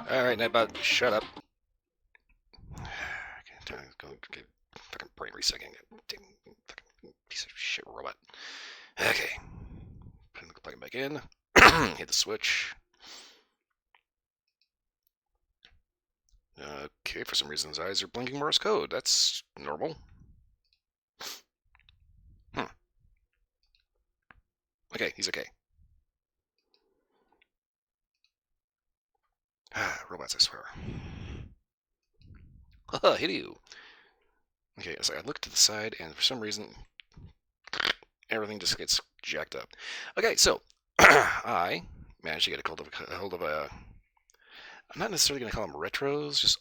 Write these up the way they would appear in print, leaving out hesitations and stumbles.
Alright, Nightbot, shut up. Go get fucking brain resetting. Fucking piece of shit robot. Okay. Plug it back in. Hit the switch. Okay, for some reason his eyes are blinking Morse code. That's normal. Okay, he's okay. Robots, I swear. Haha, hit you. Okay, so I look to the side, and for some reason, everything just gets jacked up. Okay, so I managed to get a hold of a. I'm not necessarily going to call them retros, just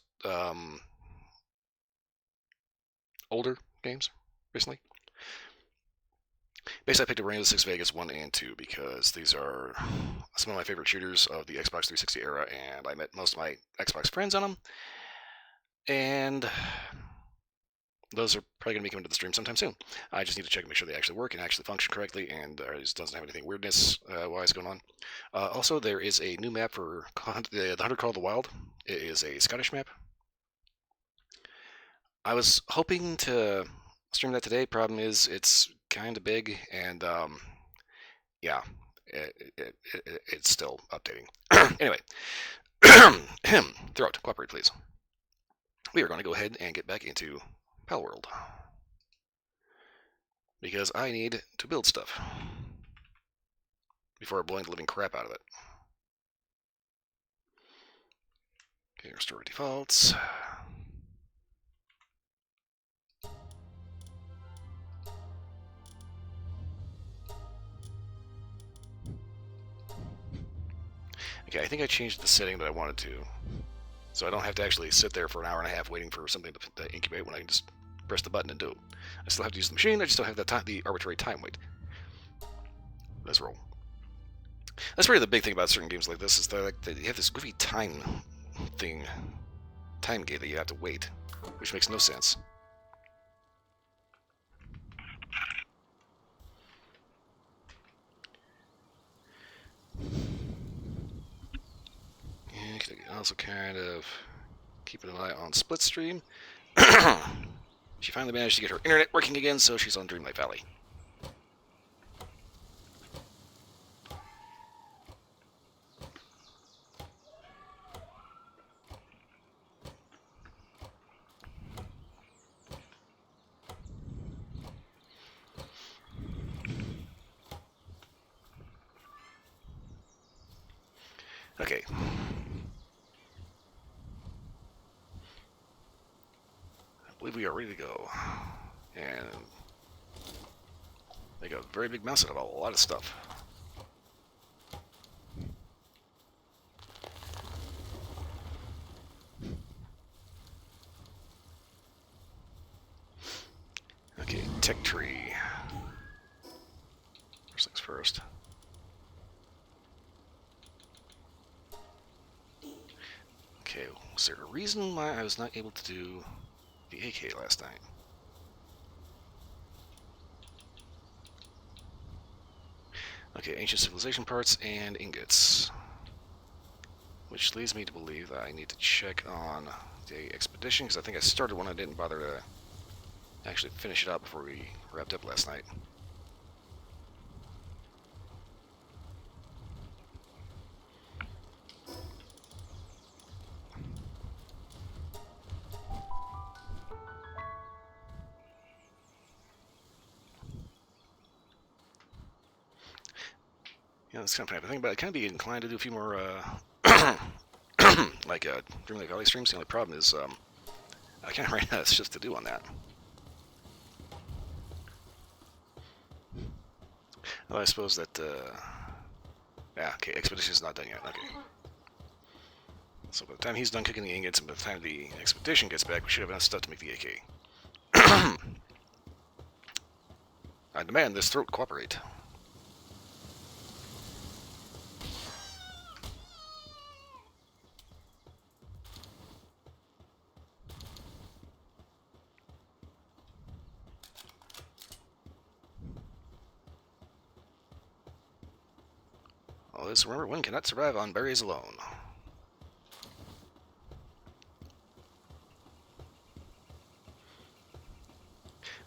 older games recently. Basically, I picked up Rainbow Six Vegas 1 and 2 because these are some of my favorite shooters of the Xbox 360 era, and I met most of my Xbox friends on them. And those are probably going to be coming to the stream sometime soon. I just need to check and make sure they actually work and actually function correctly, and it doesn't have anything weirdness-wise going on. Also, there is a new map for the Hunter Call of the Wild. It is a Scottish map. I was hoping to stream that today. Problem is, it's kind of big, and yeah, it's still updating. Anyway, Throat, cooperate, please. We are going to go ahead and get back into Palworld because I need to build stuff before blowing the living crap out of it. Okay, restore defaults. Okay, I think I changed the setting that I wanted to. So I don't have to actually sit there for an hour and a half waiting for something to incubate when I can just press the button and do it. I still have to use the machine, I just don't have the arbitrary time wait. Let's roll. That's really the big thing about certain games like this, is that you have this goofy time gate that you have to wait, which makes no sense. And also kind of keeping an eye on Splitstream. She finally managed to get her internet working again, so she's on Dreamlight Valley. Okay. I believe we are ready to go. And make a very big mess out of a lot of stuff. Okay, tech tree. First things first. Okay, was there a reason why I was not able to do the AK last night? Okay, ancient civilization parts and ingots. Which leads me to believe that I need to check on the expedition, because I think I started one. I didn't bother to actually finish it up before we wrapped up last night. Yeah, that's kind of funny. I think about it. I'd kind of be inclined to do a few more, like, Dreamlight Valley streams. The only problem is, I kind of ran out of stuff to do on that. Well, I suppose that, yeah, okay, expedition's not done yet. Okay. So by the time he's done cooking the ingots, and by the time the expedition gets back, we should have enough stuff to make the AK. I demand this throat cooperate. Always remember, one cannot survive on berries alone.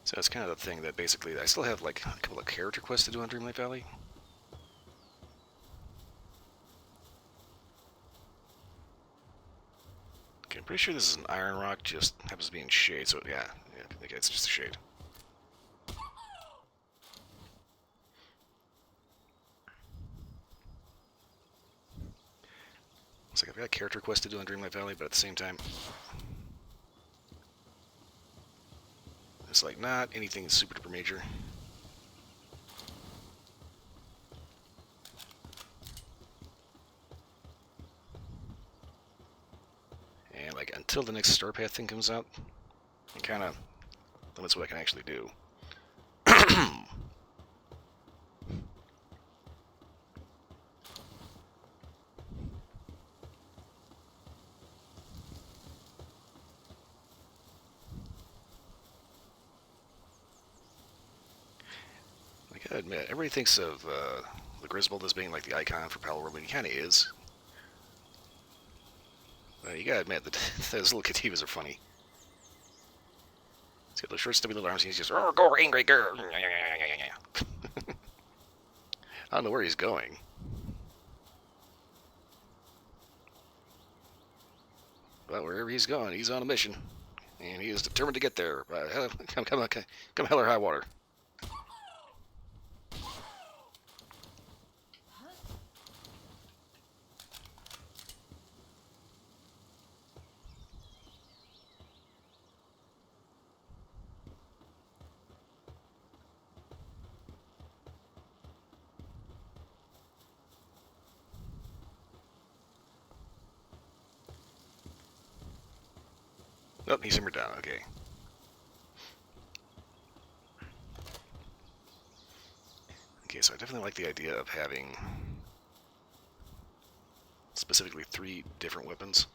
So that's kind of the thing that basically I still have like a couple of character quests to do on Dreamlight Valley. Okay, I'm pretty sure this is an iron rock, just happens to be in shade, so yeah, okay, it's just a shade. Looks like I've got a character quest to do on Dreamlight Valley, but at the same time, it's like not anything super duper major. And like until the next Star Path thing comes out, it kind of limits what I can actually do. I gotta admit, everybody thinks of the Griswold as being like the icon for Palworld, and he kind of is. You gotta admit that those little Cativas are funny. He's got those short, stubby little arms, and he's just, oh, go, angry girl. I don't know where he's going. But wherever he's going, he's on a mission. And he is determined to get there. Come hell or high water. Oh, he simmered down. Okay. Okay, so I definitely like the idea of having specifically 3 different weapons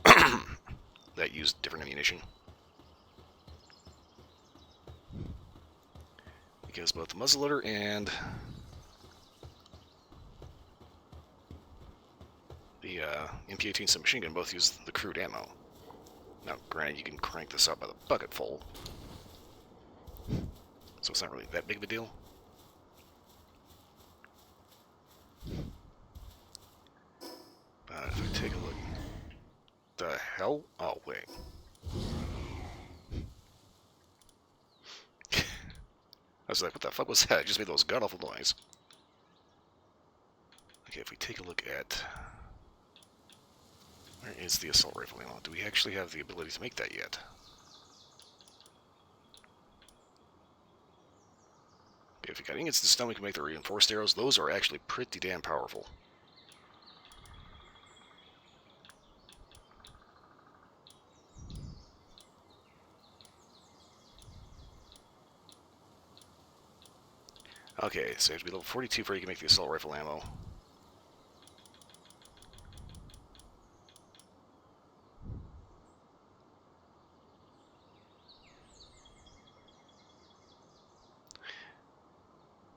that use different ammunition. Because both the muzzleloader and the MP-18 submachine gun both use the crude ammo. Now, granted, you can crank this up by the bucket full, so it's not really that big of a deal. But if I take a look... The hell? Oh, wait. I was like, what the fuck was that? It just made those god-awful noise. Okay, if we take a look at... Where is the assault rifle ammo? Do we actually have the ability to make that yet? Okay, if we got ingots to stone, we can make the reinforced arrows. Those are actually pretty damn powerful. Okay, so you have to be level 42 before you can make the assault rifle ammo.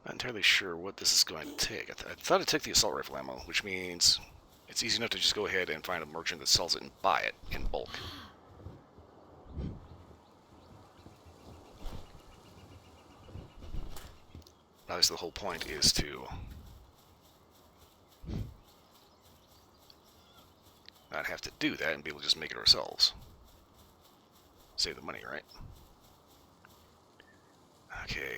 Not entirely sure what this is going to take. I thought it took the assault rifle ammo, which means it's easy enough to just go ahead and find a merchant that sells it and buy it in bulk. Obviously, the whole point is to not have to do that and be able to just make it ourselves. Save the money, right? Okay.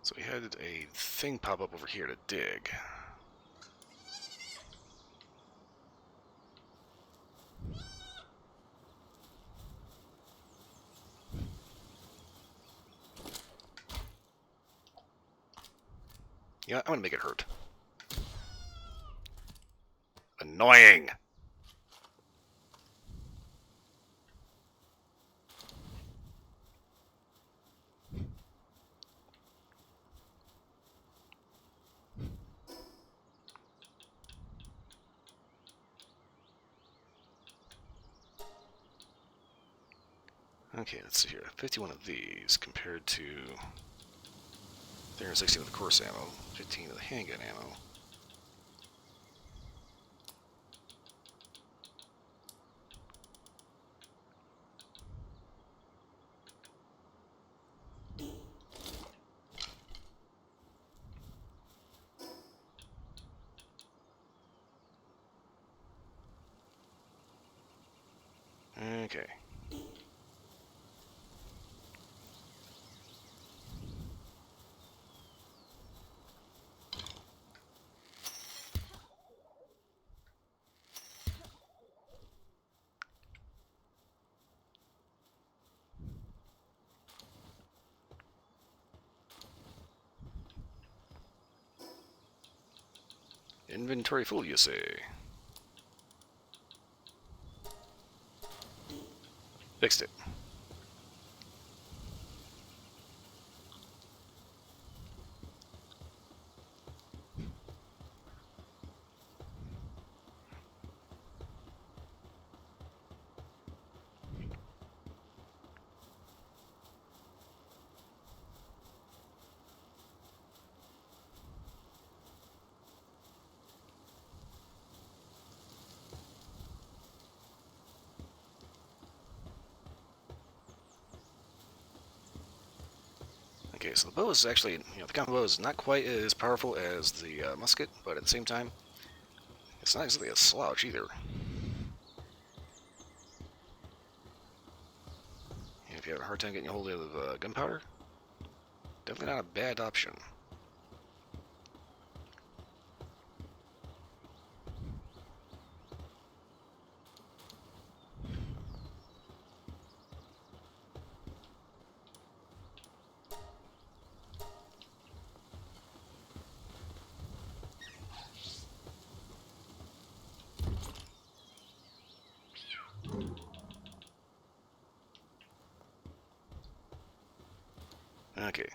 So we had a thing pop up over here to dig. Yeah, I'm gonna make it hurt. Annoying! Okay, let's see here. 51 of these compared to 316 of the course ammo, 15 of the handgun ammo. Okay. Inventory full, you say? Fixed it. Okay, so the bow is actually, the combo bow is not quite as powerful as the musket, but at the same time, it's not exactly a slouch either. And if you have a hard time getting a hold of gunpowder, definitely not a bad option. Okay.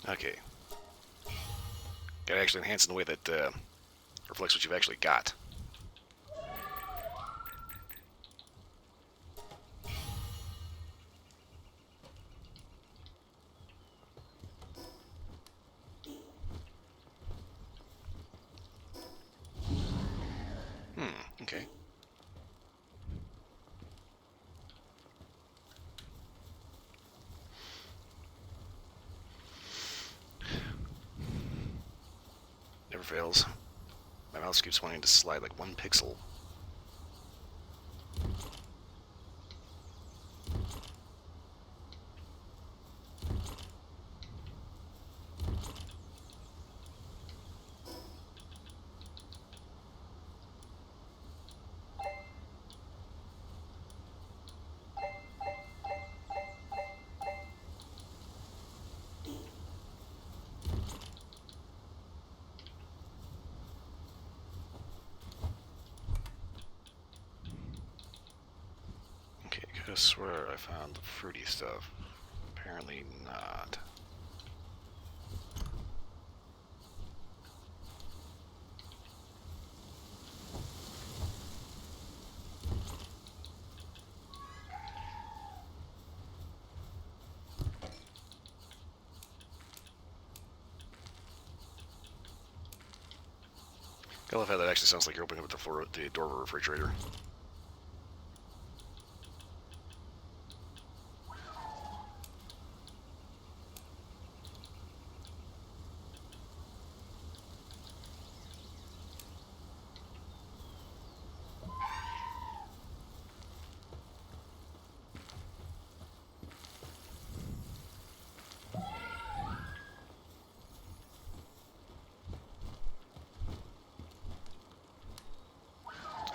Okay. Gotta actually enhance in a way that reflects what you've actually got. Okay. Never fails. My mouse keeps wanting to slide like 1 pixel. I could have swear I found the fruity stuff. Apparently not. I love how that actually sounds like you're opening up the door of a refrigerator.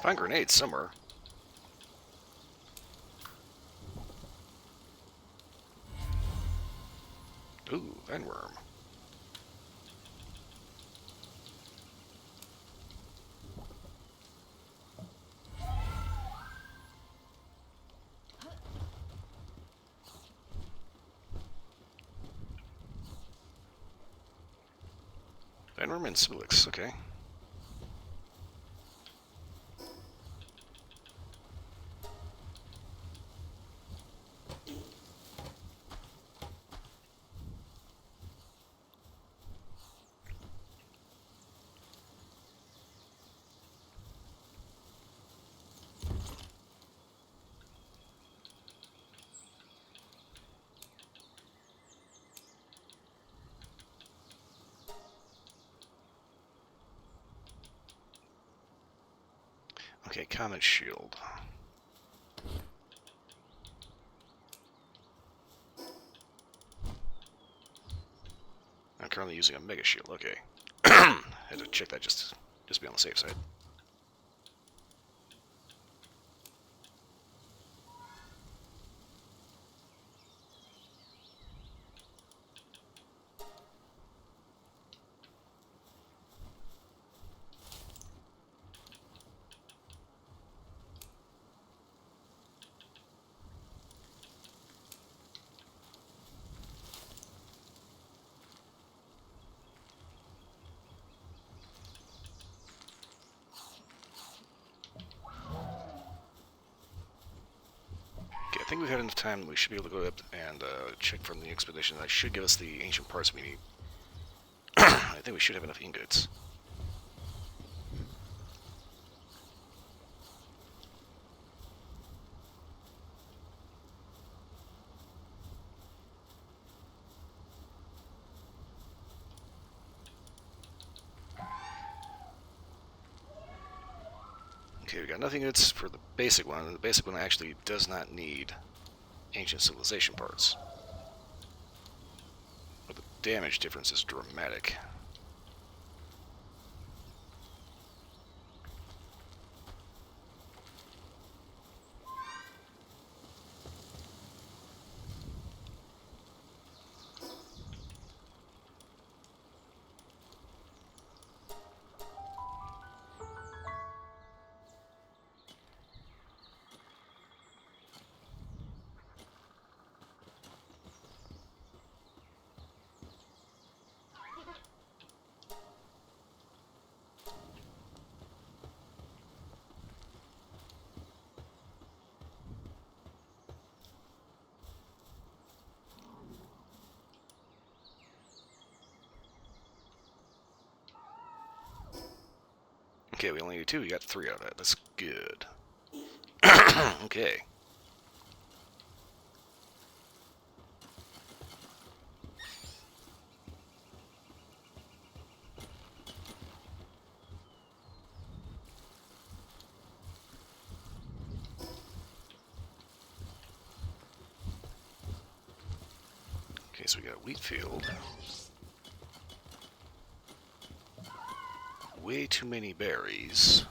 Find grenades somewhere. Ooh, vine-worm. Vine-worm and Sulix, okay. Okay, Comet Shield. I'm currently using a mega shield. Okay. Had to check that just to be on the safe side. Okay, I think we've had enough time. We should be able to go up and check from the expedition. That should give us the ancient parts we need. I think we should have enough ingots. Okay, we got enough ingots for the basic one, and the basic one actually does not need ancient civilization parts. But the damage difference is dramatic. Okay, we only need 2. We got 3 out of that. That's good. Okay. Okay, so we got a wheat field. Way too many berries.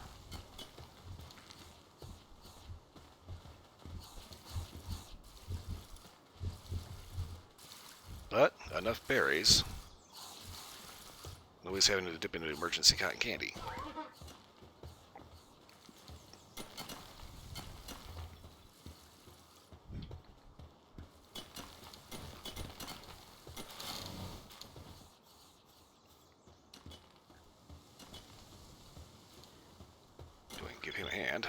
But enough berries. Nobody's having to dip into emergency cotton candy. Go ahead and give him a hand.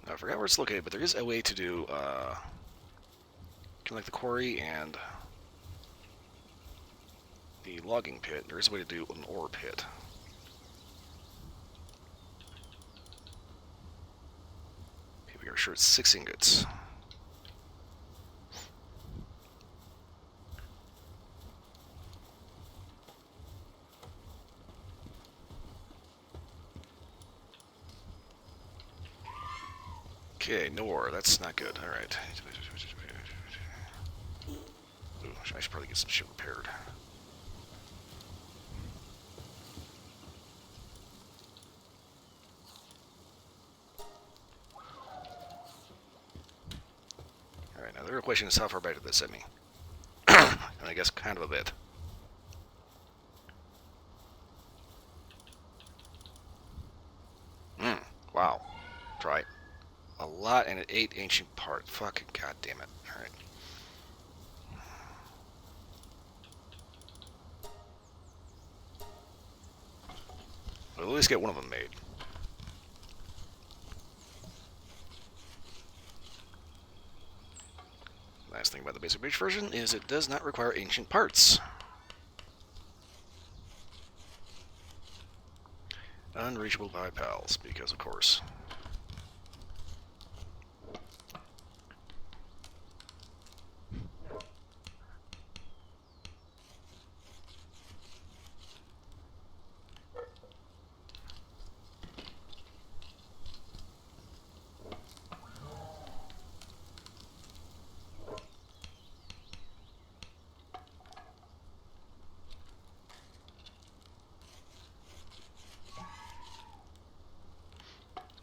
I forgot where it's located, but there is a way to do, kind of like the quarry and the logging pit. There is a way to do an ore pit. Okay, we are short 6 ingots. Okay, no ore. That's not good. Alright. I should probably get some shit repaired. Alright, now the real question is how far back did this send me? And I guess kind of a bit. Wow. Try. A lot and an 8 ancient part. Fucking goddamn it. Alright. We'll at least get one of them made. basic bridge version is it does not require ancient parts. Unreachable by pals, because of course.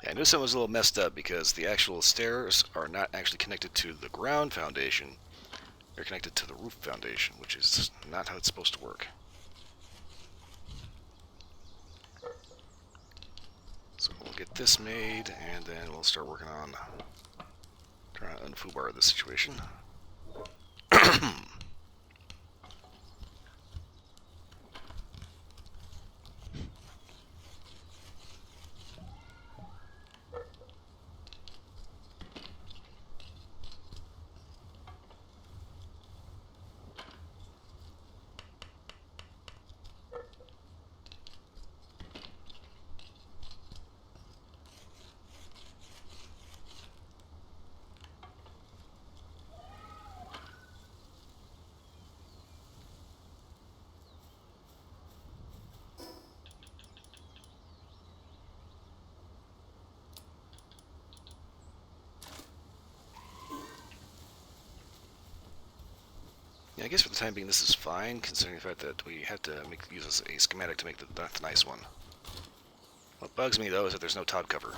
I knew something was a little messed up because the actual stairs are not actually connected to the ground foundation. They're connected to the roof foundation, which is not how it's supposed to work. So we'll get this made, and then we'll start working on trying to unfoobar this situation. Yeah, I guess for the time being this is fine, considering the fact that we have to use a schematic to make the nice one. What bugs me, though, is that there's no top cover.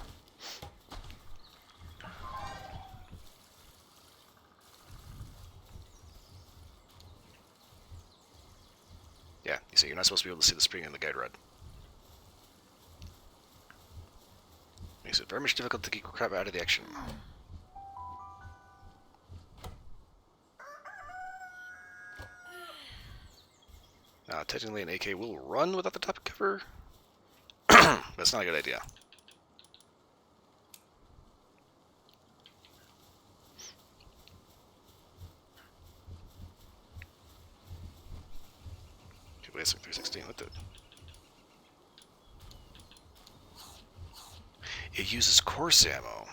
Yeah, you see, you're not supposed to be able to see the spring in the guide rod. Makes it very much difficult to keep crap out of the action. Technically an AK will run without the top cover. That's not a good idea. Basic 316, what the? It uses course ammo.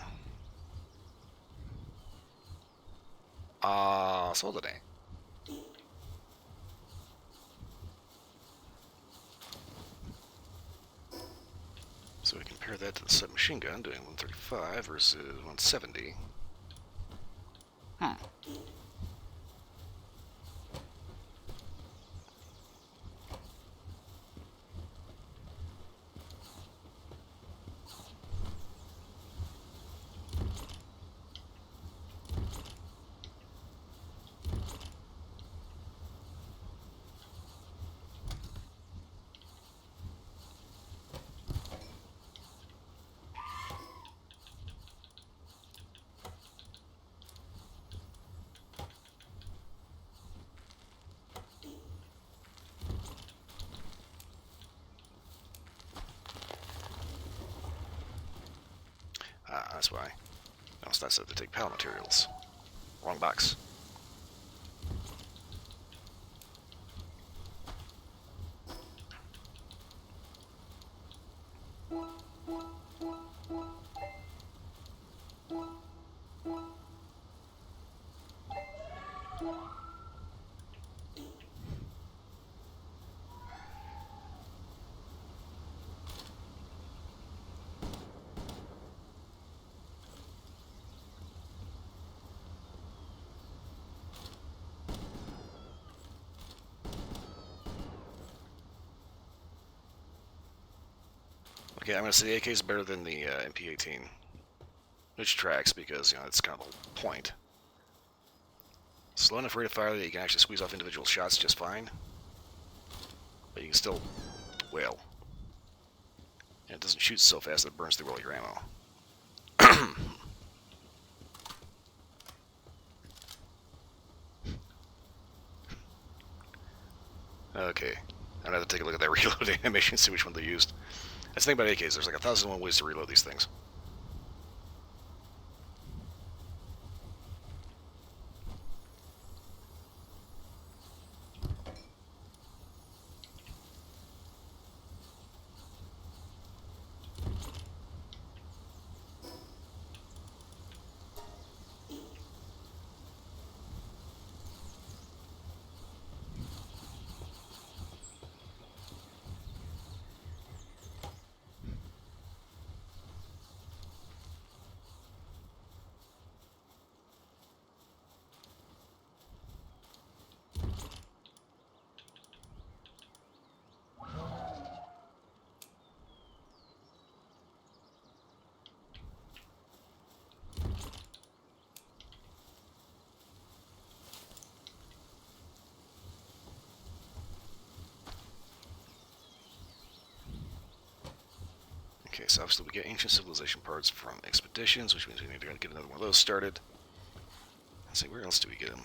So did I. So we compare that to the submachine gun doing 135 versus 170. That's why. No, it's not set to take PAL materials. Wrong box. Okay, I'm going to say the AK is better than the MP18. Which tracks because, you know, that's kind of the whole point. Slow enough rate of fire that you can actually squeeze off individual shots just fine. But you can still wail. And it doesn't shoot so fast that it burns through all your ammo. Okay. I'm going to have to take a look at that reload animation, see which one they used. That's the thing about AKs, there's like 1,001 ways to reload these things. so obviously we get ancient civilization parts from expeditions, which means we need to get another one of those started. Let's see, where else do we get them?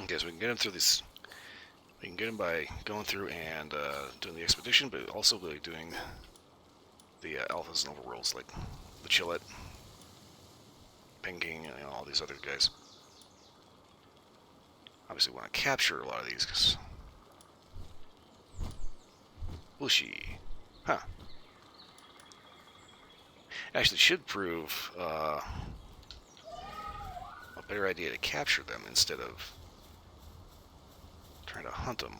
Okay, so we can get them through this. We can get them by going through and doing the expedition, but also by doing the alphas and overworlds, like the Chillet, Pinging, and all these other guys. Obviously, we want to capture a lot of these, because... Whooshy. Huh. Actually, should prove a better idea to capture them instead of trying to hunt them.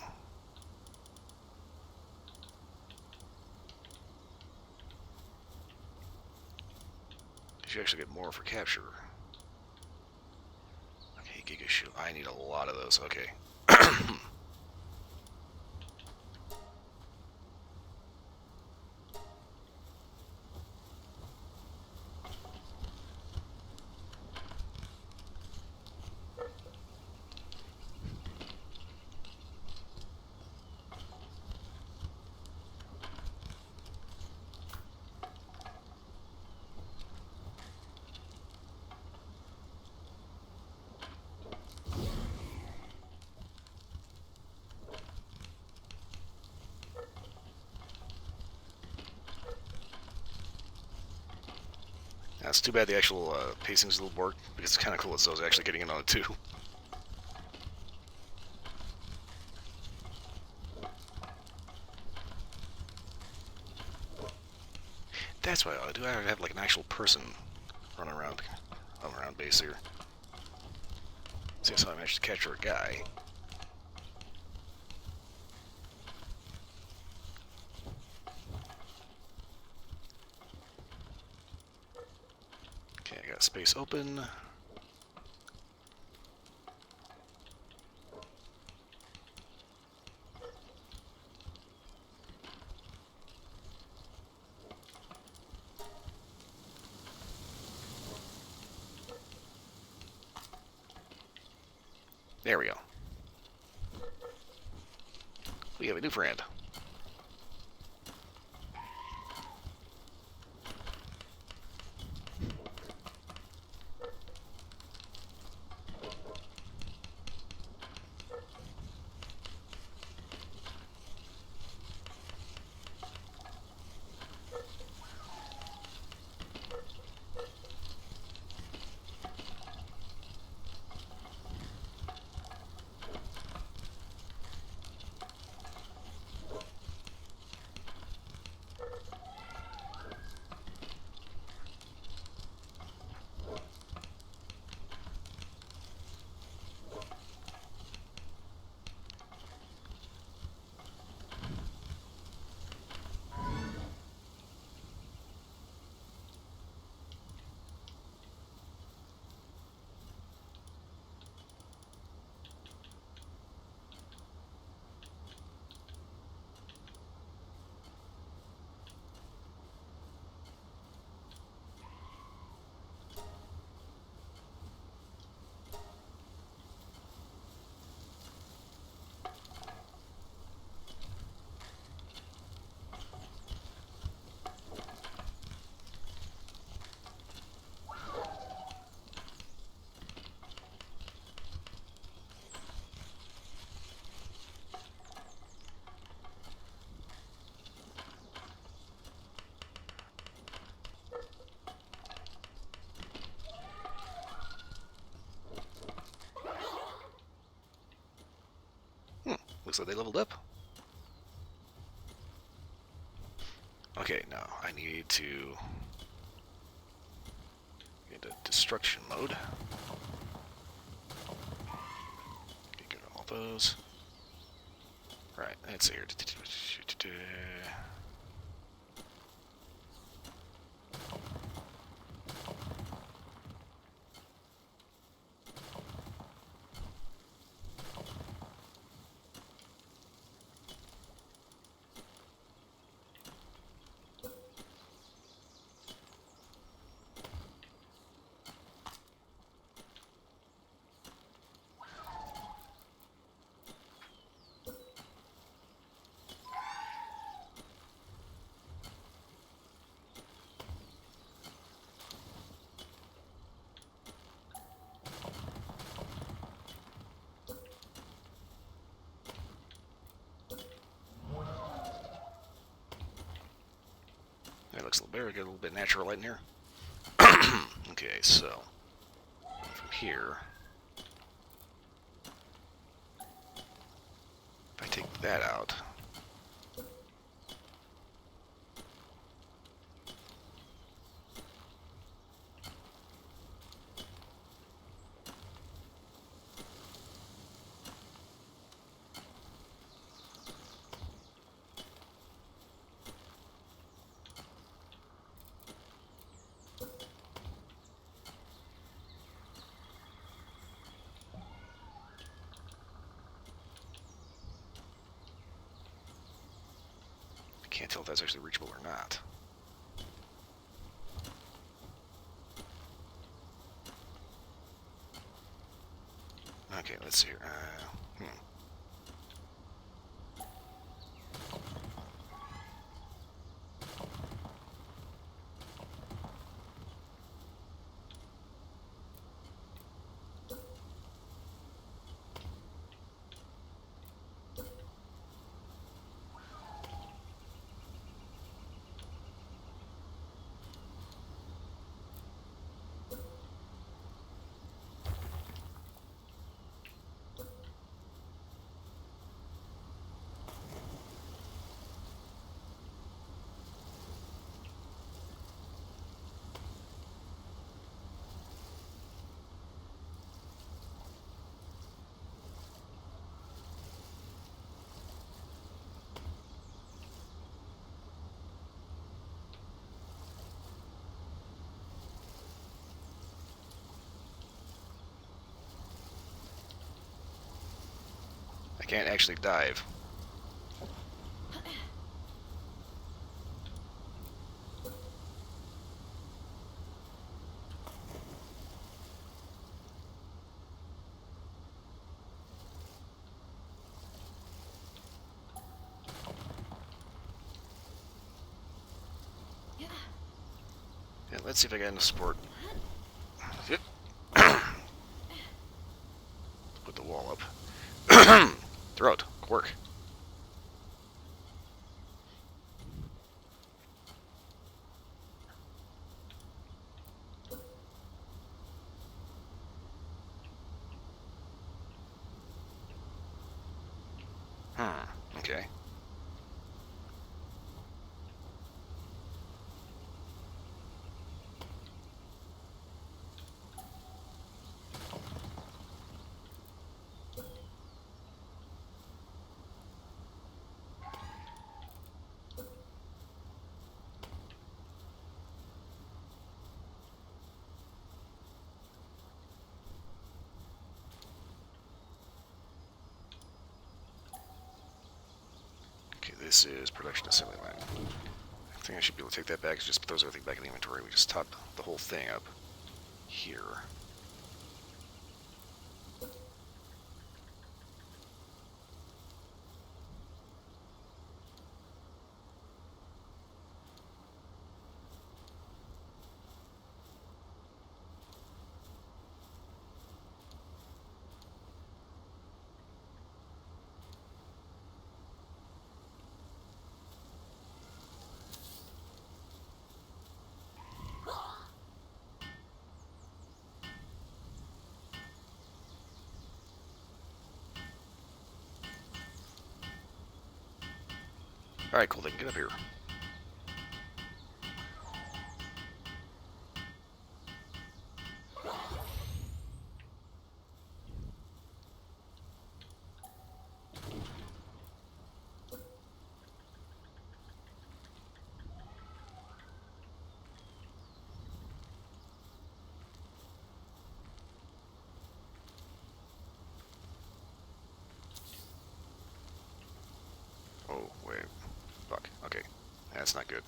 You actually get more for capture. Okay, Giga Shield. I need a lot of those. Okay. It's too bad the actual pacing's a little work, because it's kind of cool that Zoe's actually getting in on it too. That's what I ought to do. I ought to have like an actual person running around base here. See how I managed to capture a guy. Okay, I got space open. There we go. We have a new friend. looks like they leveled up. Okay, now I need to get into destruction mode. Get rid of all those. Right, let's see here. That looks a little better. Get a little bit natural light in here. Okay, so from here, if I take that out, I can't tell if that's actually reachable or not. Okay, let's see here. I can't actually dive. Yeah, let's see if I got enough support. Yep. Put the wall up. Throat. Work. Okay. This is production assembly line. I think I should be able to take that back. Just throws everything back in the inventory. We just top the whole thing up here. Alright, cool, they can get up here. Oh, wait. Fuck. Okay. That's not good.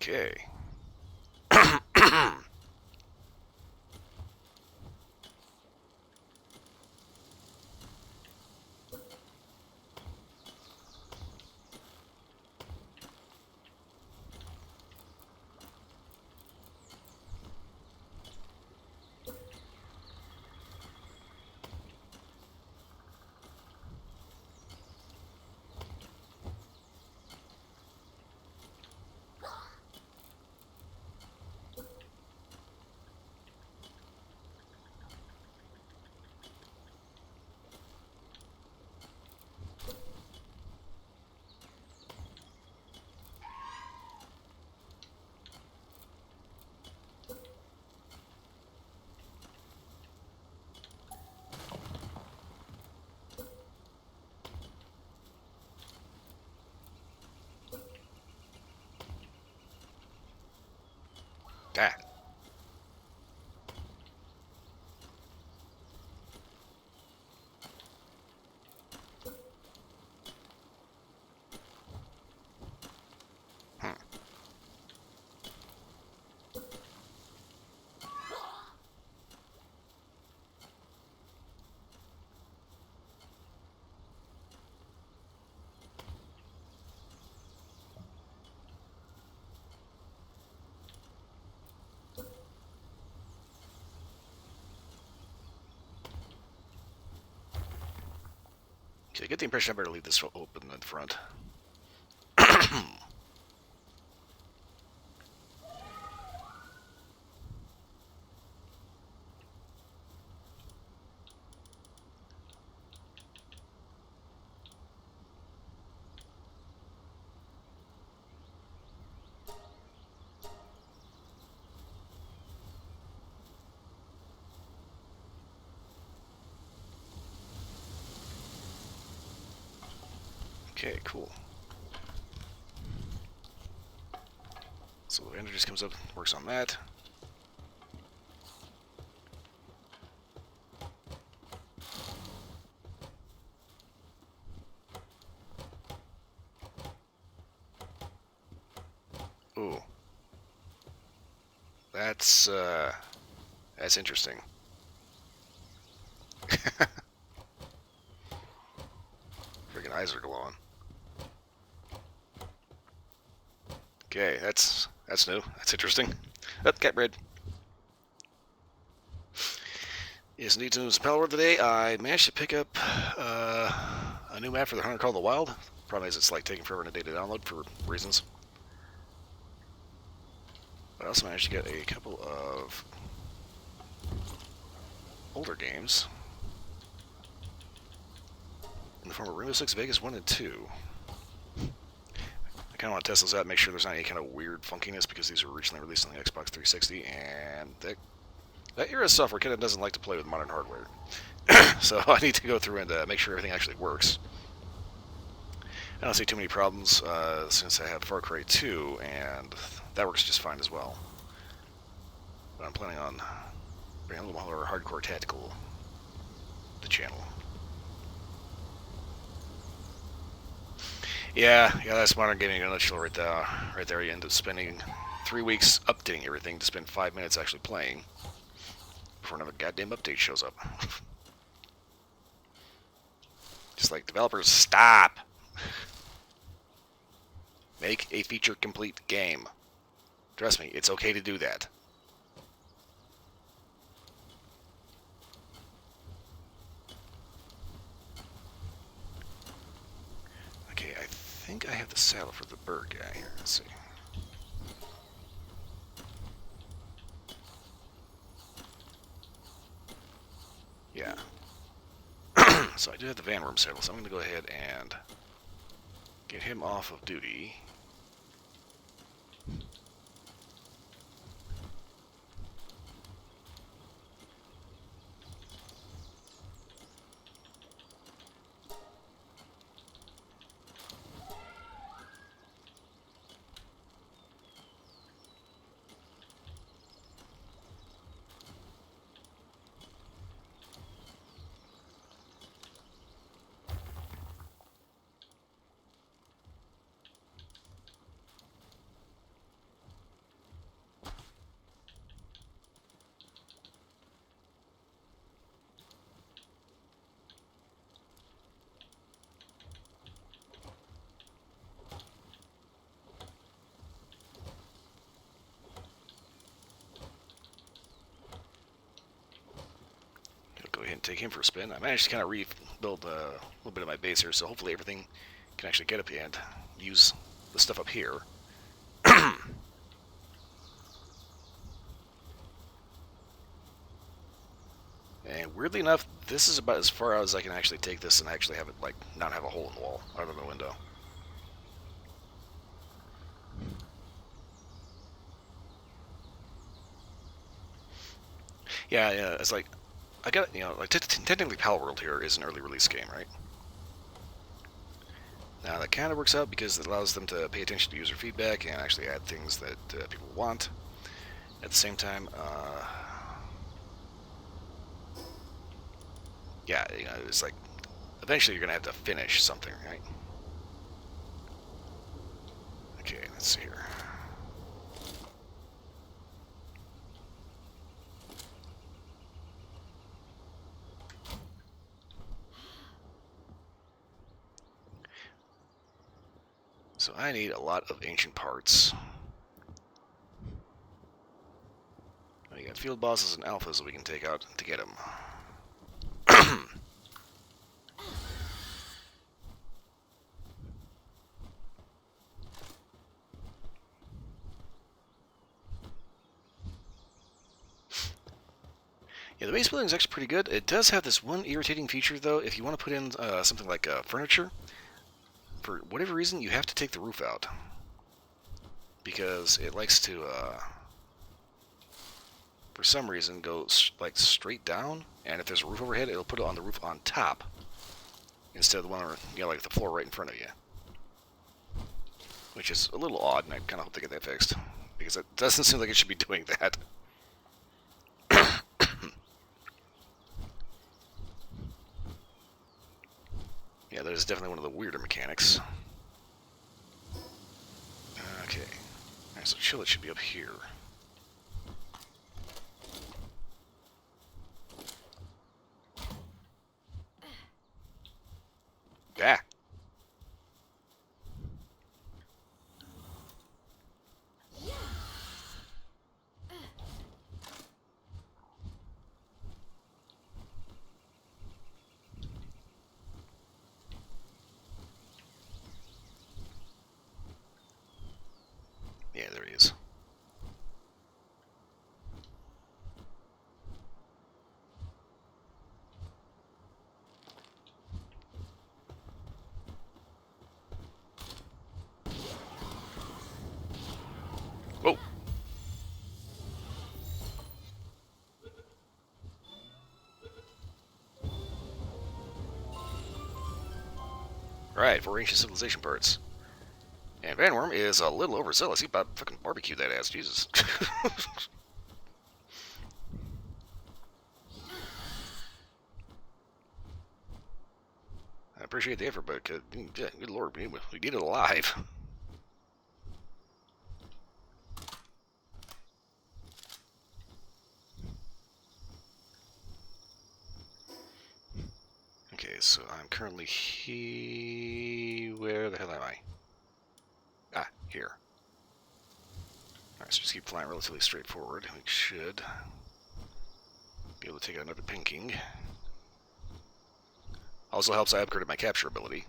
Okay. Ah. Hmm. Okay, I get the impression I better leave this open in front. Okay, cool. So the energy just comes up, works on that. Ooh. That's interesting. Freaking eyes are glowing. Okay, that's new. That's interesting. Oh, cat bread. Yes, need to know this Palworld today. I managed to pick up a new map for the hunter called the Wild. Problem is, it's like taking forever and a day to download for reasons. I also managed to get a couple of older games in the form of Rainbow Six Vegas 1 and 2. I kind of want to test those out, make sure there's not any kind of weird funkiness, because these were originally released on the Xbox 360, and that era of software kind of doesn't like to play with modern hardware. So I need to go through and make sure everything actually works. I don't see too many problems since I have Far Cry 2, and that works just fine as well. But I'm planning on bringing a little more hardcore tactical to the channel. Yeah, that's modern gaming in a nutshell right there. Right there, you end up spending 3 weeks updating everything to spend 5 minutes actually playing before another goddamn update shows up. Just like, developers, stop! Make a feature-complete game. Trust me, it's okay to do that. Okay, I think I have the saddle for the bird guy here. Let's see. Yeah. So I do have the Van Worm saddle, so I'm going to go ahead and get him off of duty. Go ahead and take him for a spin. I managed to kind of rebuild a little bit of my base here, so hopefully everything can actually get up and use the stuff up here. And weirdly enough, this is about as far out as I can actually take this and actually have it, like, not have a hole in the wall, other than the window. Yeah, it's like, I got, like, technically Palworld here is an early release game, right? Now, that kind of works out because it allows them to pay attention to user feedback and actually add things that people want. At the same time, yeah, it's like, eventually you're going to have to finish something, right? Okay, let's see here. So I need a lot of ancient parts. We got field bosses and alphas that we can take out to get them. Yeah, the base building is actually pretty good. It does have this one irritating feature, though. If you want to put in something like furniture, for whatever reason, you have to take the roof out. Because it likes to, for some reason, go like straight down. And if there's a roof overhead, it'll put it on the roof on top. Instead of the one, like the floor right in front of you. Which is a little odd, and I kind of hope they get that fixed. Because it doesn't seem like it should be doing that. Yeah, that is definitely one of the weirder mechanics. Okay. Alright, so Chillet should be up here. Yeah. Yeah, there he is. Alright, 4 ancient civilization parts. And Vanworm is a little overzealous. He about fucking barbecued that ass. Jesus. I appreciate the effort, but yeah, good lord, we need it alive. Okay, so I'm currently where the hell am I? Ah, here. Alright, so just keep flying relatively straightforward. We should be able to take out another pinking. Also helps I upgraded my capture ability.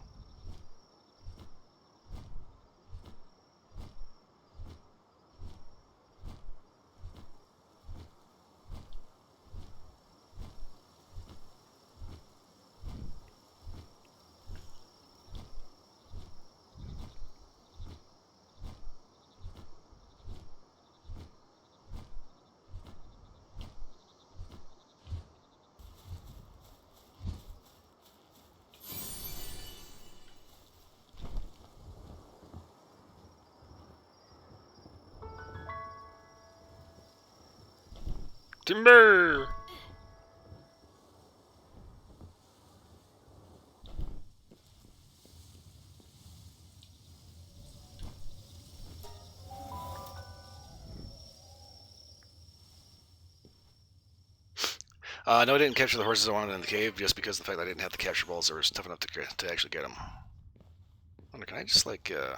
Timber! No, I didn't capture the horses I wanted in the cave just because of the fact that I didn't have the capture balls that were tough enough to actually get them. I wonder, can I just, like, Yeah.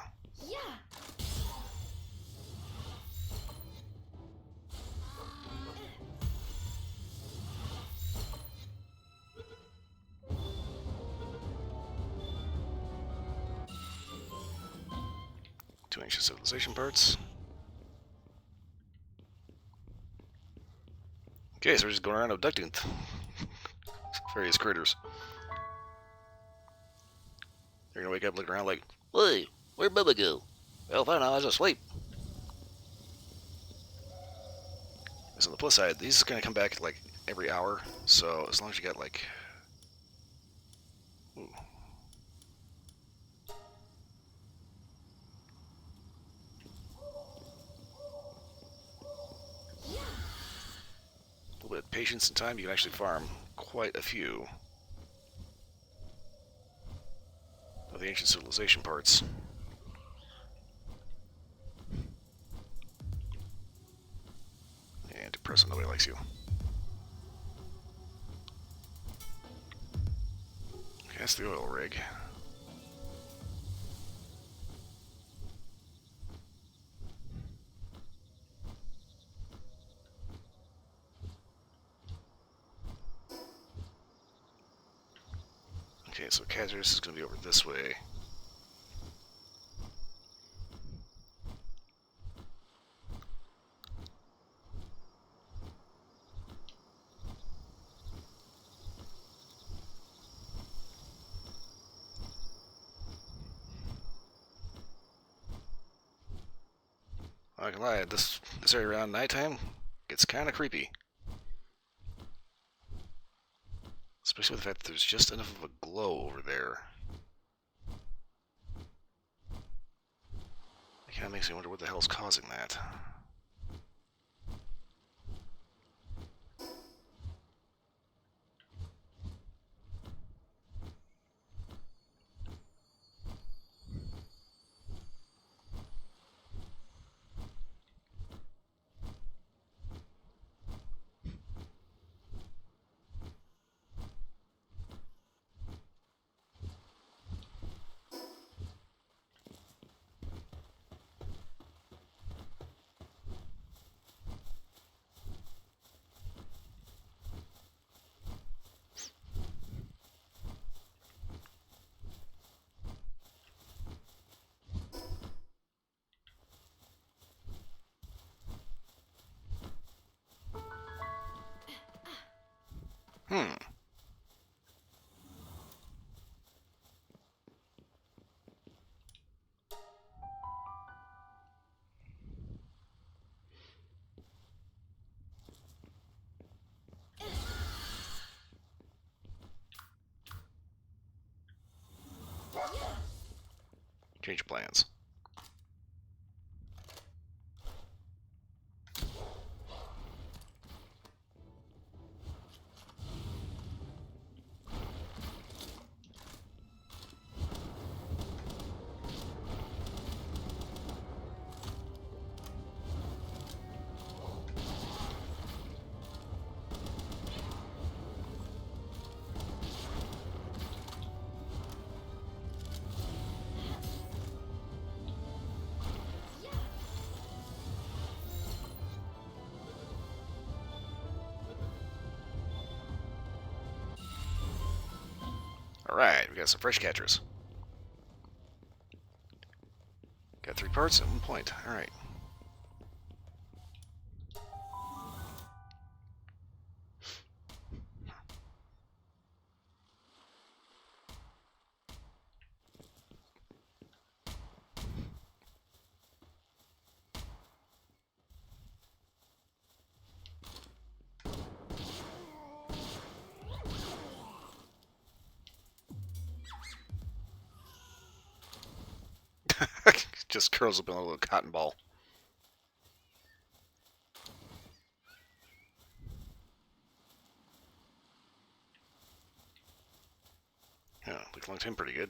2 ancient civilization parts. Okay, so we're just going around abducting various critters. They're gonna wake up looking around like, "Hey, where'd Bubba go?" Well, fine, I was asleep. So on the plus side, these are gonna come back like every hour. So as long as you got like, ooh, a little bit of patience and time, you can actually farm quite a few of the ancient civilization parts. And depressing, nobody likes you. Okay, that's the oil rig. Okay, so Kazarus is going to be over this way. I can lie, this area around nighttime gets kind of creepy. Especially with the fact that there's just enough of a glow over there. It kind of makes me wonder what the hell's causing that. Change your plans. Alright, we got some fresh catchers. Got 3 parts at 1 point. Alright. Just curls up in a little cotton ball. Yeah, we flunked him pretty good.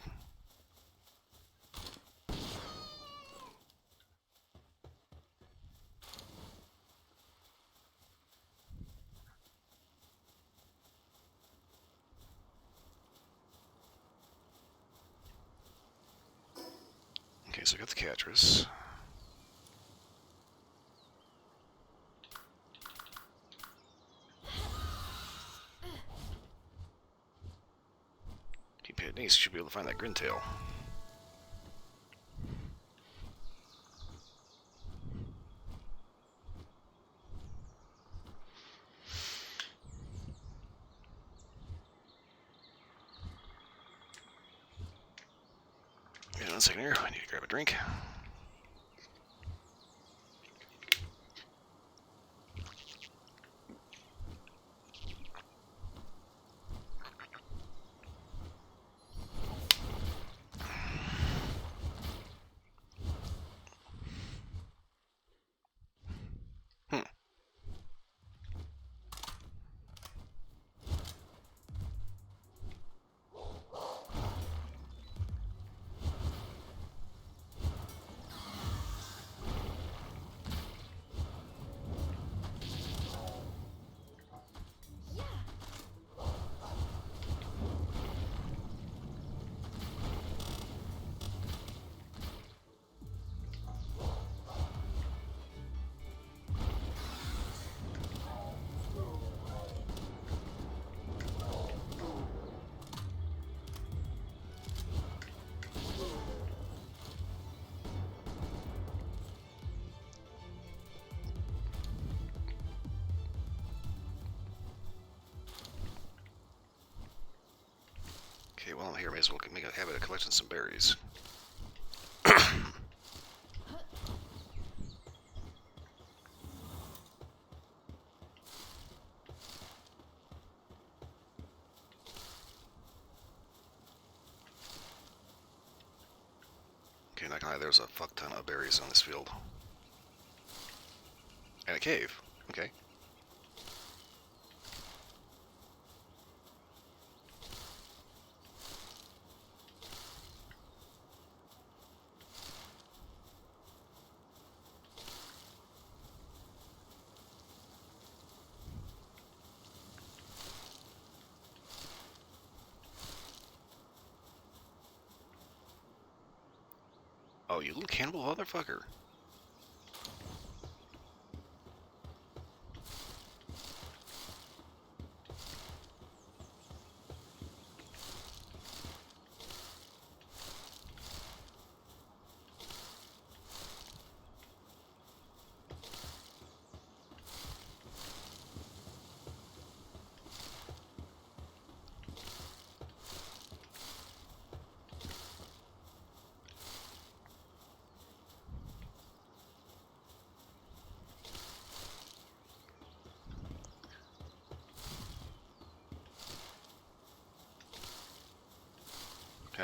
Okay, so we got the catchers. Keep hitting these, should be able to find that Grintail. Yeah, 1 second here, I need to grab a drink. Okay, while I'm here, may as well make a habit of collecting some berries. Okay, not gonna lie, there's a fuck ton of berries on this field. And a cave. Okay. Oh, you little cannibal motherfucker.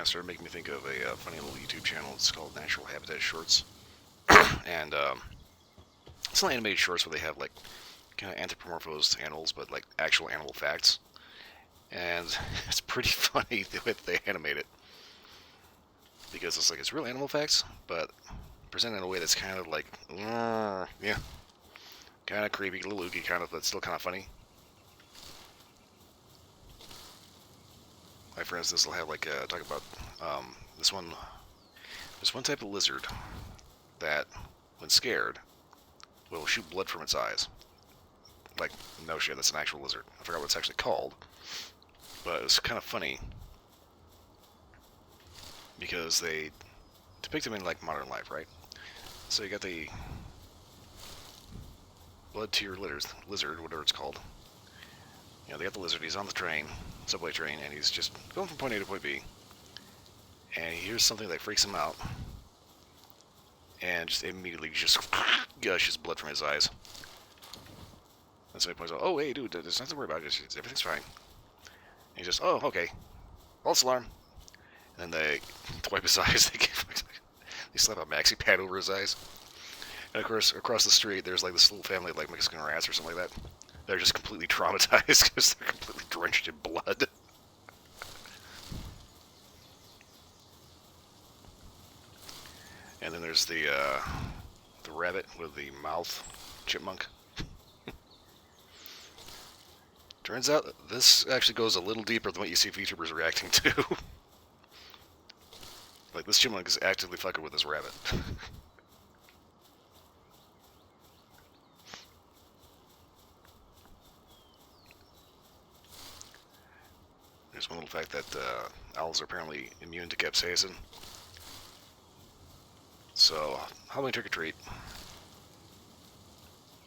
kind of started making me think of a funny little YouTube channel. It's called Natural Habitat Shorts, and it's not animated shorts where they have like kind of anthropomorphized animals, but like actual animal facts, and it's pretty funny the way that they animate it, because it's like it's real animal facts, but presented in a way that's kind of like, yeah, kind of creepy, a little ooky, kind of, but still kind of funny. Like for instance, they'll have like talk about this one. There's one type of lizard that, when scared, will shoot blood from its eyes. Like, no shit, that's an actual lizard. I forgot what it's actually called, but it's kind of funny because they depict them in like modern life, right? So you got the blood tear lizard, whatever it's called. You know, they got the lizard. He's on the train, subway train, and he's just going from point A to point B. And he hears something that freaks him out, and just immediately just gushes blood from his eyes. And so he points out, "Oh, hey, dude, there's nothing to worry about. Everything's fine." And he's just, "Oh, okay. False alarm." And then they wipe his eyes. They slap a maxi pad over his eyes. And of course, across the street, there's like this little family of like Mexican rats or something like that. They're just completely traumatized because they're completely drenched in blood. And then there's the rabbit with the mouth chipmunk. Turns out this actually goes a little deeper than what you see VTubers reacting to. Like, this chipmunk is actively fucking with this rabbit. There's one little fact that owls are apparently immune to capsaicin. So, Halloween trick-or-treat.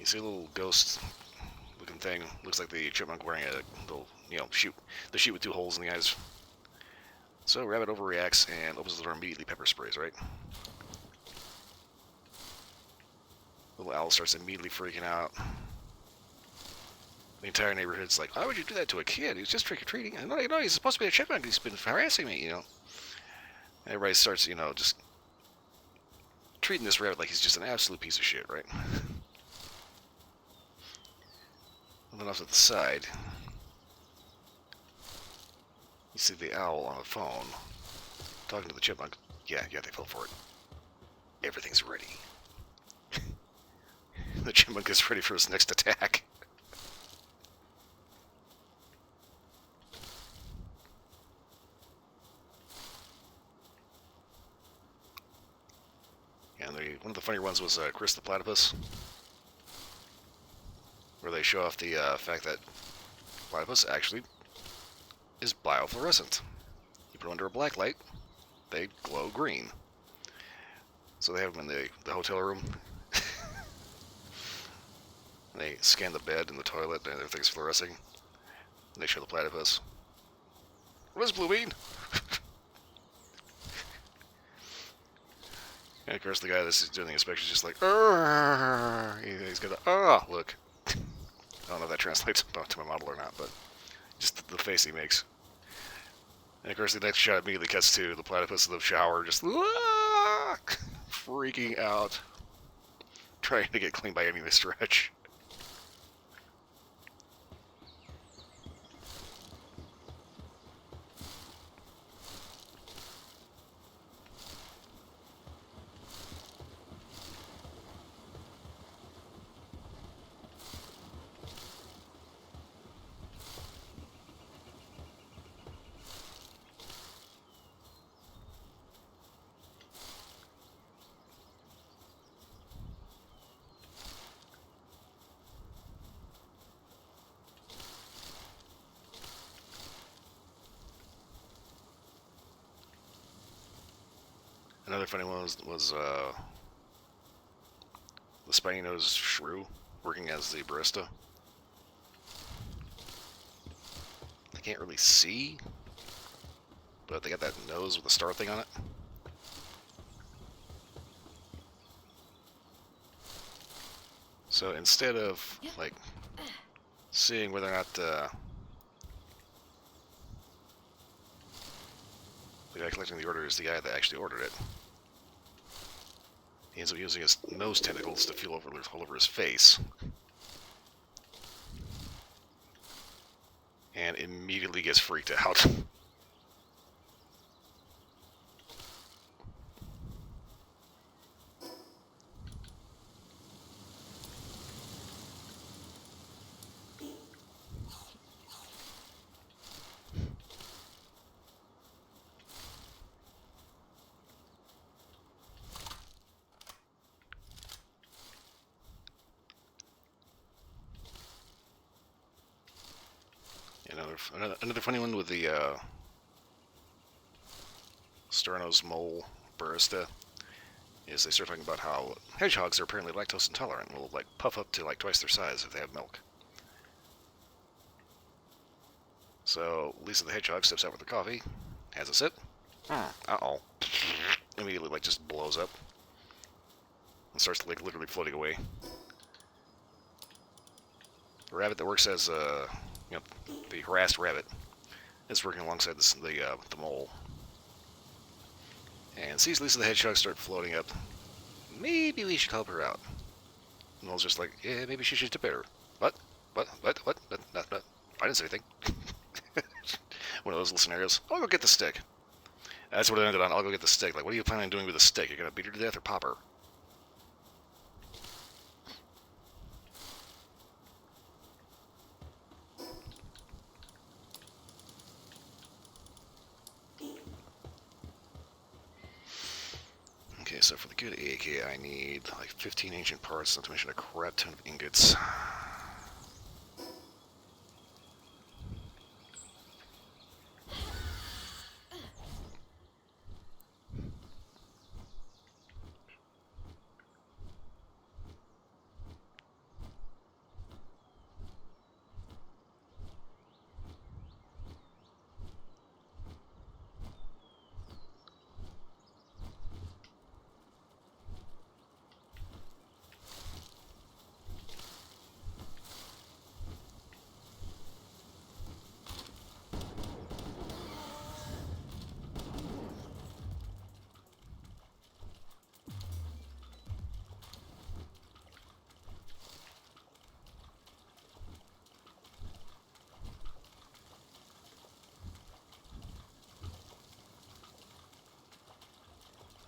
You see a little ghost-looking thing. Looks like the chipmunk wearing a little, chute. The chute with two holes in the eyes. So, rabbit overreacts and opens the door immediately, pepper sprays, right? Little owl starts immediately freaking out. The entire neighborhood's like, "Why would you do that to a kid? He's just trick-or-treating. I know, he's supposed to be a chipmunk. He's been harassing me, And everybody starts, just treating this rabbit like he's just an absolute piece of shit, right? And then off to the side, you see the owl on the phone, talking to the chipmunk. Yeah, they fell for it. Everything's ready. The chipmunk is ready for his next attack. And one of the funnier ones was Chris the Platypus, where they show off the fact that platypus actually is biofluorescent. You put them under a black light, they glow green. So they have them in the hotel room. And they scan the bed and the toilet, and everything's fluorescing. And they show the platypus. "What is blue mean?" And of course, the guy that's doing the inspection is just like, he's got a look. I don't know if that translates to my model or not, but just the face he makes. And of course, the next shot immediately cuts to the platypus in the shower, just freaking out, trying to get clean by any stretch. Another funny one was the spiny-nosed shrew working as the barista. They can't really see, but they got that nose with the star thing on it. So instead of like seeing whether or not The guy collecting the order is the guy that actually ordered it. He ends up using his nose tentacles to feel all over his face. And immediately gets freaked out. Another funny one with the Sternos mole barista is they start talking about how hedgehogs are apparently lactose intolerant and will like puff up to like twice their size if they have milk. So Lisa the hedgehog steps out with her coffee, has a sip. Uh-oh. Immediately like just blows up and starts like literally floating away. The rabbit that works as the harassed rabbit is working alongside the mole and sees Lisa the hedgehog start floating up. Maybe we should help her out. And mole's just like, yeah, maybe she should tip her. What? I didn't say anything. One of those little scenarios. I'll go get the stick. That's what it ended on. I'll go get the stick. Like, what are you planning on doing with the stick? You're gonna beat her to death or pop her? Okay, so for the good AK, I need like 15 ancient parts, not to mention a crap ton of ingots.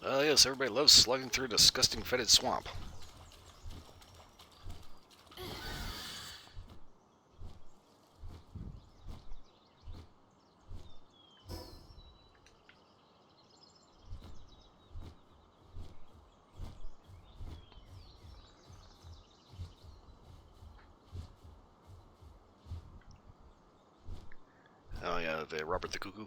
Oh yes, everybody loves slugging through a disgusting fetid swamp. Oh yeah, the Robert the Cuckoo.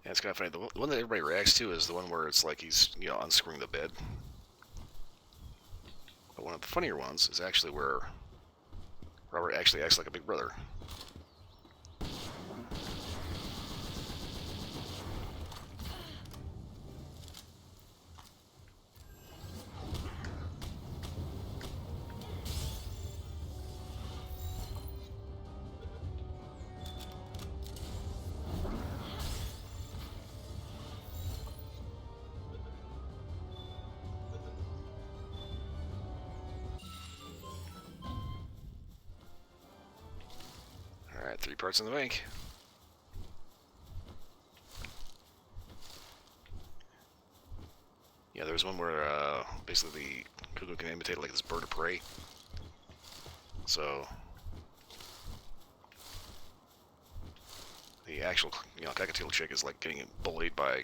Yeah, it's kind of funny. The one that everybody reacts to is the one where it's like he's, unscrewing the bed. But one of the funnier ones is actually where Robert actually acts like a big brother. Alright, 3 parts in the bank. Yeah, there's one where basically the cuckoo can imitate like this bird of prey. So the actual, cockatiel chick is like getting bullied by,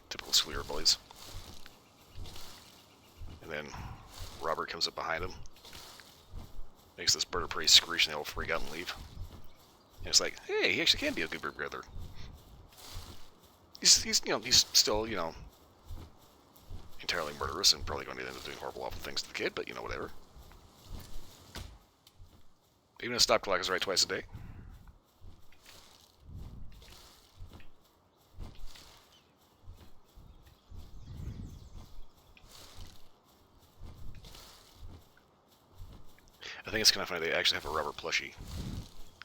typical schoolyard bullies. And then Robert comes up behind him, makes this bird of prey screech, and they all freak out and leave. And it's like, hey, he actually can be a good bird brother. He's still, entirely murderous and probably going to end up doing horrible, awful things to the kid, but, whatever. Even a stop clock is right twice a day. think it's kind of funny they actually have a rubber plushie.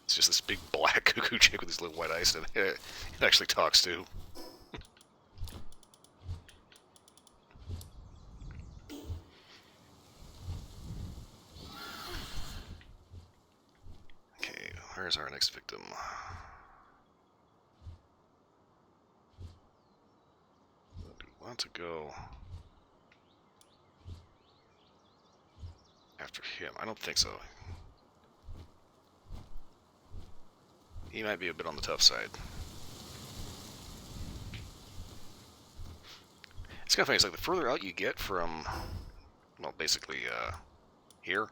It's just this big black cuckoo chick with these little white eyes, and it actually talks too. Okay, where's our next victim? Do we want to go after him? I don't think so. He might be a bit on the tough side. It's kind of funny, it's like the further out you get from, well, basically, here,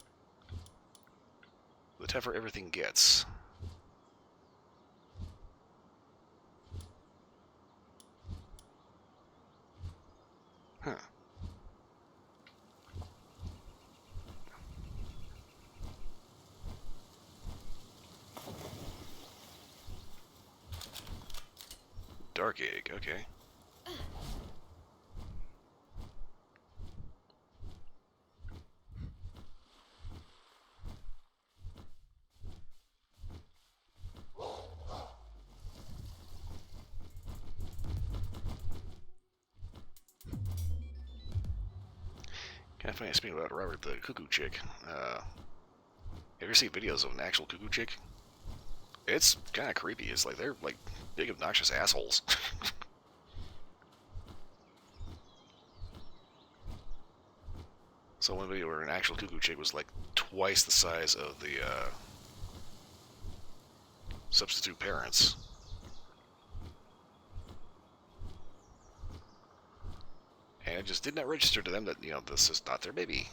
the tougher everything gets. Huh. Dark egg, okay. Kind of funny, speaking about Robert the cuckoo chick. Have you ever seen videos of an actual cuckoo chick? It's kind of creepy. It's like they're like big obnoxious assholes. So one video where an actual cuckoo chick was like twice the size of the substitute parents. And it just did not register to them that, you know, this is not their baby.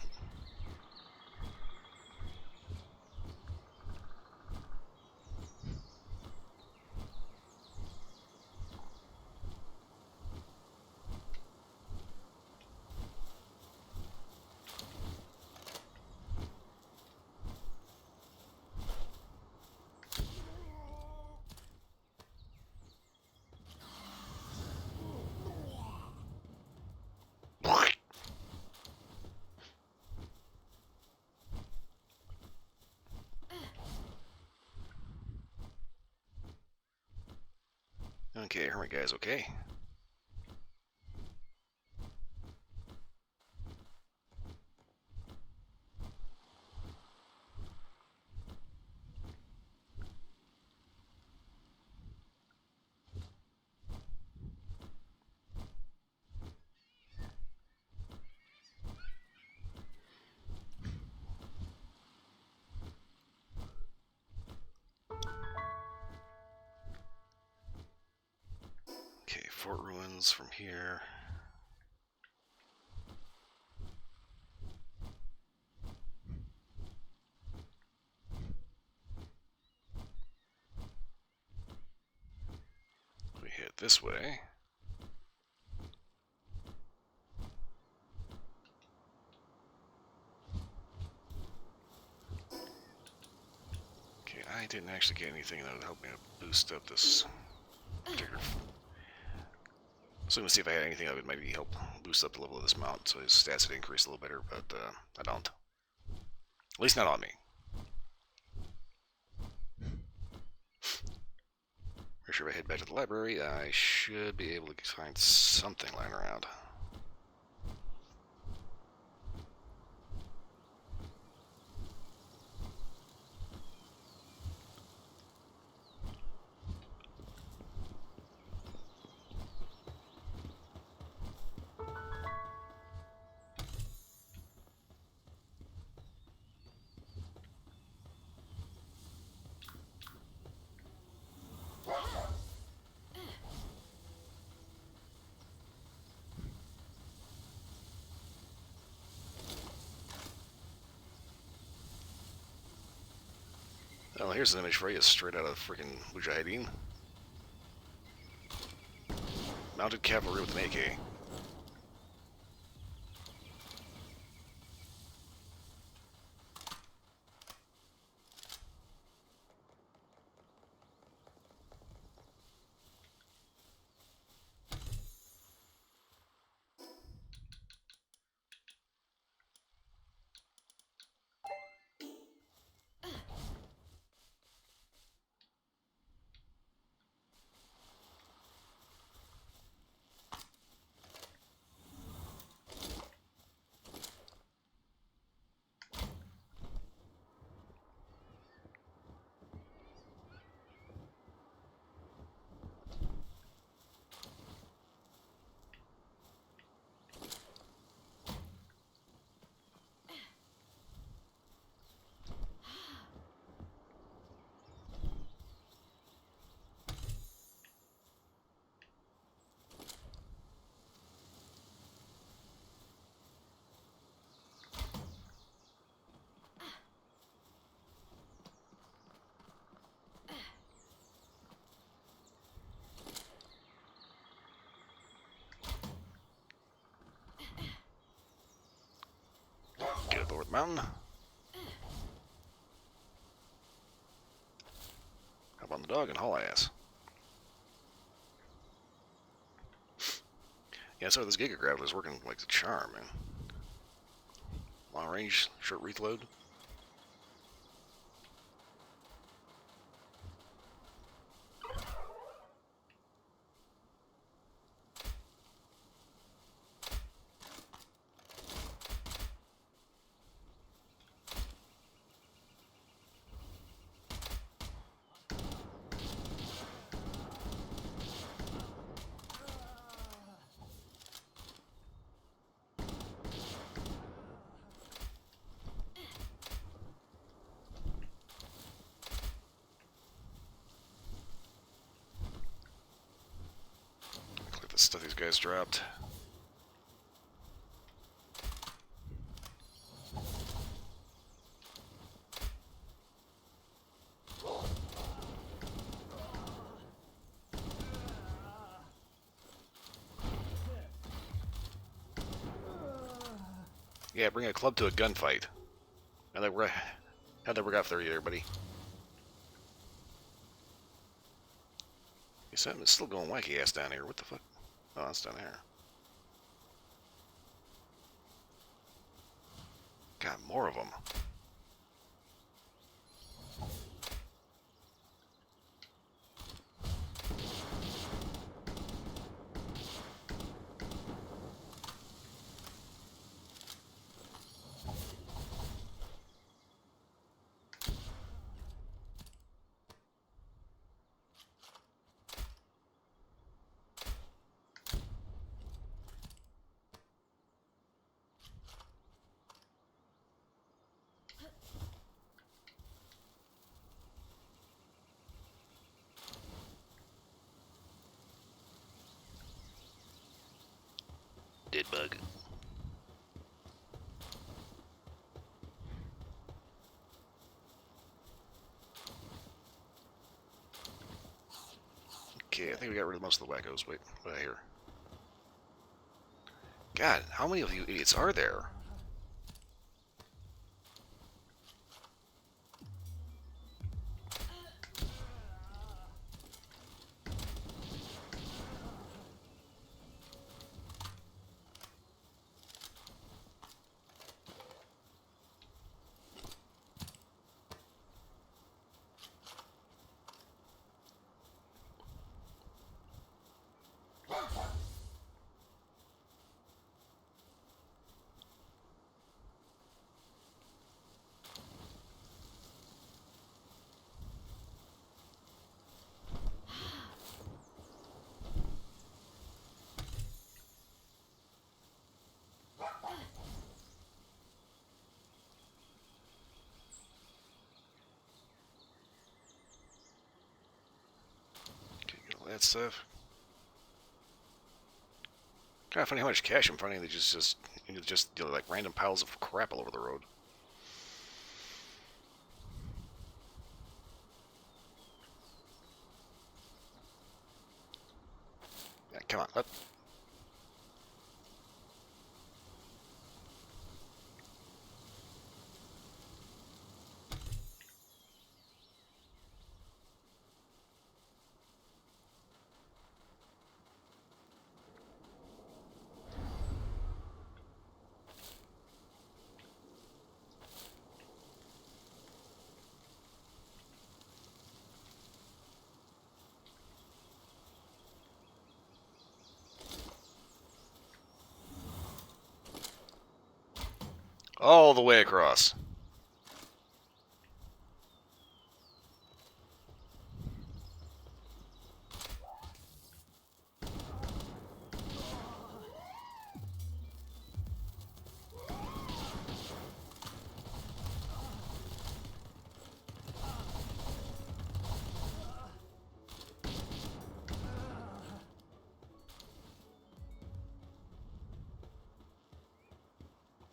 Okay, hermit guy's okay. Okay, fort ruins from here. We head this way. Okay, I didn't actually get anything that would help me boost up this particular. So I'm gonna see if I had anything that would maybe help boost up the level of this mount so his stats would increase a little better, but I don't. At least not on me. Pretty sure if I head back to the library, I should be able to find something lying around. Well, here's an image for you, straight out of freaking Mujahideen. Mounted cavalry with an AK. the mountain. Hop on the dog and haul ass. Yeah, so this Giga Grappler is working like a charm, man. Long range, short wreath load. Look at the stuff these guys dropped. Yeah, bring a club to a gunfight. How'd that work out for you, everybody? Something's still going wacky ass down here. What the fuck? Oh, that's down there. Got more of them. Dead bug. Okay, I think we got rid of most of the wackos. Wait, what did I hear? God, how many of you idiots are there? Okay, get all that stuff. Kind of funny how much cash I'm finding. They just you know, like random piles of crap all over the road. Yeah, come on, up. All the way across.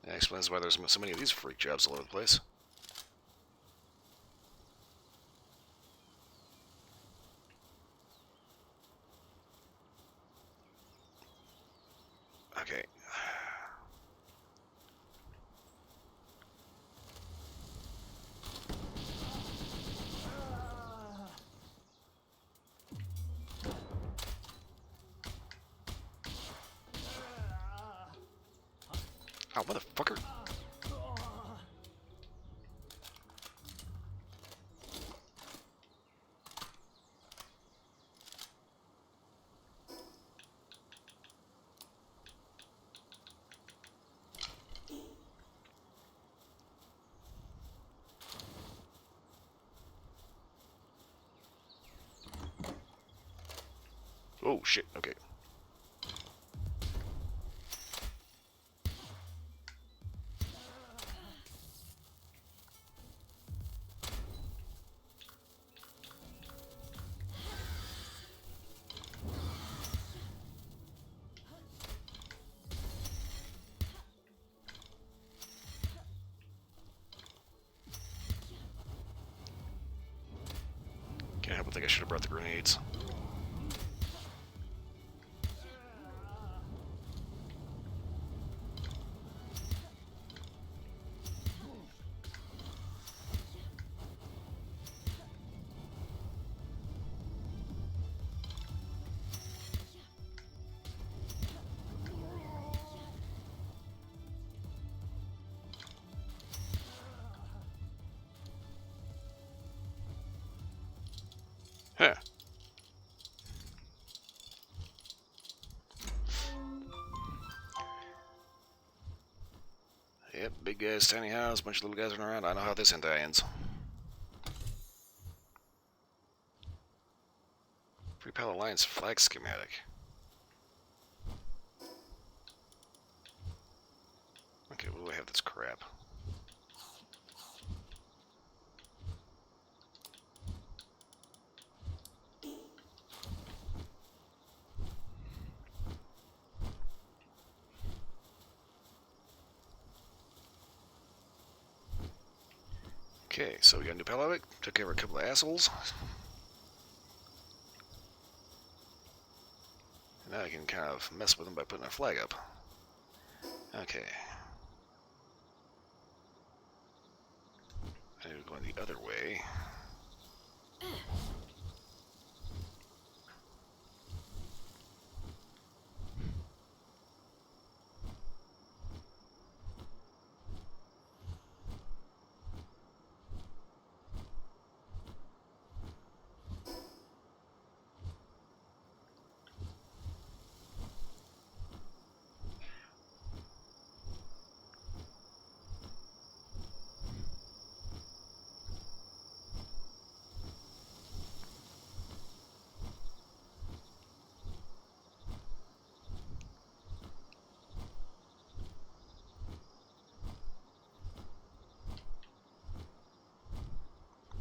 That explains why there's so many of these freak jobs all over the place. Okay. Oh, motherfucker. Oh, shit. Okay. Can't help but think I should have brought the grenades. Huh. Yep, big guys, tiny house, bunch of little guys running around. I know how this ends. Free Pal Alliance flag schematic. Okay, what do I have this crap? Okay, so we got a new Palworld. Took care of a couple of assholes. Now I can kind of mess with them by putting a flag up. Okay. I need to go the other way.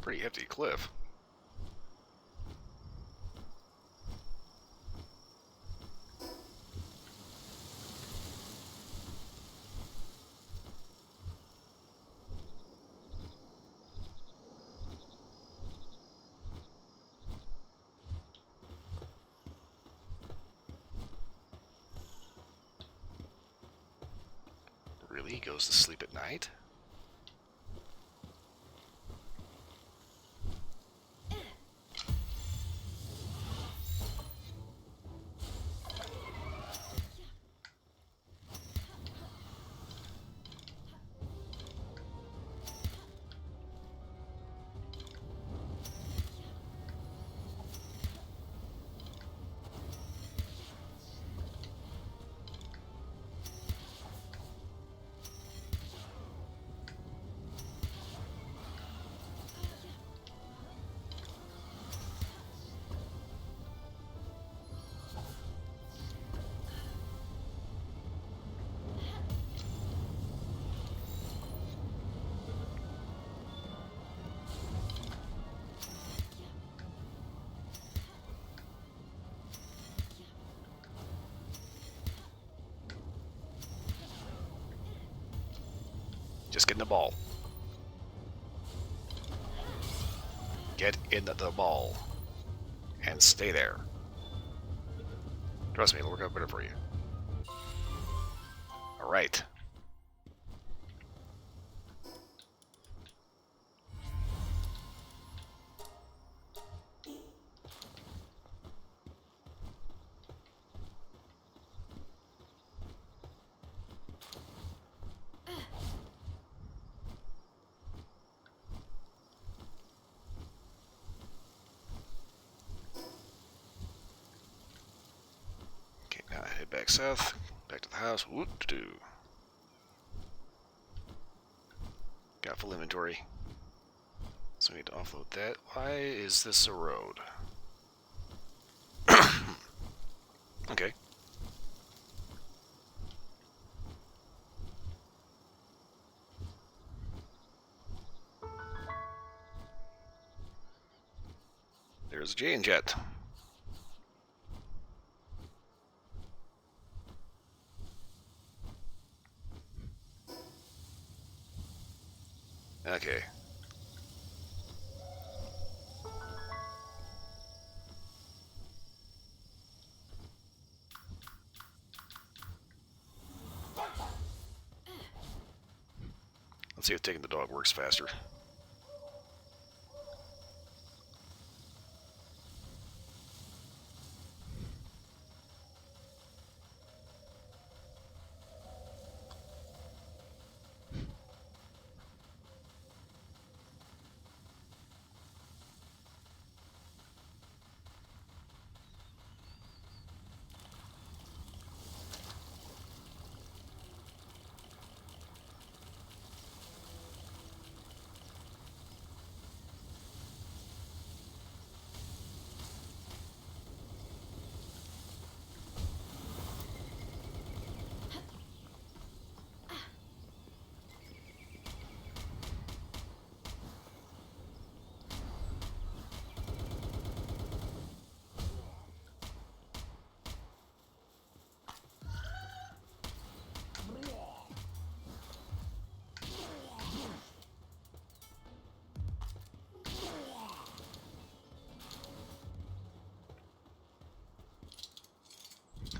Pretty hefty cliff. Really? He goes to sleep at night? Just get in the ball. Get in the ball. And stay there. Trust me, it'll work out better for you. Alright. back south, back to the house. Whoop-de-doo. Got full inventory. So we need to offload that. Why is this a road? Okay. There's a J-Jet. Okay. Let's see if taking the dog works faster.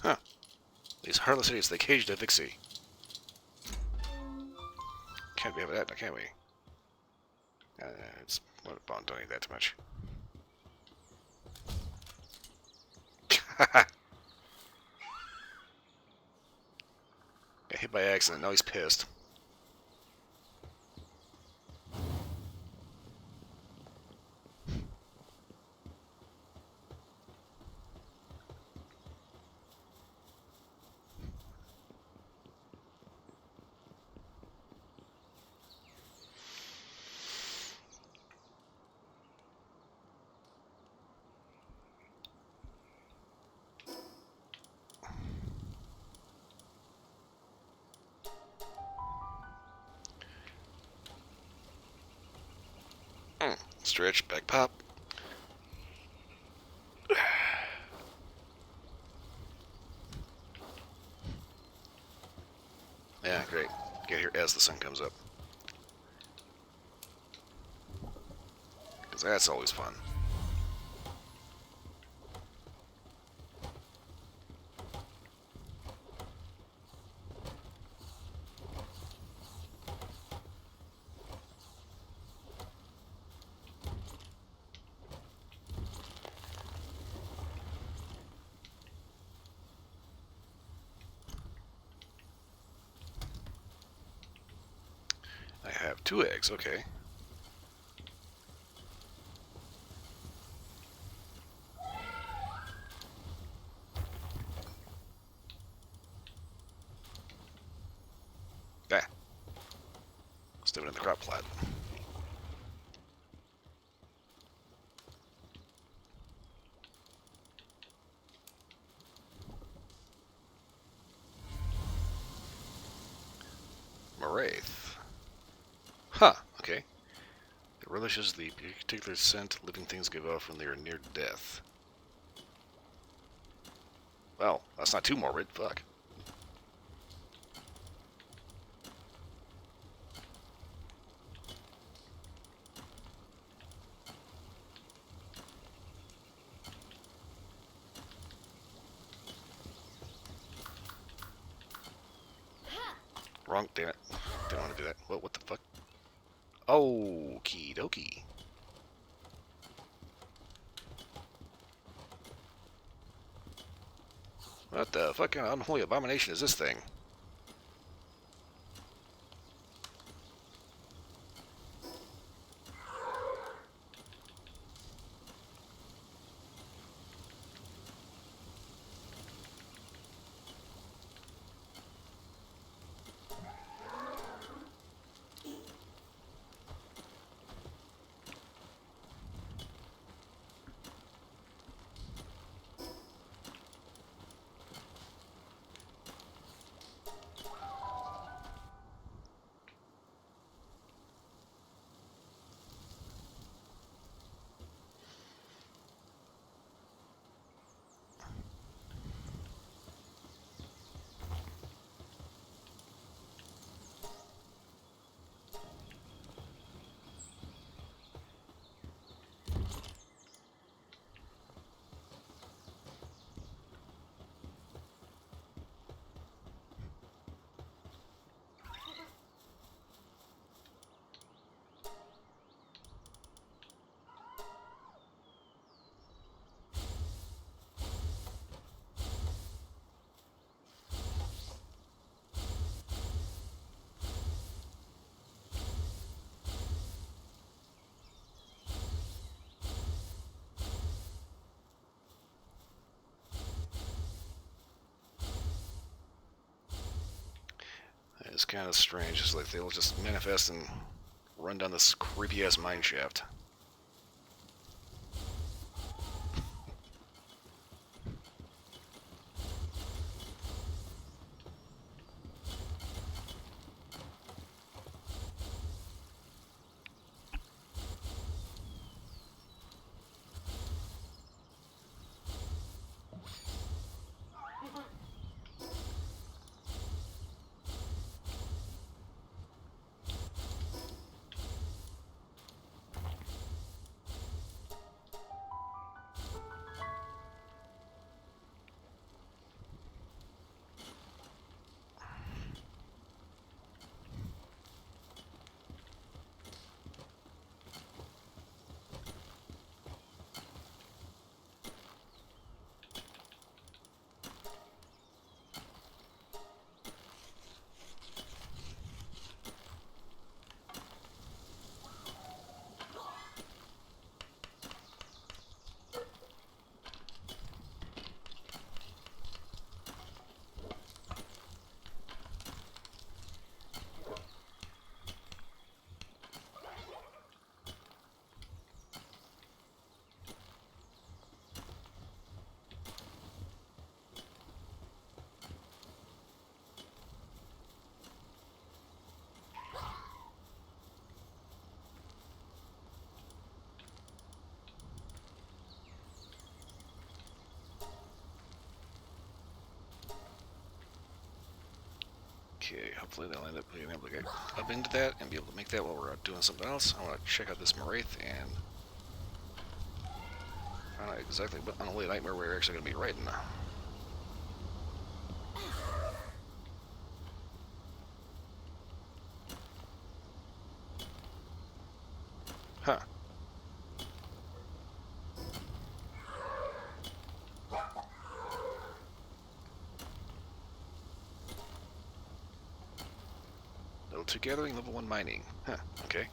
Huh. These heartless idiots, they caged a Vixie. Can't be having that, can we? It's... don't need that too much. Got hit by accident, now he's pissed. Stretch, back pop. Yeah, great. Get here as the sun comes up. Because that's always fun. I have 2 eggs, okay. Ah. Let's do it in the crop plot. Wraith. Huh, okay. It relishes the particular scent living things give off when they are near death. Well, that's not too morbid, fuck. Wrong, damn it. Didn't want to do that. What the fuck? Okie dokie. What the fucking unholy abomination is this thing? is kind of strange. It's like they'll just manifest and run down this creepy-ass mine shaft. Okay, hopefully they'll end up being able to get up into that and be able to make that while we're out doing something else. I want to check out this Moraith and find out exactly what unholy nightmare we're actually going to be riding. Huh. Level 2 gathering, level 1 mining. Huh, okay.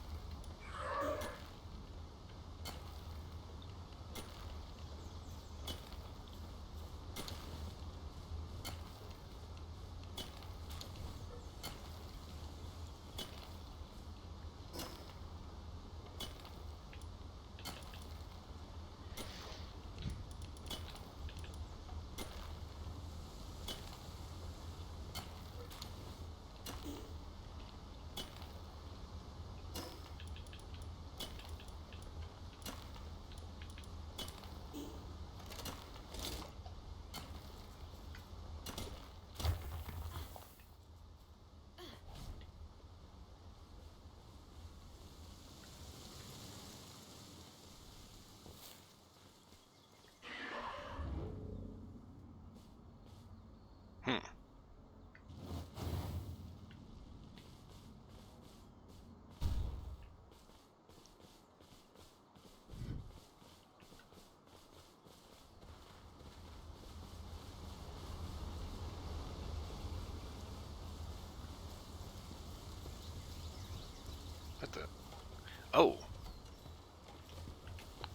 Hmm. What the? Oh!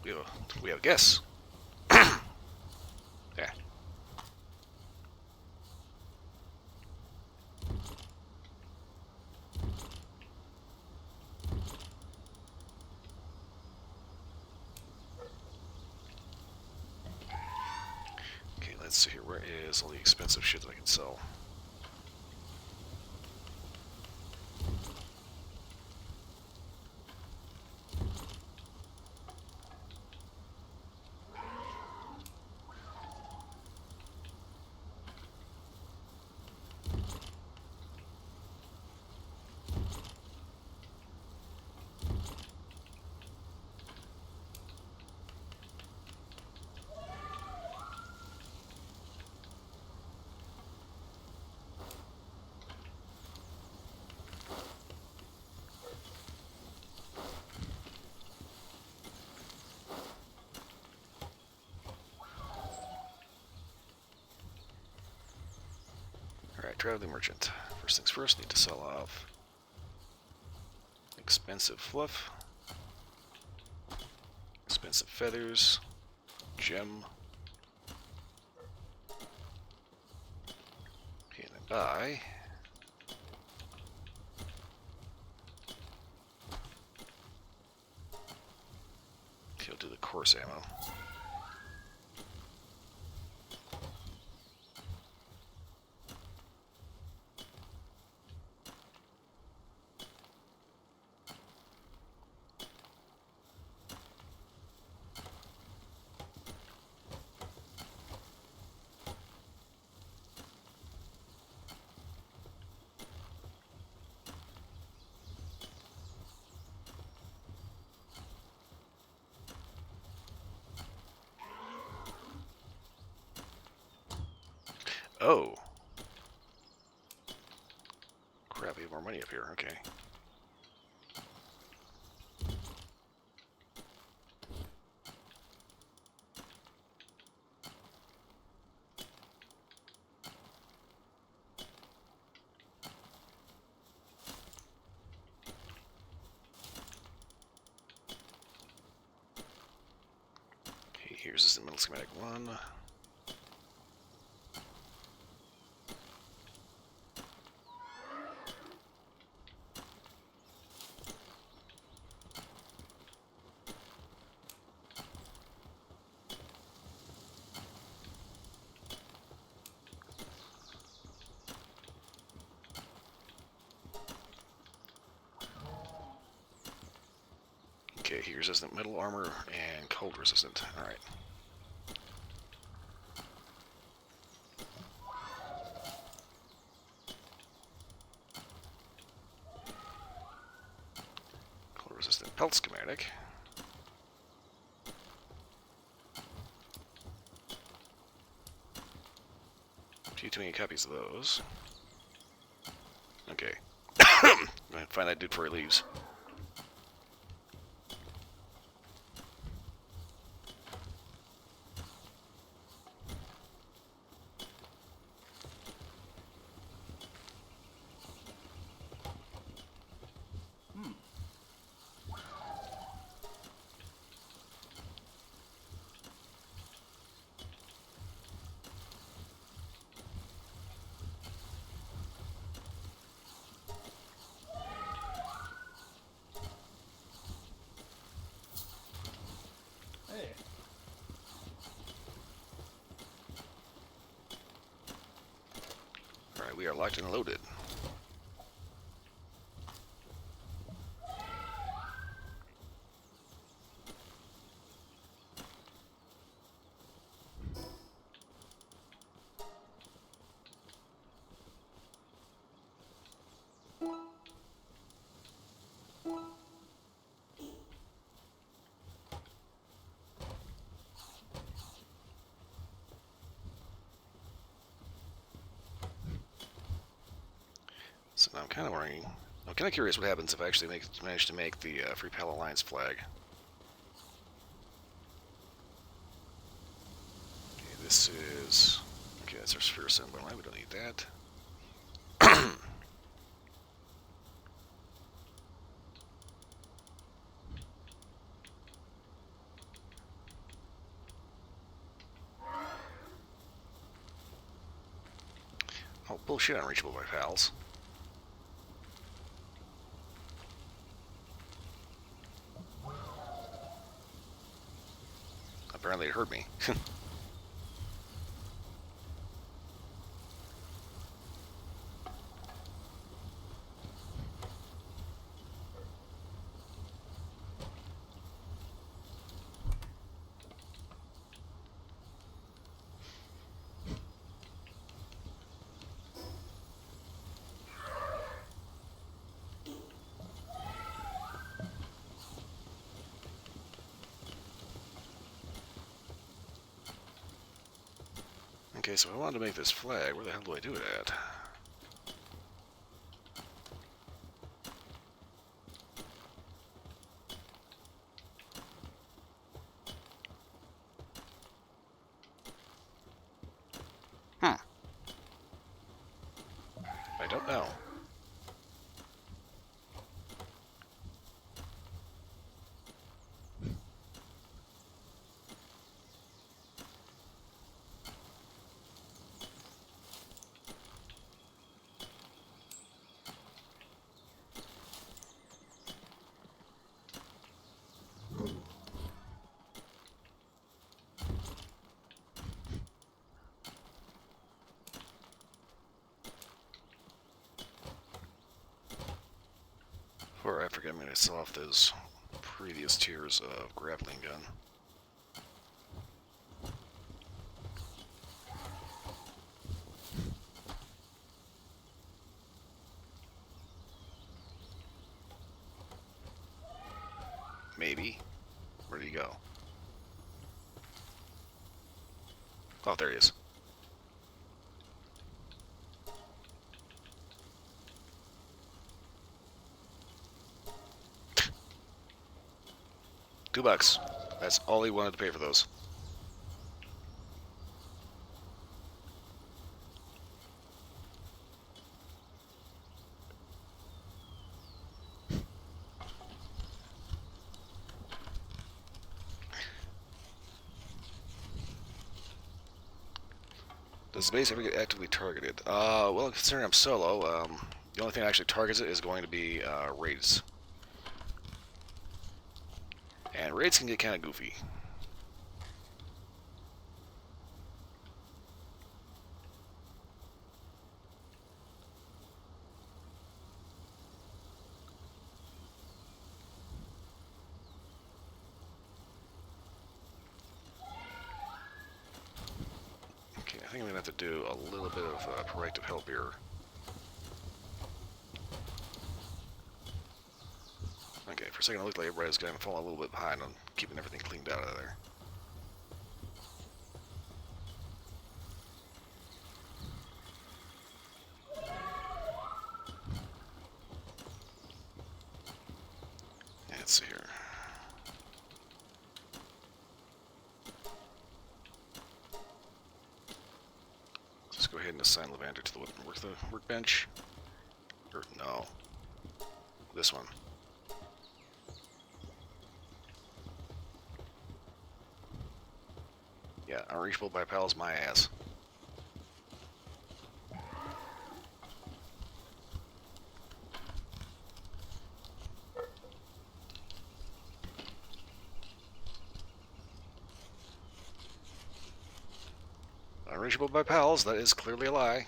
We have a guess. Yeah. Okay, let's see here. Where is all the expensive shit that I can sell? Alright, traveling merchant. First things first, need to sell off expensive fluff, expensive feathers, gem. Okay, then buy He'll do the course ammo. Oh. Crap, we have more money up here. Okay. Okay, here's the middle schematic 1. Okay, here's resistant metal armor and cold resistant. Alright. Cold resistant pelt schematic. Too many copies of those. Okay. I'm gonna find that dude before he leaves. Alright, we are locked and loaded. So now I'm kind of worrying. I'm kind of curious what happens if I actually manage to make the Free Pal Alliance flag. Okay, this is... Okay, that's our sphere symbol. We don't need that. Oh, bullshit, unreachable by pals. Apparently it heard me. Okay, so I wanted to make this flag. Where the hell do I do it at? I don't know. target, I'm going to sell off those previous tiers of grappling gun. Maybe. Where'd he go? Oh, there he is. $2. That's all he wanted to pay for those. Does the base ever get actively targeted? Well, considering I'm solo, the only thing that actually targets it is going to be raids. And raids can get kind of goofy. Okay, I think I'm going to have to do a little bit of proactive help here. Okay, for a second it looked like everybody's going to fall a little bit behind on keeping everything cleaned out of there. Let's see here. Let's go ahead and assign Levander to the workbench. Or no, this one. Yeah, unreachable by pals, my ass. Unreachable by pals, that is clearly a lie.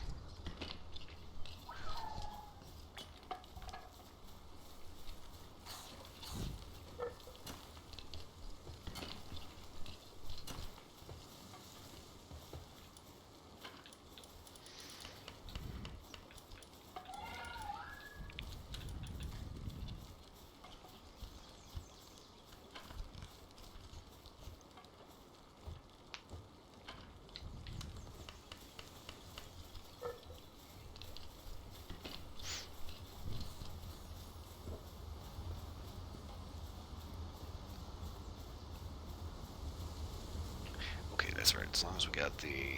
Okay, that's right. As long as we got the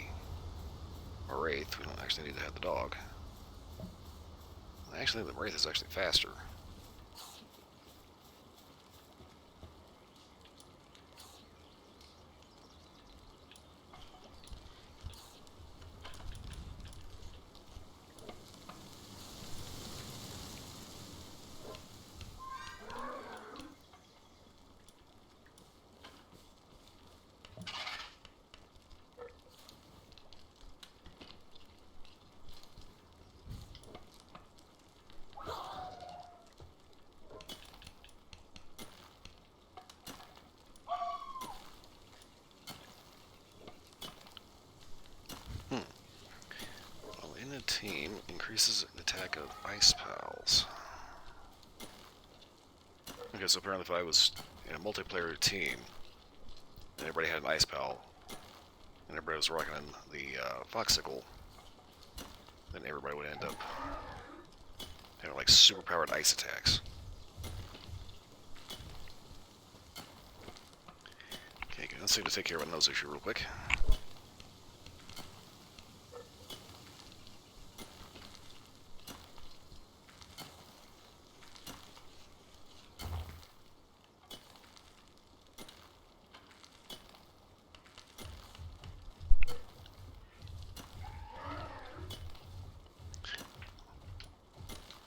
Wraith, we don't actually need to have the dog. Actually, the Wraith is actually faster. Team increases an attack of Ice Pals. Okay, so apparently if I was in a multiplayer team and everybody had an Ice Pal and everybody was rocking the Foxicle, then everybody would end up having like super powered ice attacks. Okay, let's see to take care of a nose issue real quick.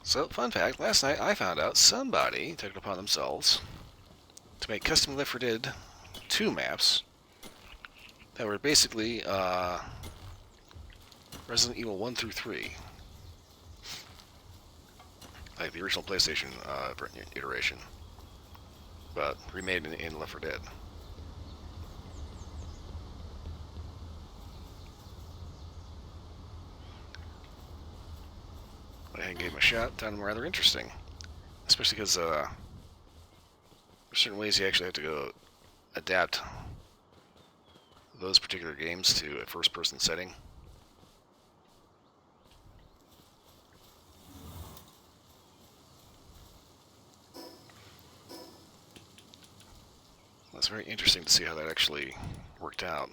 So, fun fact, last night I found out somebody took it upon themselves to make custom Left 4 Dead 2 maps that were basically Resident Evil 1 through 3. like the original PlayStation iteration, but remade in Left 4 Dead. I gave him a shot. Found him rather interesting, especially because there's certain ways you actually have to go adapt those particular games to a first-person setting. It's very interesting to see how that actually worked out.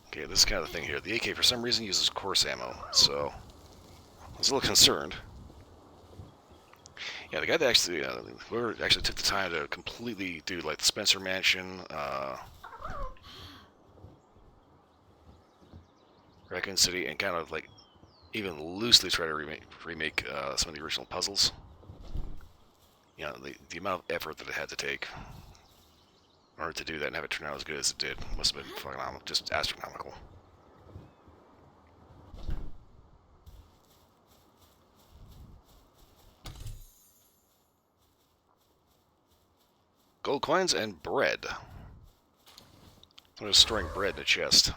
Okay, this is kind of the thing here. The AK, for some reason, uses coarse ammo, so I was a little concerned. Yeah, the guy that actually, whoever actually took the time to completely do, like, the Spencer Mansion, Raccoon City, and kind of, like, even loosely try to remake some of the original puzzles. You know, the amount of effort that it had to take in order to do that and have it turn out as good as it did must have been fucking just astronomical. Gold coins and bread. I'm just storing bread in a chest.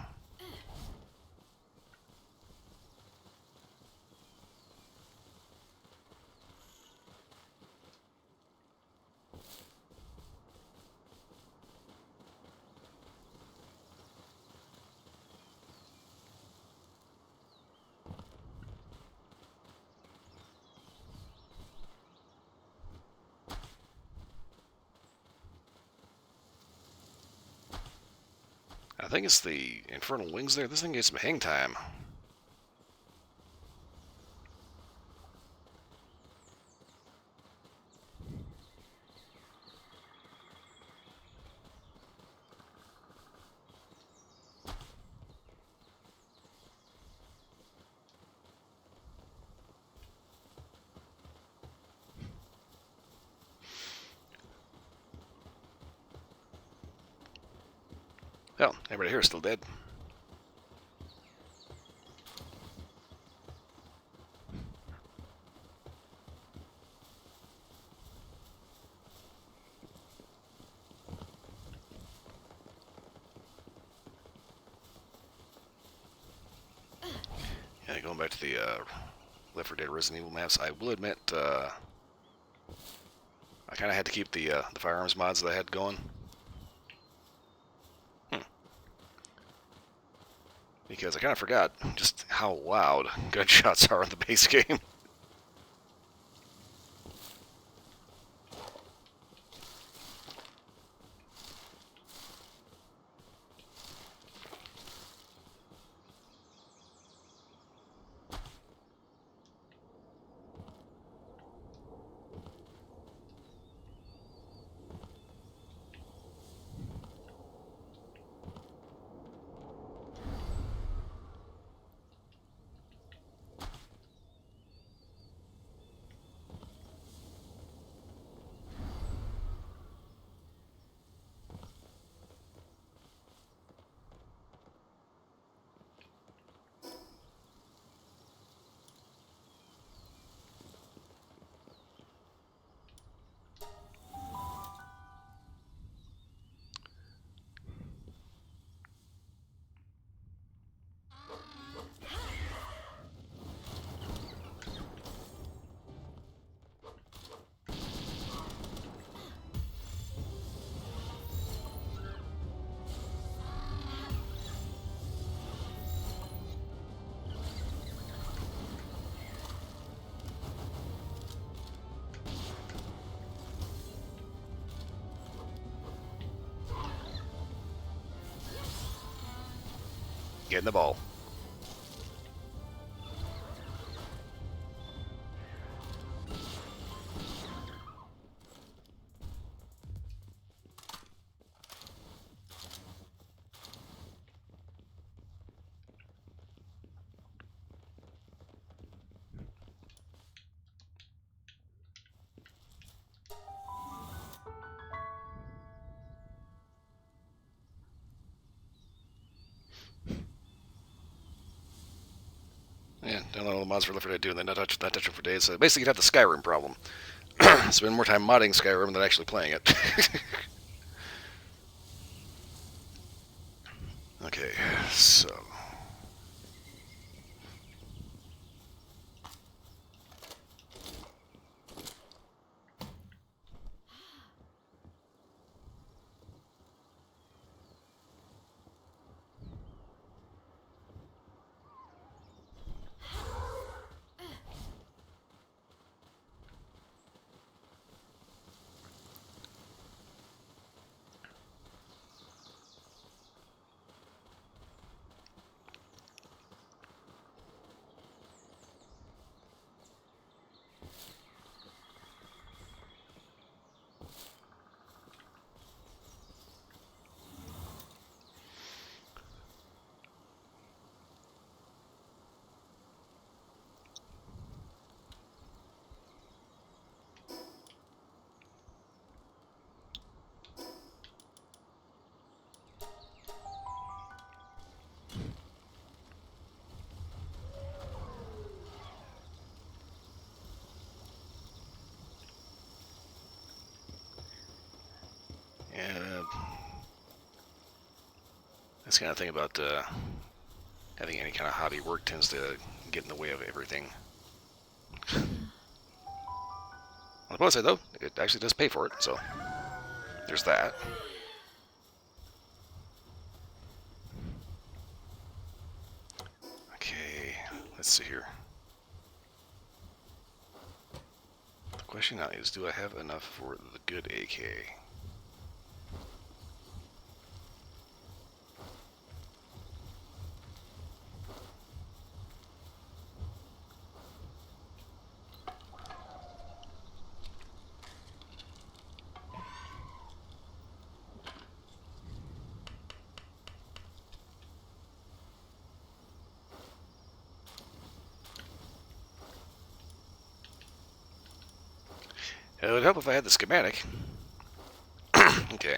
I think it's the Infernal Wings there. This thing gets some hang time. Oh, everybody here is still dead. Yeah, going back to the Left 4 Dead Resident Evil maps, I will admit I kind of had to keep the firearms mods that I had going. Because I kind of forgot just how loud gunshots are in the base game. Getting the ball. download all the mods for Left 4 Dead 2 and then not touch them for days. So basically, you'd have the Skyrim problem. Spend more time modding Skyrim than actually playing it. Okay, so... Yeah, that's kind of thing about having any kind of hobby work tends to get in the way of everything. On the plus side, though, it actually does pay for it, so there's that. Okay, let's see here. The question now is, do I have enough for the good AK? It would help if I had the schematic. Okay.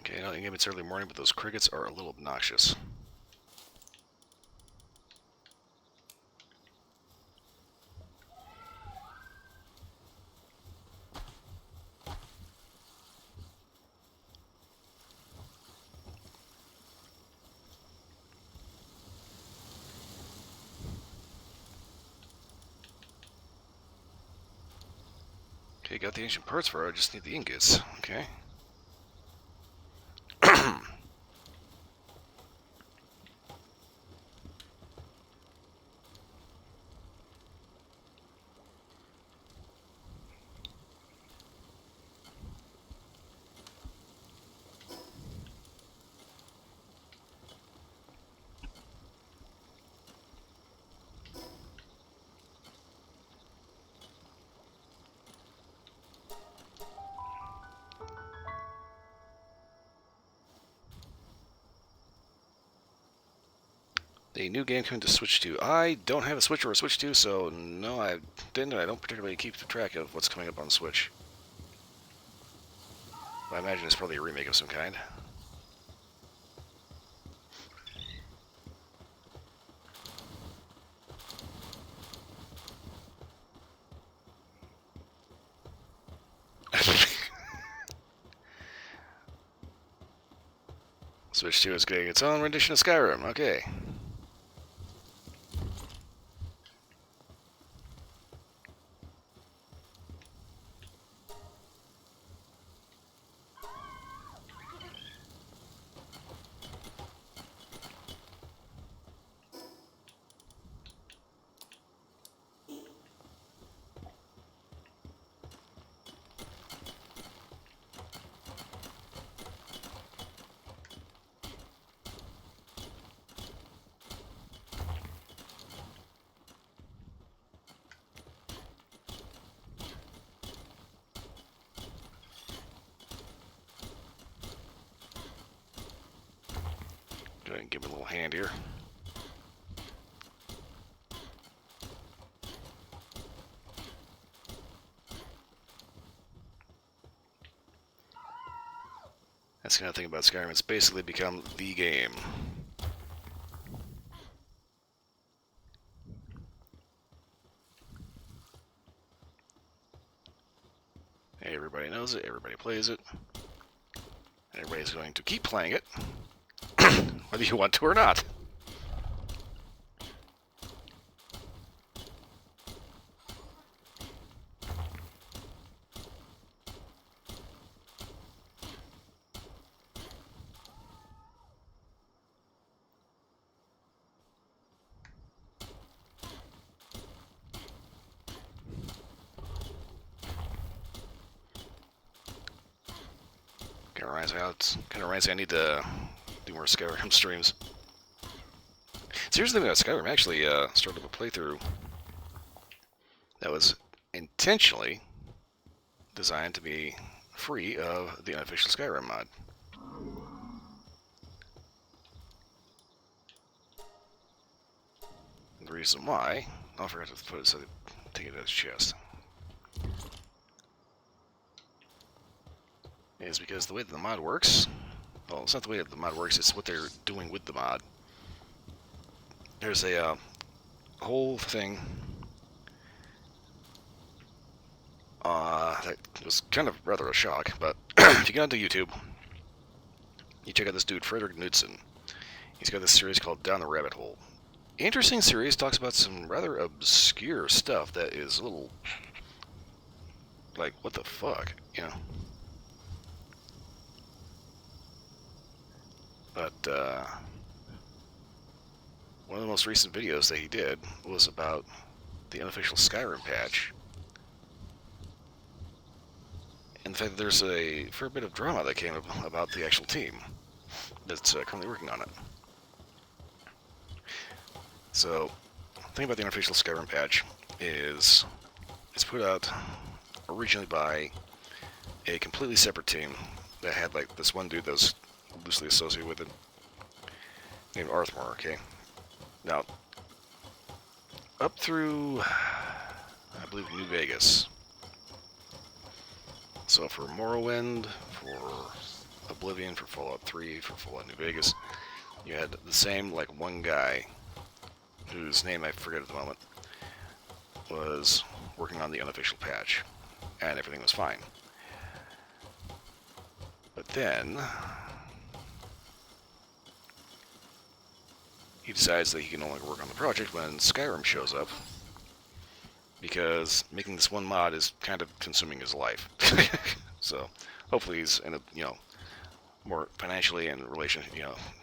Okay, I think it's early morning, but those crickets are a little obnoxious. Okay, got the ancient parts for it, I just need the ingots. Okay. The new game coming to Switch 2. I don't have a Switch or a Switch 2, so no, I didn't. I don't particularly keep track of what's coming up on Switch. But I imagine it's probably a remake of some kind. Switch 2 is getting its own rendition of Skyrim. Okay. ahead and give me a little hand here. That's the kind of thing about Skyrim. It's basically become the game. Everybody knows it, everybody plays it, and everybody's going to keep playing it, whether you want to or not. Kind of reminds me I need to do more Skyrim streams. Seriously, about Skyrim, I actually started a playthrough that was intentionally designed to be free of the unofficial Skyrim mod. And the reason why, I forgot to put it so I take it out of his chest, is because the way that the mod works, well, it's not the way that the mod works, it's what they're doing with the mod. There's a whole thing that was kind of rather a shock, but if you go onto YouTube, you check out this dude, Frederick Knudsen. He's got this series called Down the Rabbit Hole. Interesting series, talks about some rather obscure stuff that is a little, like, what the fuck, you know? But, one of the most recent videos that he did was about the unofficial Skyrim patch. And the fact that there's a fair bit of drama that came about the actual team that's currently working on it. So, the thing about the unofficial Skyrim patch is it's put out originally by a completely separate team that had, like, this one dude that was loosely associated with it, named Arthmore, okay? Now, up through, I believe, New Vegas. So for Morrowind, for Oblivion, for Fallout 3, for Fallout New Vegas, you had the same, like, one guy, whose name I forget at the moment, was working on the unofficial patch, and everything was fine. But then he decides that he can no longer work on the project when Skyrim shows up, because making this one mod is kind of consuming his life. So hopefully he's in a, more financially and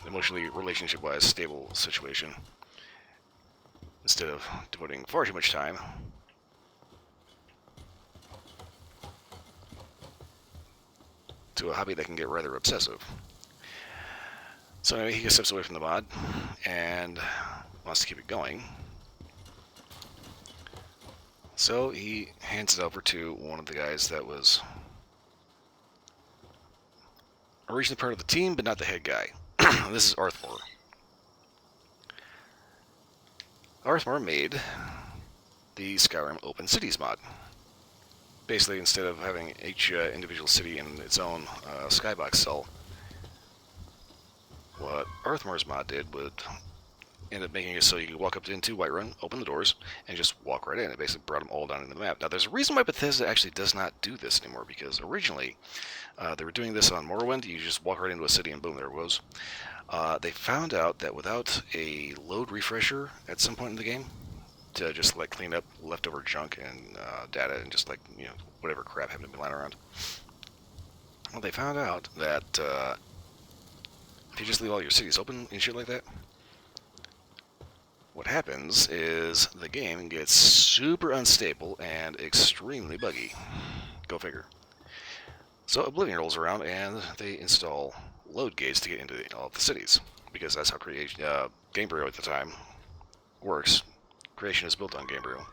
emotionally relationship-wise stable situation, instead of devoting far too much time to a hobby that can get rather obsessive. So anyway, he steps away from the mod and wants to keep it going. So he hands it over to one of the guys that was originally part of the team, but not the head guy. This is Arthmore. Arthmore made the Skyrim Open Cities mod. Basically, instead of having each individual city in its own skybox cell, what Arthmore's mod did would end up making it so you could walk up into Whiterun, open the doors, and just walk right in. It basically brought them all down into the map. Now, there's a reason why Bethesda actually does not do this anymore, because originally they were doing this on Morrowind. You just walk right into a city and boom, there it was. They found out that without a load refresher at some point in the game, to just like clean up leftover junk and data and just like, whatever crap happened to be lying around. Well, they found out that if you just leave all your cities open and shit like that, what happens is the game gets super unstable and extremely buggy. Go figure. So Oblivion rolls around and they install load gates to get into all of the cities, because that's how Gamebryo at the time works. Creation is built on Gamebryo.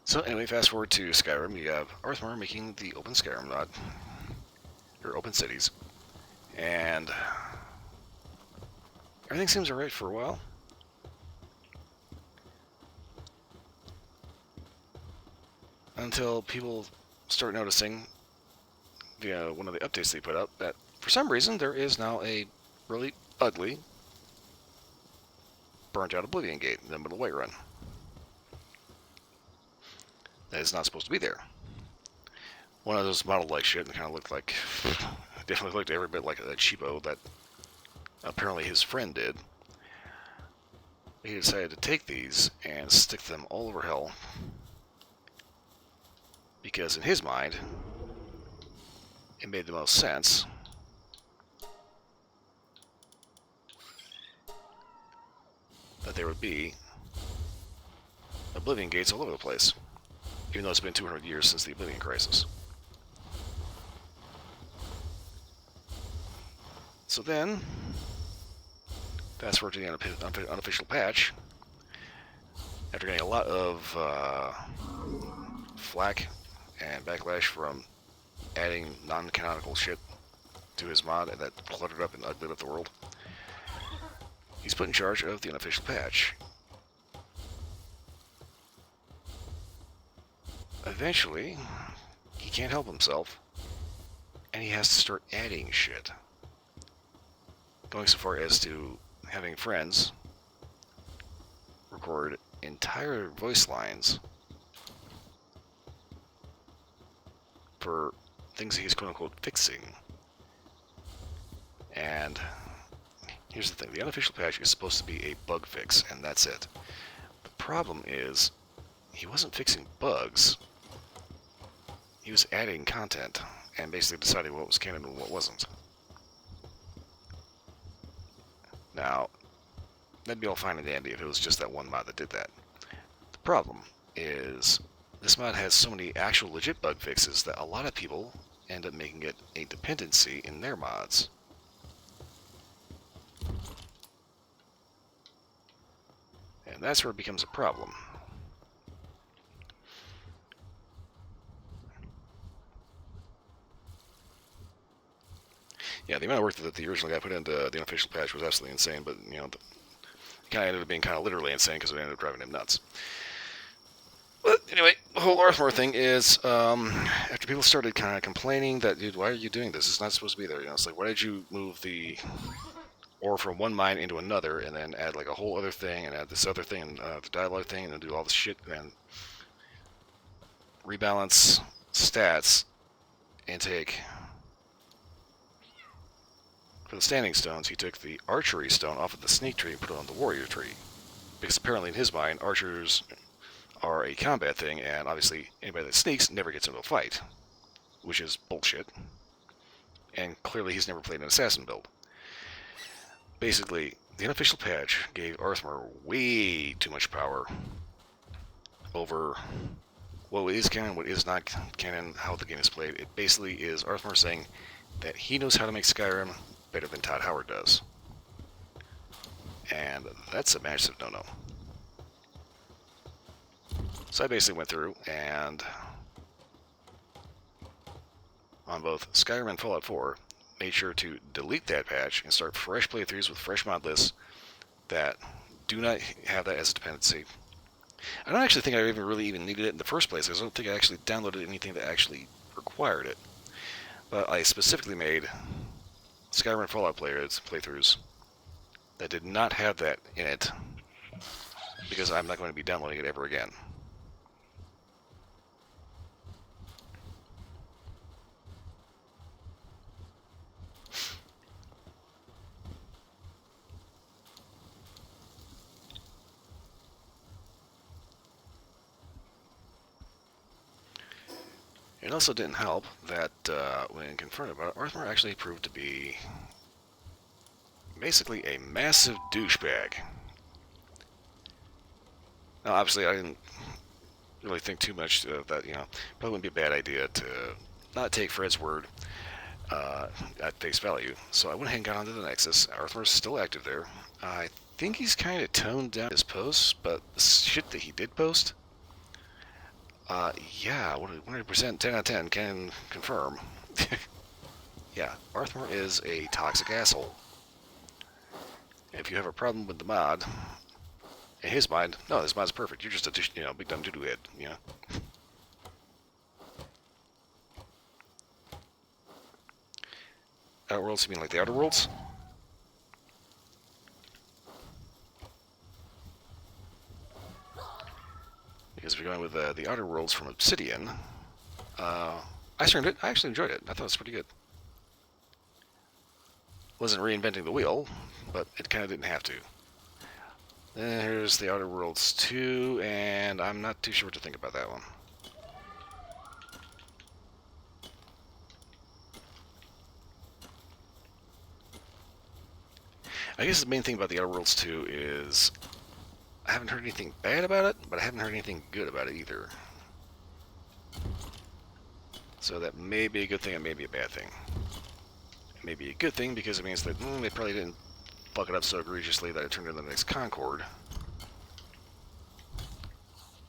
So anyway, fast forward to Skyrim. You have Arthmore making the Open Skyrim mod, or Open Cities, and everything seems alright for a while. Until people start noticing via one of the updates they put up that for some reason there is now a really ugly burnt out Oblivion Gate in the middle of Whiterun. That is not supposed to be there. One of those model-like shit and kind of looked like, definitely looked every bit like a cheapo that apparently his friend did. He decided to take these and stick them all over hell because in his mind it made the most sense that there would be Oblivion Gates all over the place, even though it's been 200 years since the Oblivion Crisis. So then, fast forward to the unofficial patch. After getting a lot of flack and backlash from adding non-canonical shit to his mod that cluttered up and uglied up the world, he's put in charge of the unofficial patch. Eventually, he can't help himself, and he has to start adding shit. Going so far as to having friends record entire voice lines for things he's quote-unquote fixing. And here's the thing, the unofficial patch is supposed to be a bug fix, and that's it. The problem is, he wasn't fixing bugs. He was adding content, and basically deciding what was canon and what wasn't. Now, that'd be all fine and dandy if it was just that one mod that did that. The problem is, this mod has so many actual legit bug fixes that a lot of people end up making it a dependency in their mods. And that's where it becomes a problem. Yeah, the amount of work that the original guy put into the unofficial patch was absolutely insane, but, you know, it kind of ended up being kind of literally insane because it ended up driving him nuts. But anyway, the whole Arthmore thing is, after people started kind of complaining that, dude, why are you doing this? It's not supposed to be there. You know, it's like, why did you move the ore from one mine into another and then add like a whole other thing and add this other thing and the dialogue thing and then do all this shit and rebalance stats and take... For the standing stones, he took the archery stone off of the sneak tree and put it on the warrior tree. Because apparently in his mind, archers are a combat thing, and obviously anybody that sneaks never gets into a fight. Which is bullshit. And clearly he's never played an assassin build. Basically, the unofficial patch gave Arthmore way too much power over what is canon, what is not canon, how the game is played. It basically is Arthmore saying that he knows how to make Skyrim better than Todd Howard does. And that's a massive no-no. So I basically went through and on both Skyrim and Fallout 4 made sure to delete that patch and start fresh playthroughs with fresh mod lists that do not have that as a dependency. I don't actually think I really needed it in the first place. I don't think I actually downloaded anything that actually required it. But I specifically made Skyrim and Fallout playthroughs that did not have that in it because I'm not going to be downloading it ever again. It also didn't help that when confronted about it, Arthmore actually proved to be basically a massive douchebag. Now, obviously, I didn't really think too much of that, you know, probably wouldn't be a bad idea to not take Fred's word at face value. So I went ahead and got onto the Nexus. Arthmore's still active there. I think he's kind of toned down his posts, but the shit that he did post, yeah, 100%, 10 out of 10, can confirm. Yeah, Arthmore is a toxic asshole. If you have a problem with the mod, in his mind, no, this mod's perfect. You're just a big dumb doo-doo head, you know. Outer Worlds, you mean like the Outer Worlds? Because we're going with the Outer Worlds from Obsidian. I started it. I actually enjoyed it. I thought it was pretty good. Wasn't reinventing the wheel, but it kind of didn't have to. Then here's the Outer Worlds 2, and I'm not too sure what to think about that one. I guess the main thing about the Outer Worlds 2 is I haven't heard anything bad about it, but I haven't heard anything good about it either. So that may be a good thing, it may be a bad thing. It may be a good thing because it means that they probably didn't fuck it up so egregiously that it turned into the next Concord.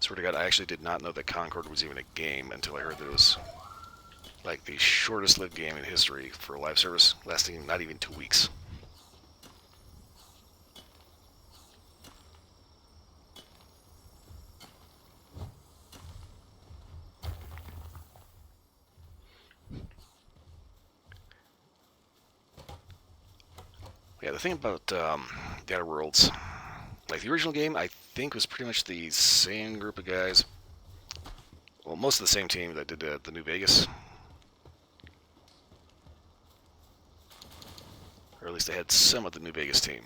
Swear to God, I actually did not know that Concord was even a game until I heard that it was like the shortest lived game in history for a live service, lasting not even 2 weeks. Yeah, the thing about the Outer Worlds, like the original game, I think was pretty much the same group of guys. Well, most of the same team that did the New Vegas. Or at least they had some of the New Vegas team.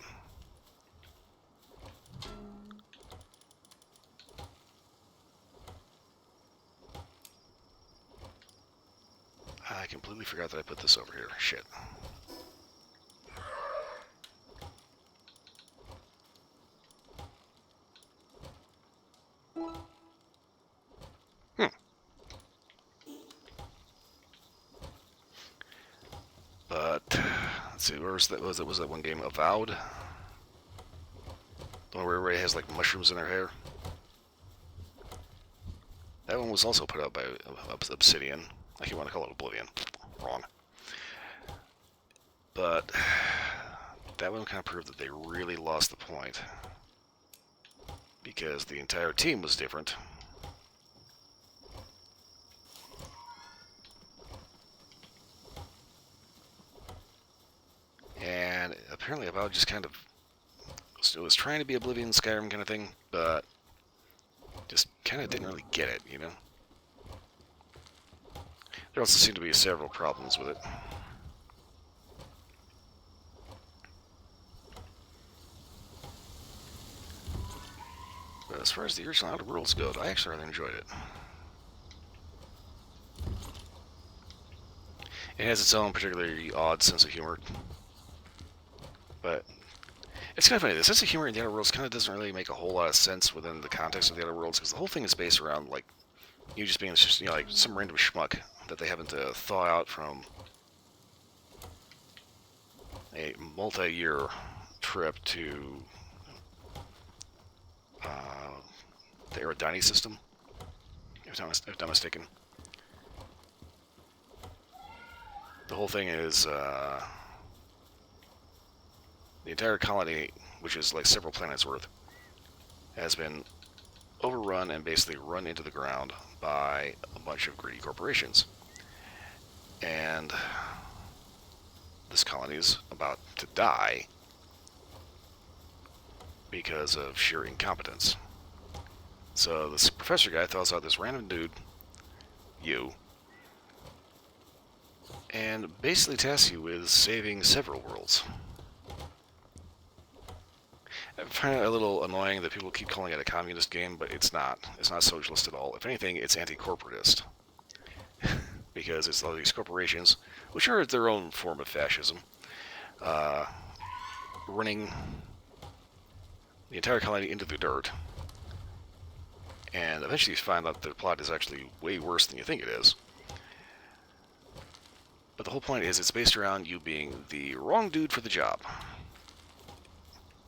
I completely forgot that I put this over here. Shit. But let's see, where was that? Was that one game, Avowed? The one where everybody has like mushrooms in their hair. That one was also put out by Obsidian. Like you want to call it Oblivion. Wrong. But that one kind of proved that they really lost the point. Because the entire team was different. And apparently Avowed just kind of was trying to be Oblivion Skyrim kind of thing, but just kind of didn't really get it, you know? There also seemed to be several problems with it. But as far as the original Outer Worlds go, I actually rather enjoyed it. It has its own particularly odd sense of humor. But it's kind of funny. The sense of humor in the Outer Worlds kind of doesn't really make a whole lot of sense within the context of the Outer Worlds, because the whole thing is based around like you just being just, like some random schmuck that they happen to thaw out from a multi-year trip to the Aerodiny system, if I'm not mistaken. The whole thing is the entire colony, which is like several planets worth, has been overrun and basically run into the ground by a bunch of greedy corporations. And this colony is about to die because of sheer incompetence. So this professor guy throws out this random dude, you, and basically tasks you with saving several worlds. I find it a little annoying that people keep calling it a communist game, but it's not. It's not socialist at all. If anything, it's anti-corporatist. Because it's all these corporations, which are their own form of fascism, running the entire colony into the dirt. And eventually you find out the plot is actually way worse than you think it is. But the whole point is it's based around you being the wrong dude for the job.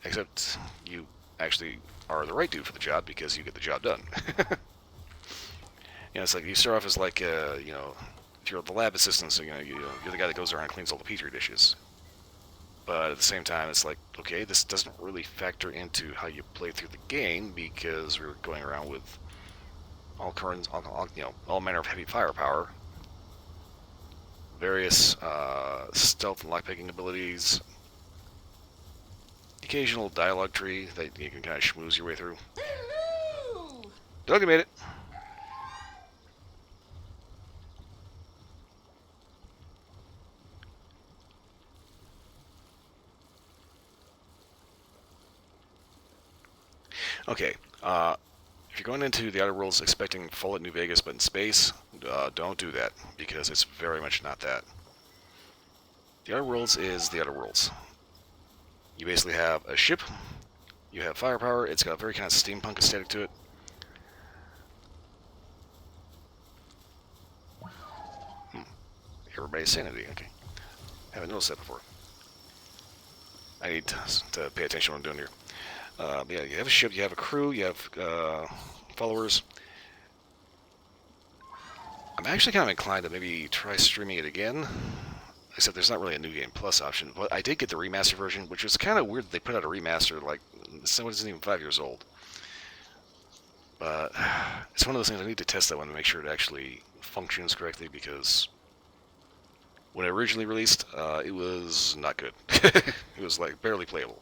Except you actually are the right dude for the job because you get the job done. It's like you start off as like, if you're the lab assistant, so you're the guy that goes around and cleans all the petri dishes. But at the same time, it's like, okay, this doesn't really factor into how you play through the game because we're going around with all currents, all manner of heavy firepower, various stealth and lockpicking abilities, occasional dialogue tree that you can kind of schmooze your way through. Doug made it. Okay, if you're going into the Outer Worlds expecting Fallout New Vegas but in space, don't do that, because it's very much not that. The Outer Worlds is the Outer Worlds. You basically have a ship, you have firepower, it's got a very kind of steampunk aesthetic to it. Everybody's sanity, okay. Haven't noticed that before. I need to pay attention to what I'm doing here. Yeah, you have a ship, you have a crew, you have followers. I'm actually kind of inclined to maybe try streaming it again, except there's not really a New Game Plus option. But I did get the remaster version, which was kind of weird that they put out a remaster, like, this one isn't even 5 years old. But it's one of those things I need to test that one to make sure it actually functions correctly, because when it originally released, it was not good. It was like barely playable.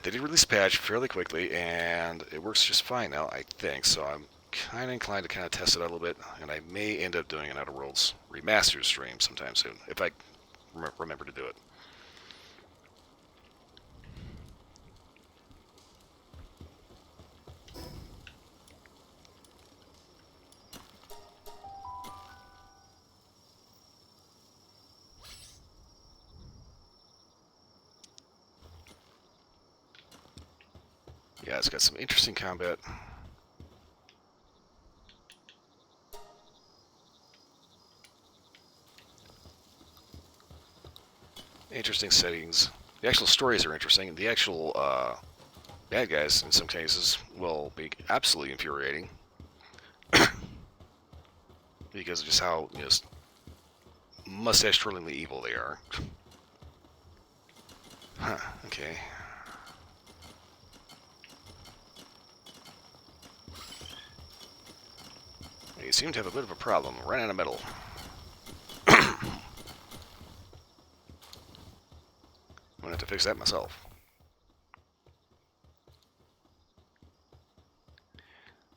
They did release a patch fairly quickly, and it works just fine now, I think. So I'm kind of inclined to kind of test it out a little bit, and I may end up doing an Outer Worlds remastered stream sometime soon, if I remember to do it. Yeah, it's got some interesting combat. Interesting settings. The actual stories are interesting. The actual bad guys, in some cases, will be absolutely infuriating. Because of just how, mustache-twirlingly evil they are. Huh, okay. You seem to have a bit of a problem. Ran out of metal. I'm gonna have to fix that myself.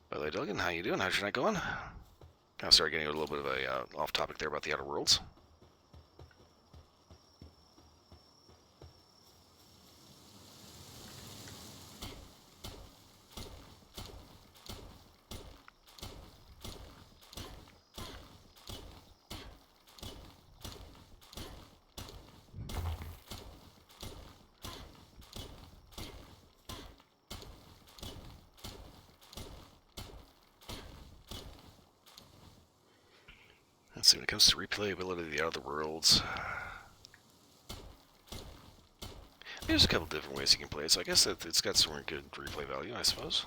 By the way, Duggan, how you doing? How's your night going? Kind of started getting a little bit of a off topic there about the Outer Worlds. Let's see, when it comes to replayability of the Outer Worlds, there's a couple different ways you can play it, so I guess that it's got some good replay value, I suppose.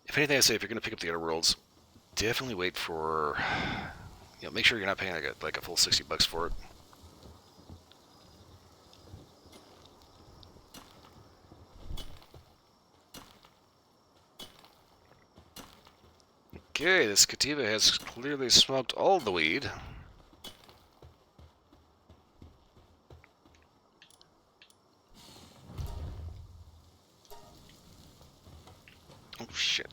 If anything, I say if you're going to pick up the Outer Worlds, definitely wait for, make sure you're not paying like a full $60 for it. Okay, this Kativa has clearly smoked all the weed. Oh, shit.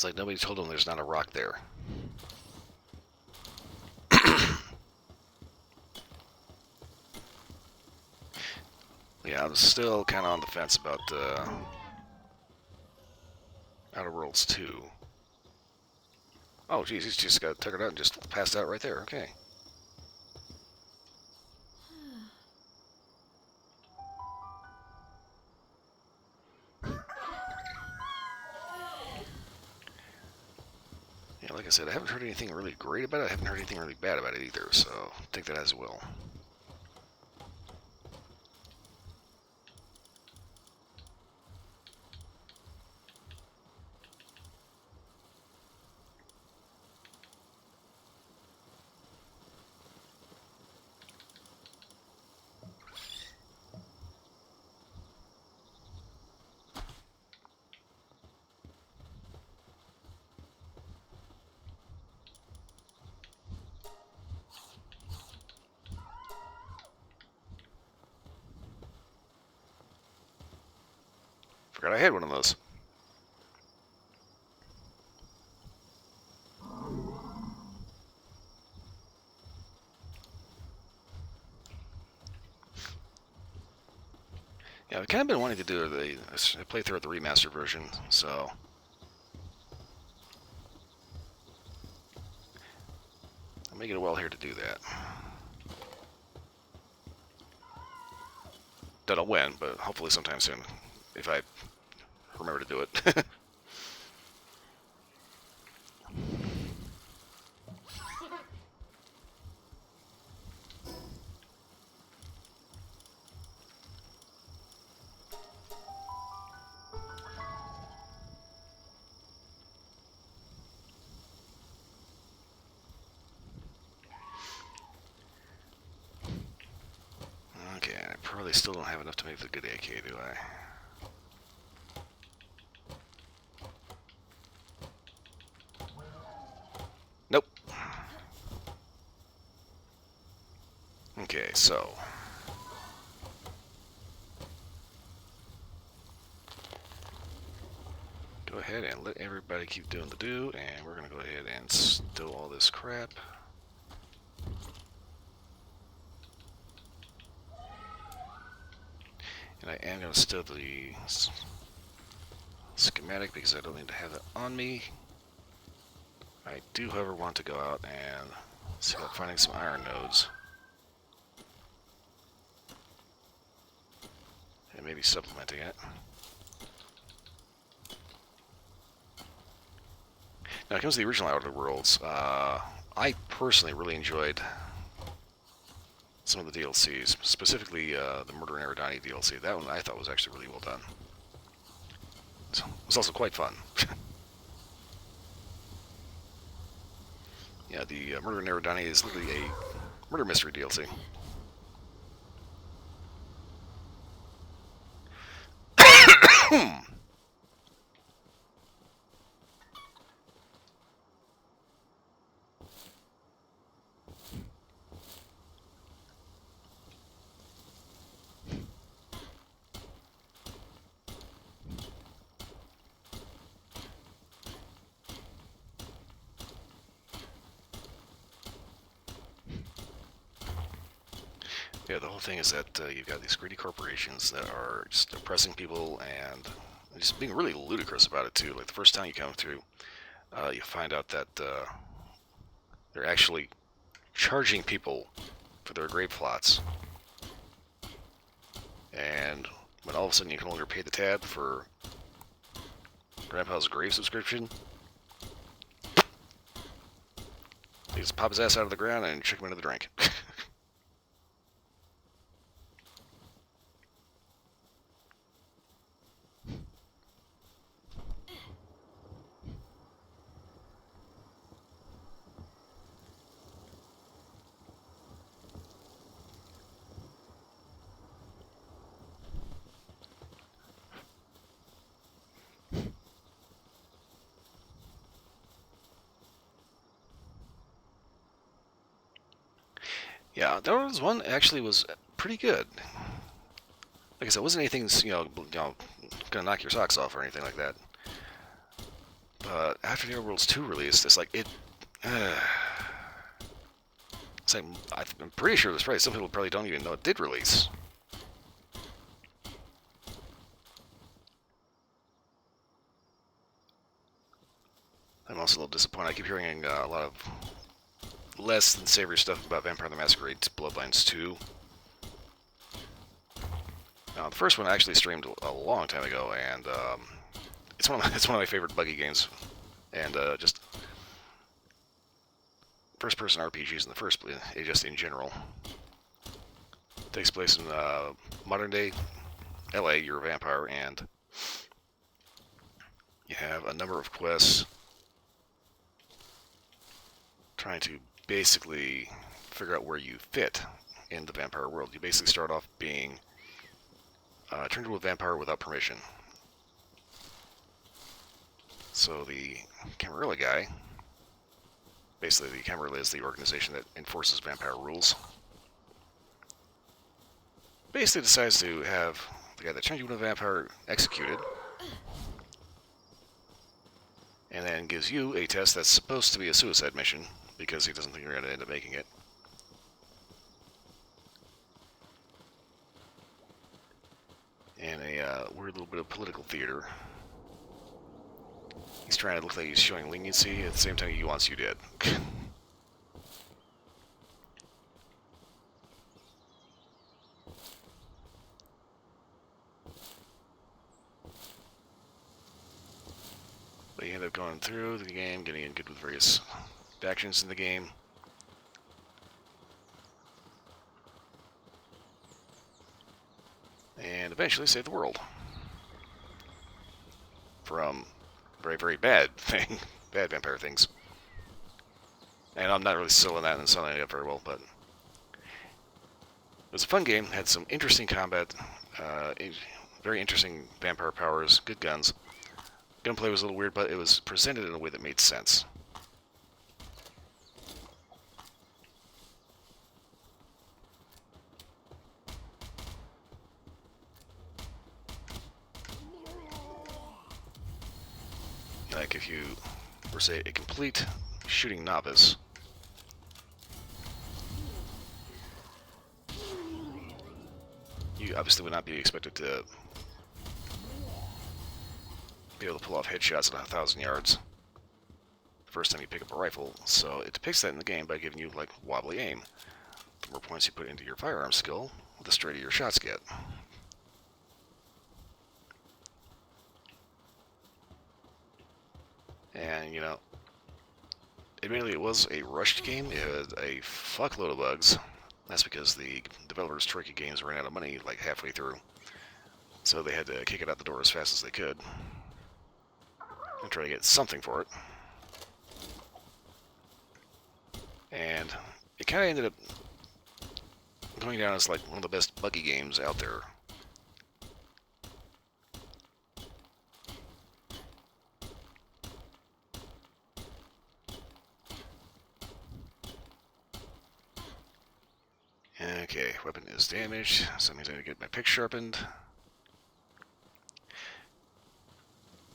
It's like nobody told them there's not a rock there. Yeah, I'm still kind of on the fence about Outer Worlds 2. Oh, geez, he's just got tuckered out and just passed out right there. Okay. Yeah, like I said, I haven't heard anything really great about it. I haven't heard anything really bad about it either, so take that as it will. Forgot I had one of those. Yeah, I've kind of been wanting to do a playthrough of the remastered version, so I'm making it well here to do that. Don't know when, but hopefully sometime soon, if I remember to do it. Okay, I probably still don't have enough to make the good AK, do I? Nope. Okay, so go ahead and let everybody keep doing the do, and we're gonna go ahead and stow all this crap. And I am gonna stow the schematic because I don't need to have it on me. I do, however, want to go out and see about finding some iron nodes. And maybe supplementing it. Now, it comes to the original Outer Worlds. I personally really enjoyed some of the DLCs, specifically the Murder in Eridani DLC. That one I thought was actually really well done. So, it was also quite fun. Yeah, the Murder in Eridani is literally a murder mystery DLC. Yeah, the whole thing is that you've got these greedy corporations that are just oppressing people and just being really ludicrous about it too. Like the first time you come through, you find out that they're actually charging people for their grave plots. And when all of a sudden you can only pay the tab for Grandpa's grave subscription, you just pop his ass out of the ground and trick him into the drink. Yeah, there was one actually was pretty good. Like I said, it wasn't anything, gonna knock your socks off or anything like that. But after the Outer Worlds 2 released, it's like it. It's like I'm pretty sure there's probably some people probably don't even know it did release. I'm also a little disappointed. I keep hearing a lot of less than savory stuff about Vampire the Masquerade Bloodlines 2. Now, the first one I actually streamed a long time ago, and it's one of my favorite buggy games, and just first-person RPGs in the first place, just in general. It takes place in modern-day LA. You're a vampire, and you have a number of quests trying to basically figure out where you fit in the vampire world. You basically start off being turned into a vampire without permission. So the Camarilla guy, basically the Camarilla is the organization that enforces vampire rules, basically decides to have the guy that turned you into a vampire executed, and then gives you a test that's supposed to be a suicide mission, because he doesn't think you're going to end up making it. And a weird little bit of political theater. He's trying to look like he's showing leniency, at the same time he wants you dead. But you end up going through the game, getting in good with various factions in the game. And eventually save the world from very, very bad vampire things. And I'm not really selling that and selling it up very well, but it was a fun game. Had some interesting combat, very interesting vampire powers, good guns. Gunplay was a little weird, but it was presented in a way that made sense. Like if you were, say, a complete shooting novice, you obviously would not be expected to be able to pull off headshots at 1,000 yards the first time you pick up a rifle, so it depicts that in the game by giving you, like, wobbly aim. The more points you put into your firearm skill, the straighter your shots get. And, you know, admittedly it was a rushed game. It had a fuckload of bugs. That's because the developers Tricky Games ran out of money like halfway through. So they had to kick it out the door as fast as they could and try to get something for it. And it kind of ended up going down as like one of the best buggy games out there. Okay, weapon is damaged, so that means I need to get my pick sharpened.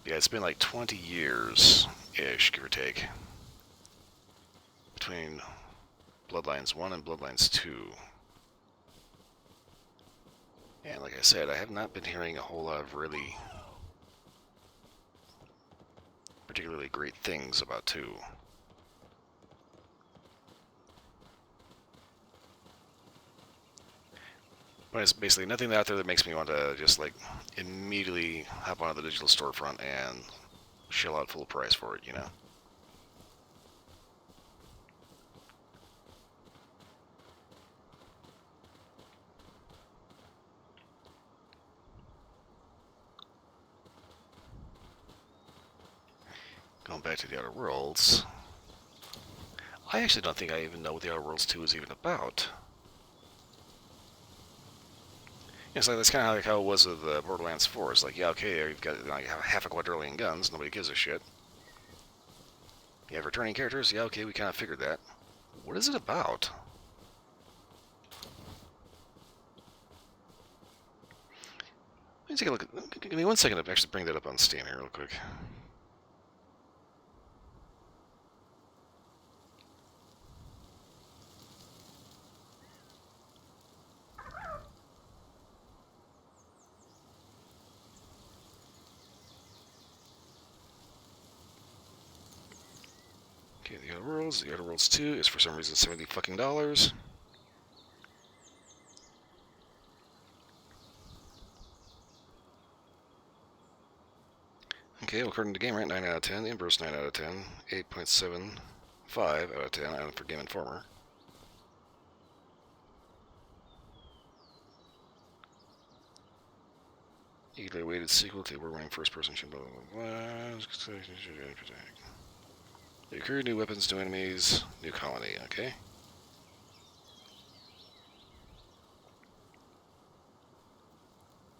Yeah, it's been like 20 years-ish, give or take, between Bloodlines 1 and Bloodlines 2. And like I said, I have not been hearing a whole lot of really particularly great things about 2. But it's basically nothing out there that makes me want to just like immediately hop onto the digital storefront and shell out full price for it, you know? Going back to the Outer Worlds, I actually don't think I even know what the Outer Worlds 2 is even about. It's like that's kind of like how it was with Borderlands 4. It's like, yeah, okay, you've got like half a quadrillion guns, nobody gives a shit. You have returning characters, yeah, okay, we kind of figured that. What is it about? Let me take a look. Give me 1 second to actually bring that up on Steam here real quick. Okay, the Outer Worlds. The Outer Worlds 2 is for some reason $70 fucking dollars. Okay, well, according to Game Rant, 9 out of 10. The Inverse, 9 out of 10. 8.75 out of 10 for Game Informer. Eagerly awaited sequel to award-winning first-person shooter. Blah, blah, blah. New crew, new weapons, new enemies, new colony. Okay.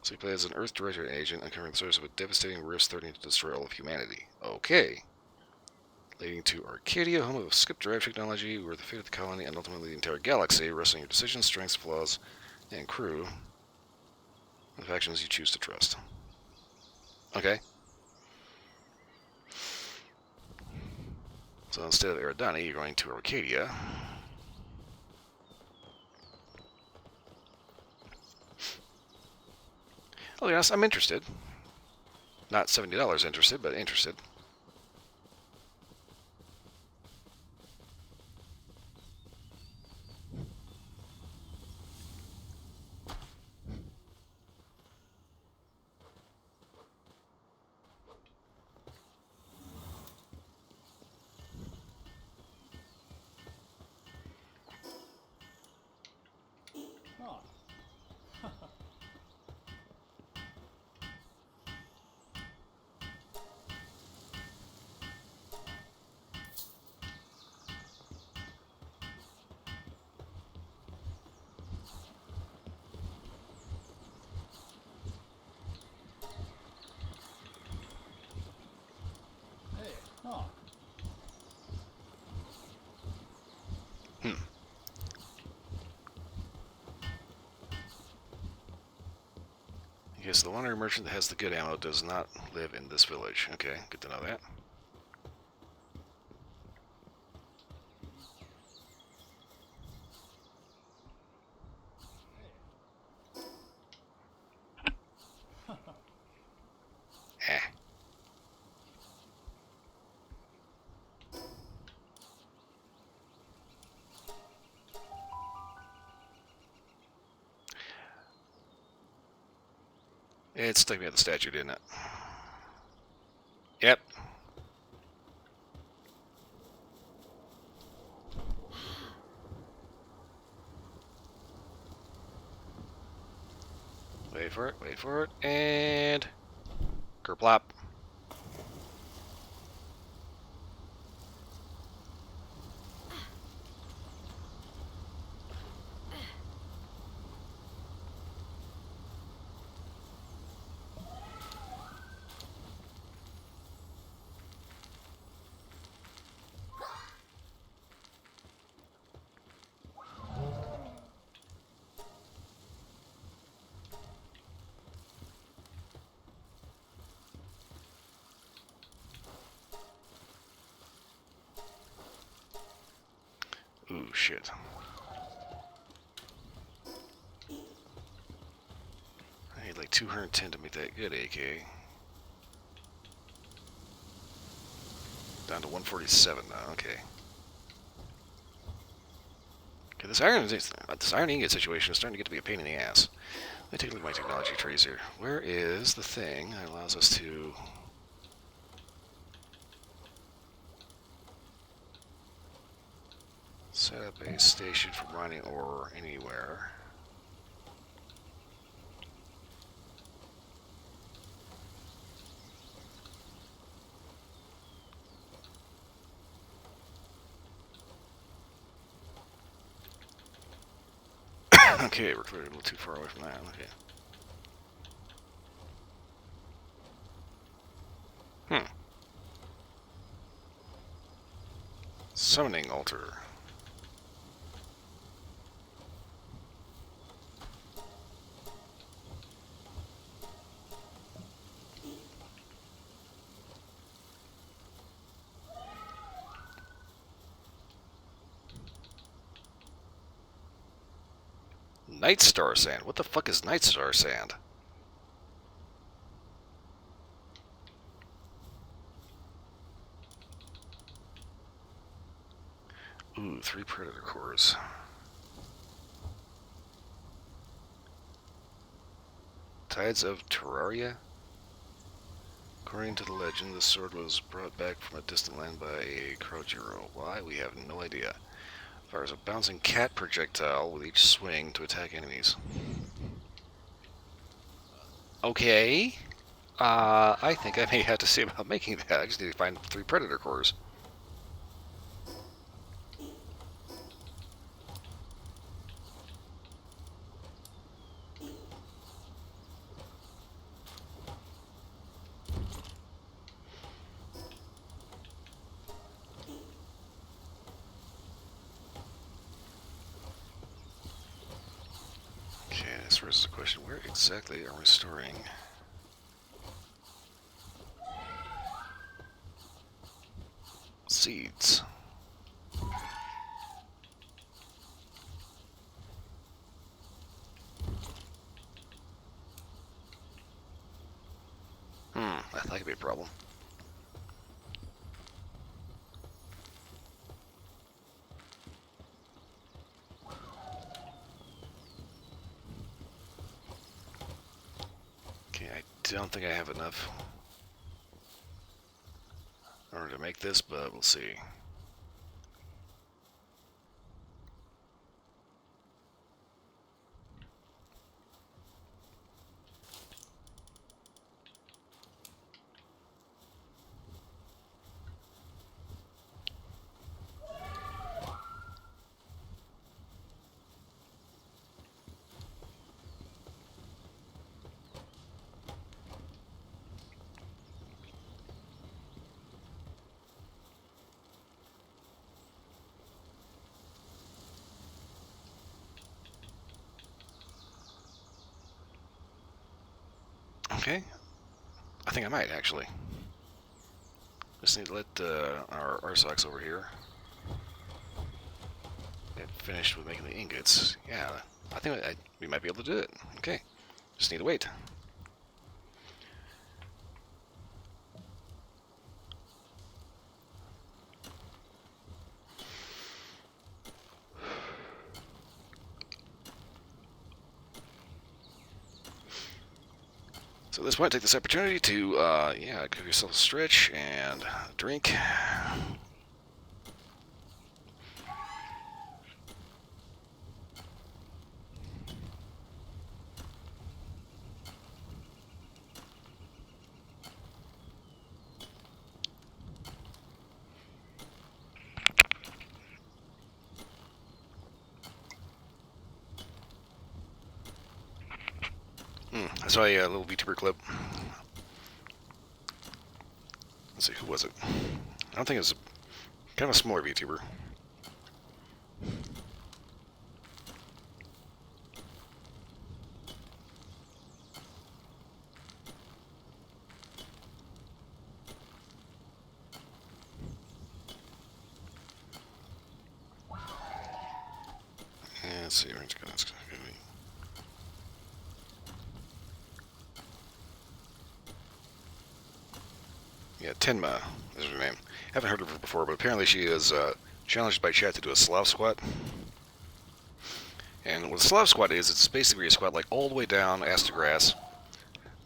So you play as an Earth Directorate agent, uncovering the source of a devastating rift threatening to destroy all of humanity. Okay. Leading to Arcadia, home of skip drive technology, where the fate of the colony and ultimately the entire galaxy rests on your decisions, strengths, flaws, and crew. The factions you choose to trust. Okay. So instead of Eridani, you're going to Arcadia. Oh yes, I'm interested. Not $70 interested, but interested. Yes, the wandering merchant that has the good ammo does not live in this village. Okay, good to know that. Eh. It stuck me at the statue, didn't it? Yep. Wait for it, and... Kerplop. Ooh, shit. I need like 210 to make that good AK. Down to 147 now, okay. Okay, this iron ingot situation is starting to get to be a pain in the ass. Let me take a look at my technology trees here. Where is the thing that allows us to... set up a station for mining ore anywhere? Okay, we're clearly a little too far away from that. Okay. Summoning altar. Night Star Sand. What the fuck is Night Star Sand? Ooh, 3 predator cores. Tides of Terraria? According to the legend, the sword was brought back from a distant land by a Krojiro. Why? We have no idea. Fires a bouncing cat projectile with each swing to attack enemies. Okay. I think I may have to see about making that. I just need to find 3 predator cores. Okay, this raises the question, where exactly are we storing seeds? That could be a problem. Okay, I don't think I have enough in order to make this, but we'll see. Okay, I think I might actually. Just need to let our RSOX over here get finished with making the ingots. Yeah, I think we might be able to do it. Okay, just need to wait. So at this point, take this opportunity to, yeah, give yourself a stretch and a drink. I saw a little VTuber clip. Let's see, who was it? I don't think it was kind of a smaller VTuber. Yeah, let's see, let's go. Yeah, Tenma is her name. Haven't heard of her before, but apparently she is challenged by chat to do a Slav squat. And what a Slav squat is, it's basically where you squat like all the way down, ass to grass,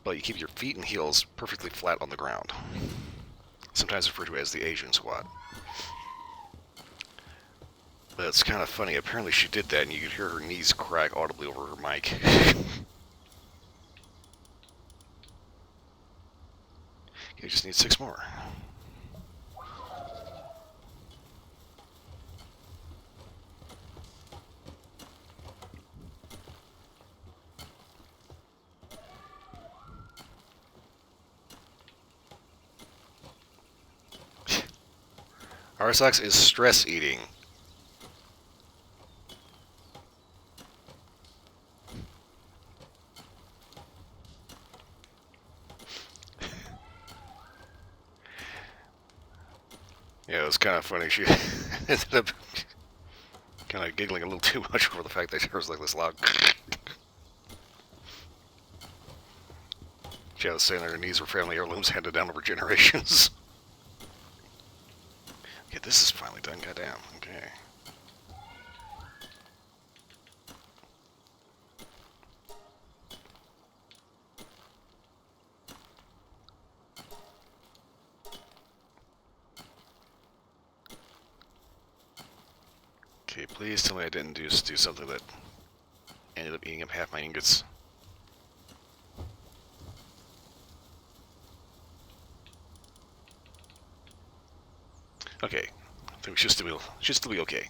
but you keep your feet and heels perfectly flat on the ground. Sometimes referred to as the Asian squat. But it's kind of funny. Apparently she did that, and you could hear her knees crack audibly over her mic. You just need 6 more. RSOX is stress eating. Yeah, it was kind of funny. She ended up kind of giggling a little too much over the fact that there was like this loud. She was saying that her knees were family heirlooms handed down over generations. Okay, this is finally done. Goddamn. Okay. Okay, please tell me I didn't do something that ended up eating up half my ingots. Okay, I think we should still be okay.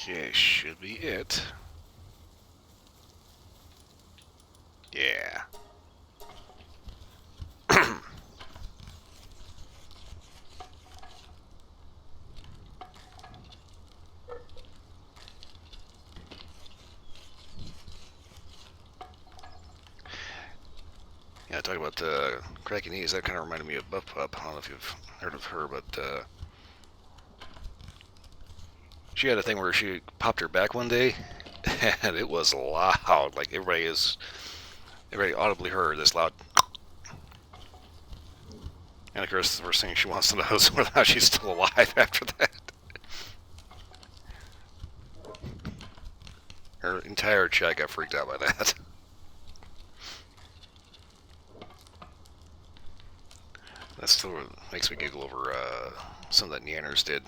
Okay, should be it. Yeah. Yeah, talking about cracking knees, that kind of reminded me of Buff Pup. I don't know if you've heard of her, but she had a thing where she popped her back one day, and it was loud. Like everybody audibly heard this loud. And of course, the first thing she wants to know is whether or not she's still alive after that. Her entire chat got freaked out by that. That still makes me giggle over something that Neanners did.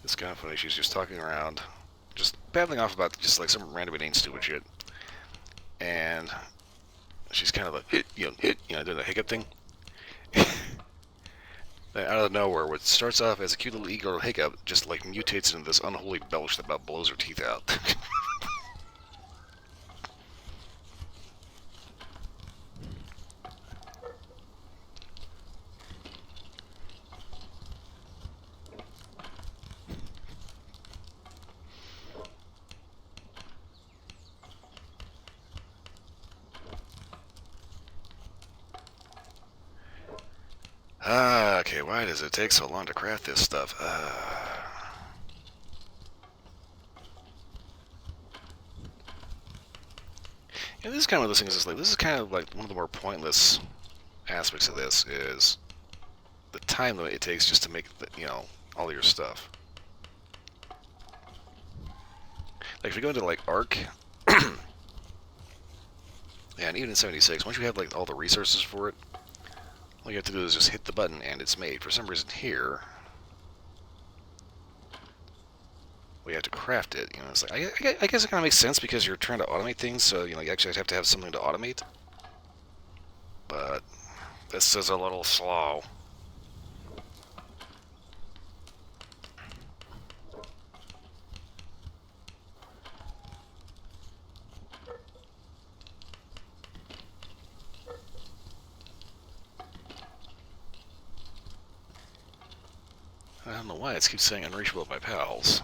It's kind of funny. She's just talking around, just babbling off about just like some random inane stupid shit. And she's kind of like, doing the hiccup thing. Out of nowhere, what starts off as a cute little ego hiccup just like mutates into this unholy belch that about blows her teeth out. Okay, why does it take so long to craft this stuff? Yeah, this is kind of one of those things. Is like this is kind of like one of the more pointless aspects of this is the time limit it takes just to make all your stuff. Like if you go into like Arc, and even in 76, once you have like all the resources for it, all you have to do is just hit the button and it's made. For some reason here, we have to craft it. It's like I guess it kind of makes sense because you're trying to automate things, so you actually have to have something to automate. But this is a little slow. I don't know why it keeps saying unreachable by pals.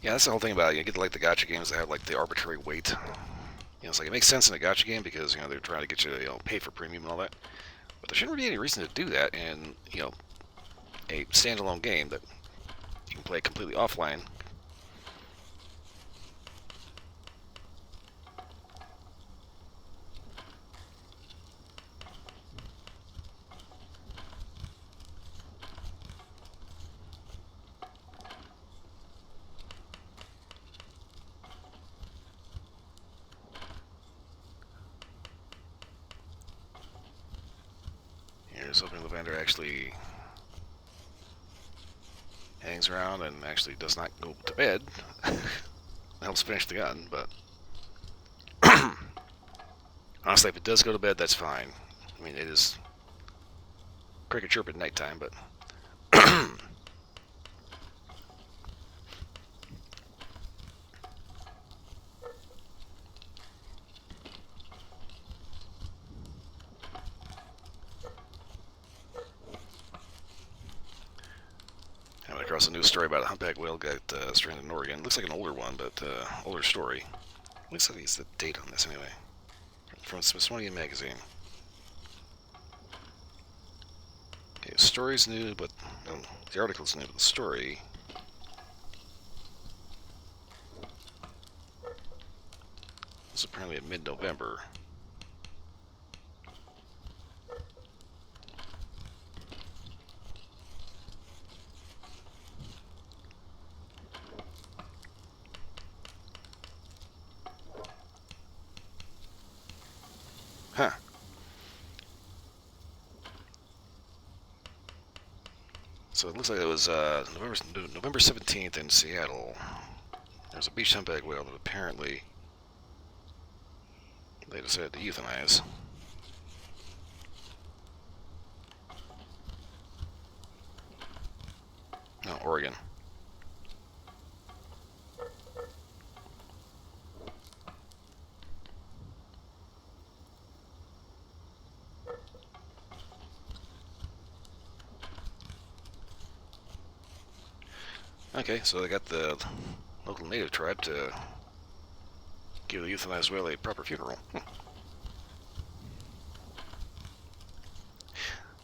Yeah, that's the whole thing about it. You get like the gacha games that have like the arbitrary weight. It's like it makes sense in a gacha game because they're trying to get you to pay for premium and all that. But there shouldn't be any reason to do that in a standalone game that you can play completely offline. Here's hoping the vendor actually hangs around and actually does not go to bed. Helps finish the gun, but honestly, if it does go to bed, that's fine. I mean, it is cricket chirp at nighttime, but I went across a news story about a humpback whale got stranded in Oregon. Looks like an older one, but older story. Looks like it's the date on this anyway. From Smithsonian Magazine. Okay, story's new, but the article's new, but the story was apparently at mid-November. Huh. So it looks like it was November 17th in Seattle. There's a beach humpback whale that apparently they decided to euthanize. No, Oregon. Okay, so they got the local native tribe to give the euthanized whale a proper funeral.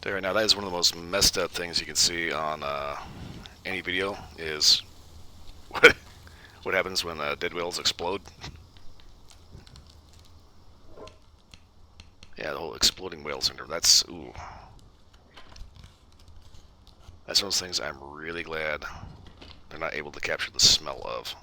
There, now that is one of the most messed up things you can see on any video is what happens when dead whales explode. Yeah, the whole exploding whale syndrome. That's ooh. That's one of those things I'm really glad they're not able to capture the smell of.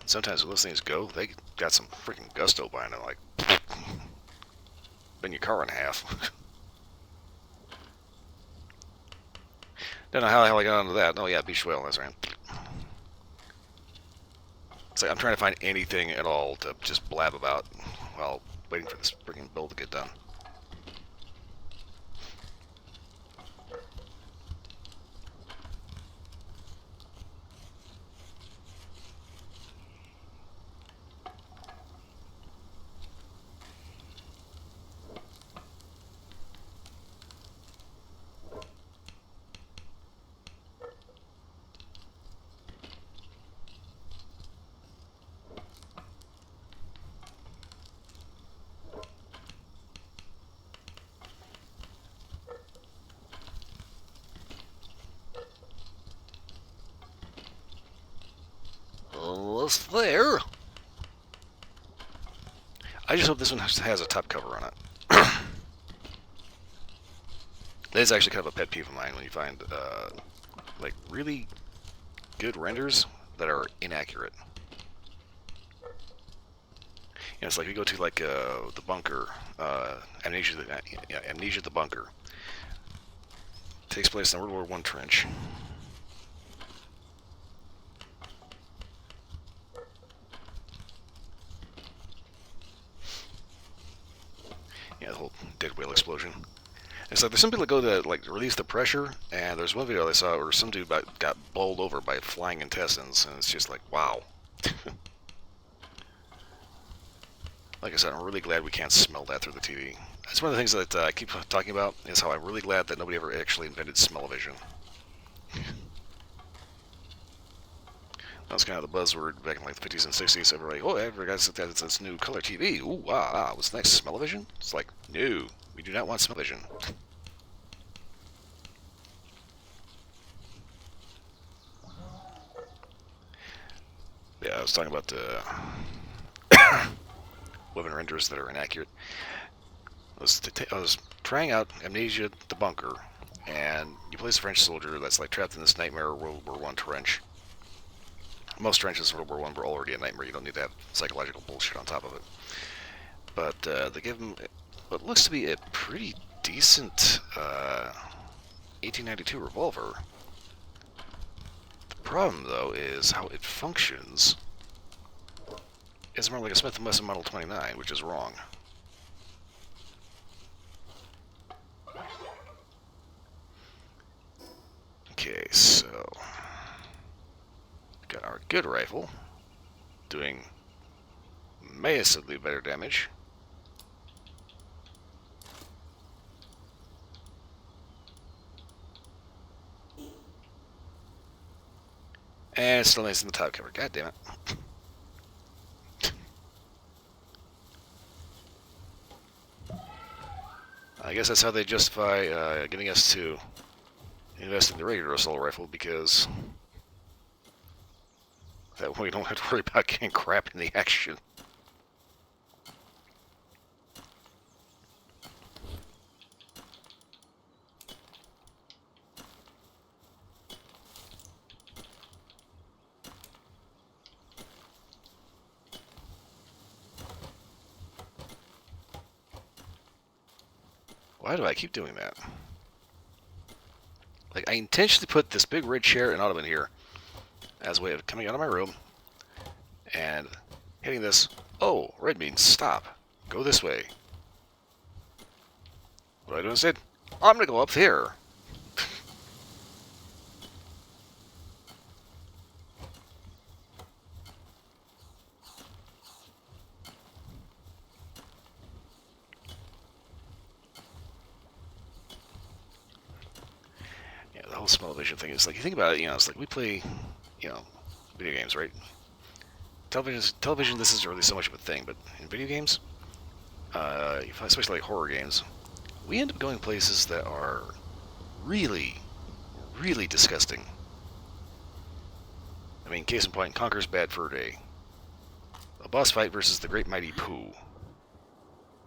Sometimes when those things go, they got some freaking gusto behind them, like bend your car in half. Don't know how the hell I got onto that. Oh yeah, beach whale, that's right. It's like I'm trying to find anything at all to just blab about while waiting for this freaking build to get done. Almost there. I just hope this one has a top cover on it. That is actually kind of a pet peeve of mine when you find like really good renders that are inaccurate. You know, it's like we go to like the bunker, Amnesia the bunker. Takes place in the World War I trench. Yeah, the whole dead whale explosion. It's like there's some people that go to like release the pressure, and there's one video I saw where some dude got bowled over by flying intestines, and it's just like, wow. Like I said, I'm really glad we can't smell that through the TV. That's one of the things that I keep talking about, is how I'm really glad that nobody ever actually invented smell-o-vision. That was kind of the buzzword back in like the 50s and 60s. Everybody, oh, everybody got this new color TV. Ooh, wow, what's next? Smell-o-vision? It's like, no, we do not want smell-o-vision. Yeah, I was talking about the women renders that are inaccurate. I was trying out Amnesia the bunker, and you play as a French soldier that's like trapped in this nightmare World War I trench. Most trenches in World War I were already a nightmare. You don't need to have psychological bullshit on top of it. But they give him what looks to be a pretty decent 1892 revolver. The problem, though, is how it functions. It's more like a Smith & Wesson Model 29, which is wrong. Okay, so got our good rifle doing massively better damage. And it's still nice in the top cover. God damn it. I guess that's how they justify getting us to invest in the regular assault rifle, because that way we don't have to worry about getting crap in the action. Why do I keep doing that? Like, I intentionally put this big red chair and ottoman here as a way of coming out of my room and hitting this. Oh, red means stop. Go this way. What do I do instead? I'm going to go up here. Yeah, the whole smell vision thing is like, you think about it, it's like we play, video games, right? Television, this isn't really so much of a thing, but in video games, especially like horror games, we end up going places that are really, really disgusting. I mean, case in point, Conker's Bad Fur Day. A boss fight versus the Great Mighty Pooh.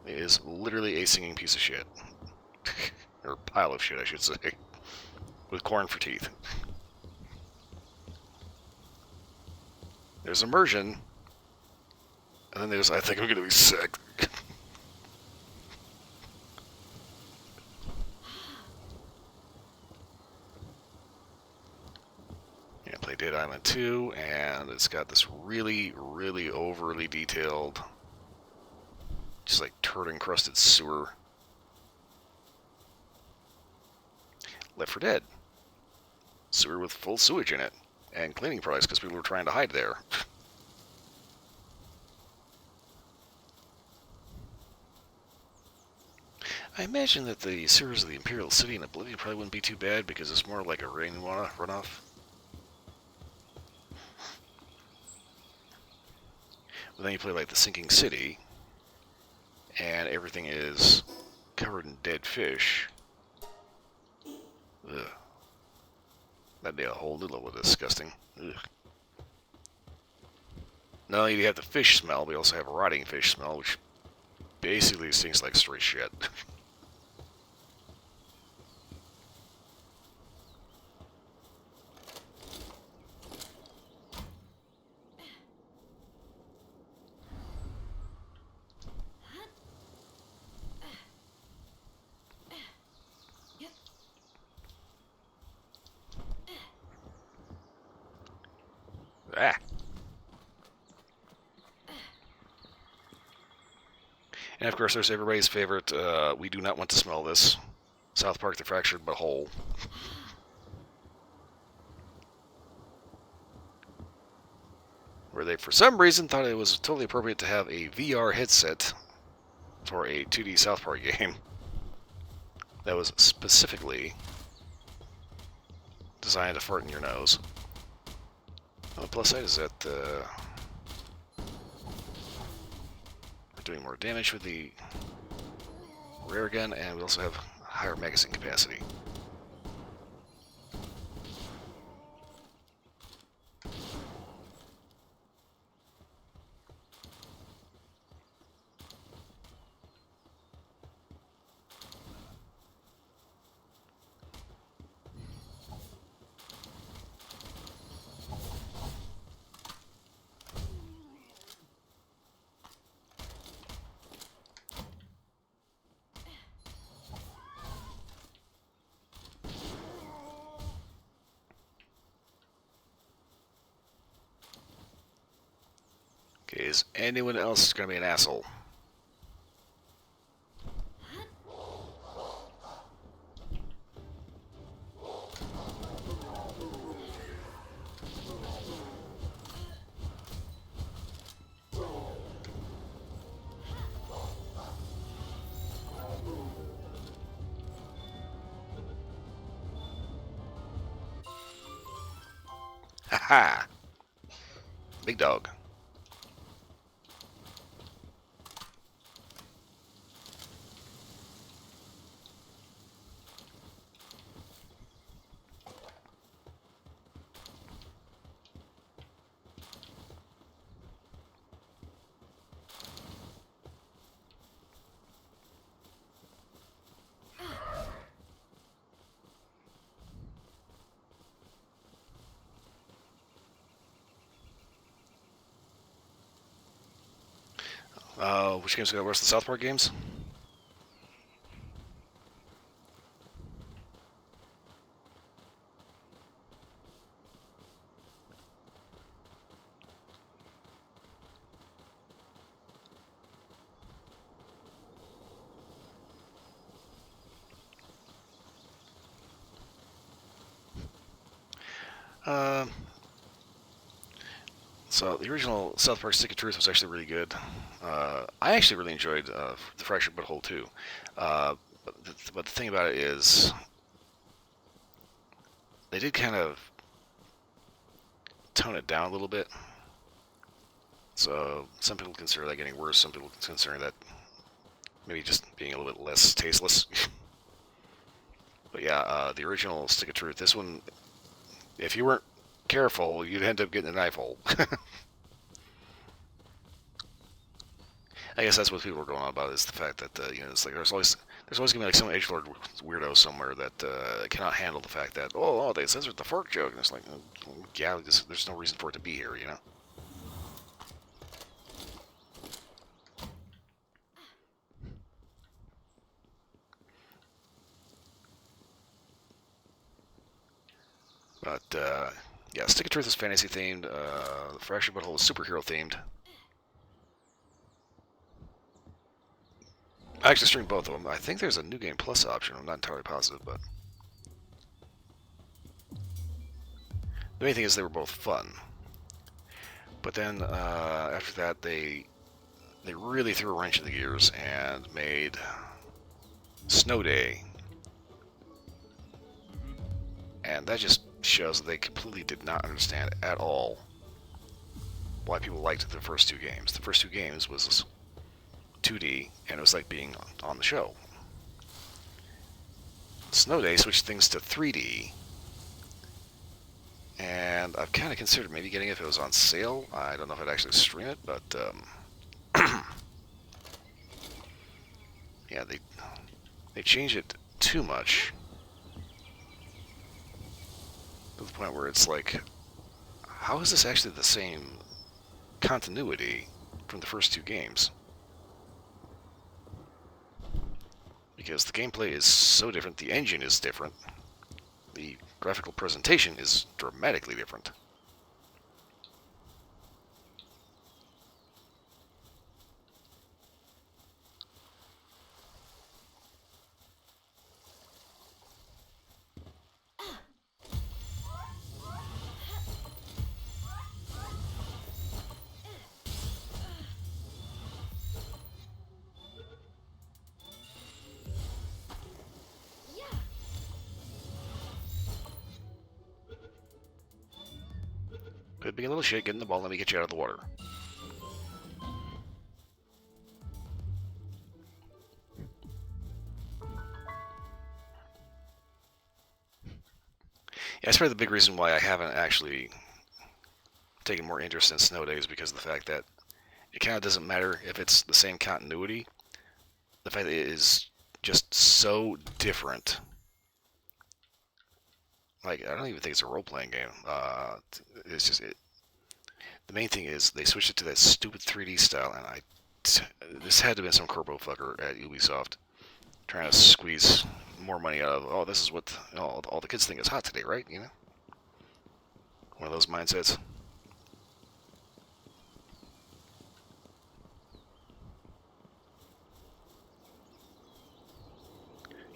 It is literally a singing piece of shit. Or pile of shit, I should say. With corn for teeth. There's immersion. And then there's, I think I'm going to be sick. Yeah, play Dead Island 2, and it's got this really, really overly detailed, just like turd-encrusted sewer. Left 4 Dead. Sewer with full sewage in it. And cleaning products because people were trying to hide there. I imagine that the sewers of the Imperial City in Oblivion probably wouldn't be too bad because it's more like a rainwater runoff. But then you play like the Sinking City, and everything is covered in dead fish. Ugh. That'd be a whole new level of disgusting. Ugh. Not only do you have the fish smell, but you also have a rotting fish smell, which basically stinks like straight shit. Ah. And of course, there's everybody's favorite, we do not want to smell this. South Park, The Fractured But Whole. Where they, for some reason, thought it was totally appropriate to have a VR headset for a 2D South Park game that was specifically designed to fart in your nose. The plus side is that we're doing more damage with the rare gun, and we also have higher magazine capacity. Is anyone else going to be an asshole? Haha! Big dog. Which games got worse? The South Park games? Uh, so the original South Park Stick of Truth was actually really good. I actually really enjoyed the Fractured Butthole too. But the thing about it is, they did kind of tone it down a little bit. So some people consider that getting worse. Some people consider that maybe just being a little bit less tasteless. But yeah, the original Stick of Truth. This one, if you weren't careful, you'd end up getting a knife hole. I guess that's what people are going on about, is the fact that it's like there's always gonna be like some edgelord weirdo somewhere that cannot handle the fact that they censored the fork joke, and it's like, yeah, there's no reason for it to be here, you know. But yeah, Stick of Truth is fantasy themed. The Fractured Butthole is superhero themed. I actually streamed both of them. I think there's a New Game Plus option. I'm not entirely positive, but the main thing is they were both fun. But then after that, they really threw a wrench in the gears and made Snow Day, and that just shows that they completely did not understand at all why people liked the first two games. The first two games was 2D, and it was like being on the show. Snow Day switched things to 3D, and I've kind of considered maybe getting it if it was on sale. I don't know if I'd actually stream it, but yeah, they changed it too much to the point where it's like, how is this actually the same continuity from the first two games? Because the gameplay is so different, the engine is different, the graphical presentation is dramatically different. Could be a little shit getting the ball, let me get you out of the water. Yeah, that's probably the big reason why I haven't actually taken more interest in Snow Day, is because of the fact that it kind of doesn't matter if it's the same continuity. The fact that it is just so different. Like, I don't even think it's a role-playing game. It's just the main thing is they switched it to that stupid 3D style, and this had to have been some corpo fucker at Ubisoft trying to squeeze more money out of. This is what all the kids think is hot today, right? You know, one of those mindsets.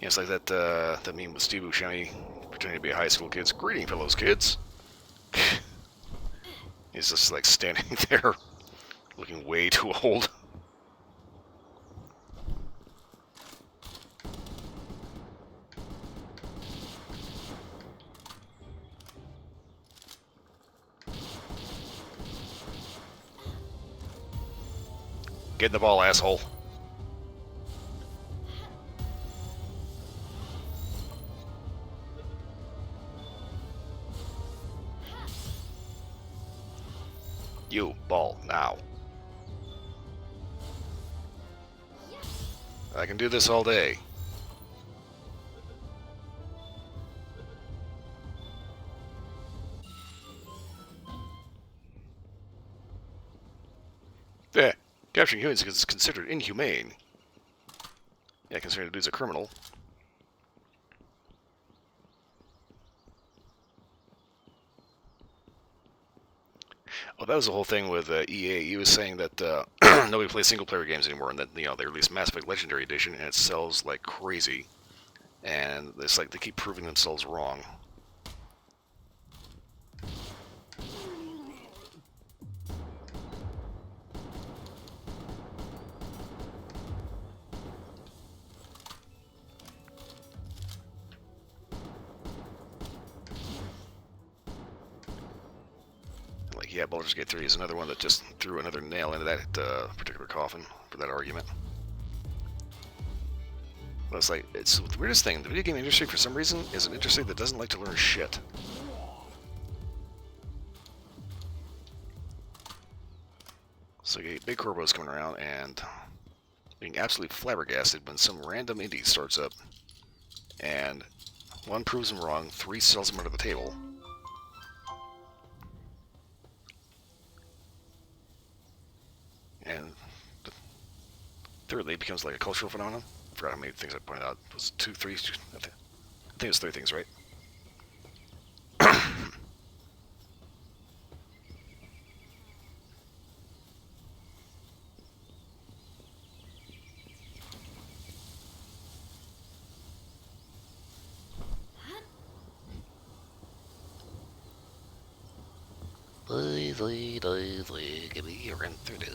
Yeah, it's like that meme with Steve Buscemi pretending to be a high school kid. Greeting, fellows kids. He's just like standing there, looking way too old. Get in the ball, asshole. You, ball, now. I can do this all day. Yeah, capturing humans is considered inhumane. Yeah, considering the dude's a criminal. Well, that was the whole thing with EA. He was saying that nobody plays single-player games anymore, and that they released Mass Effect Legendary Edition, and it sells like crazy. And it's like they keep proving themselves wrong. Like, yeah, Baldur's Gate 3 is another one that just threw another nail into that particular coffin for that argument. But it's like, it's the weirdest thing. The video game industry, for some reason, is an industry that doesn't like to learn shit. So you get big corpos coming around and being absolutely flabbergasted when some random indie starts up and one proves them wrong, three sells them under the table. And thirdly, it becomes like a cultural phenomenon. I forgot how many things I pointed out. It was two, three, I think it was three things, right? Give me your interview.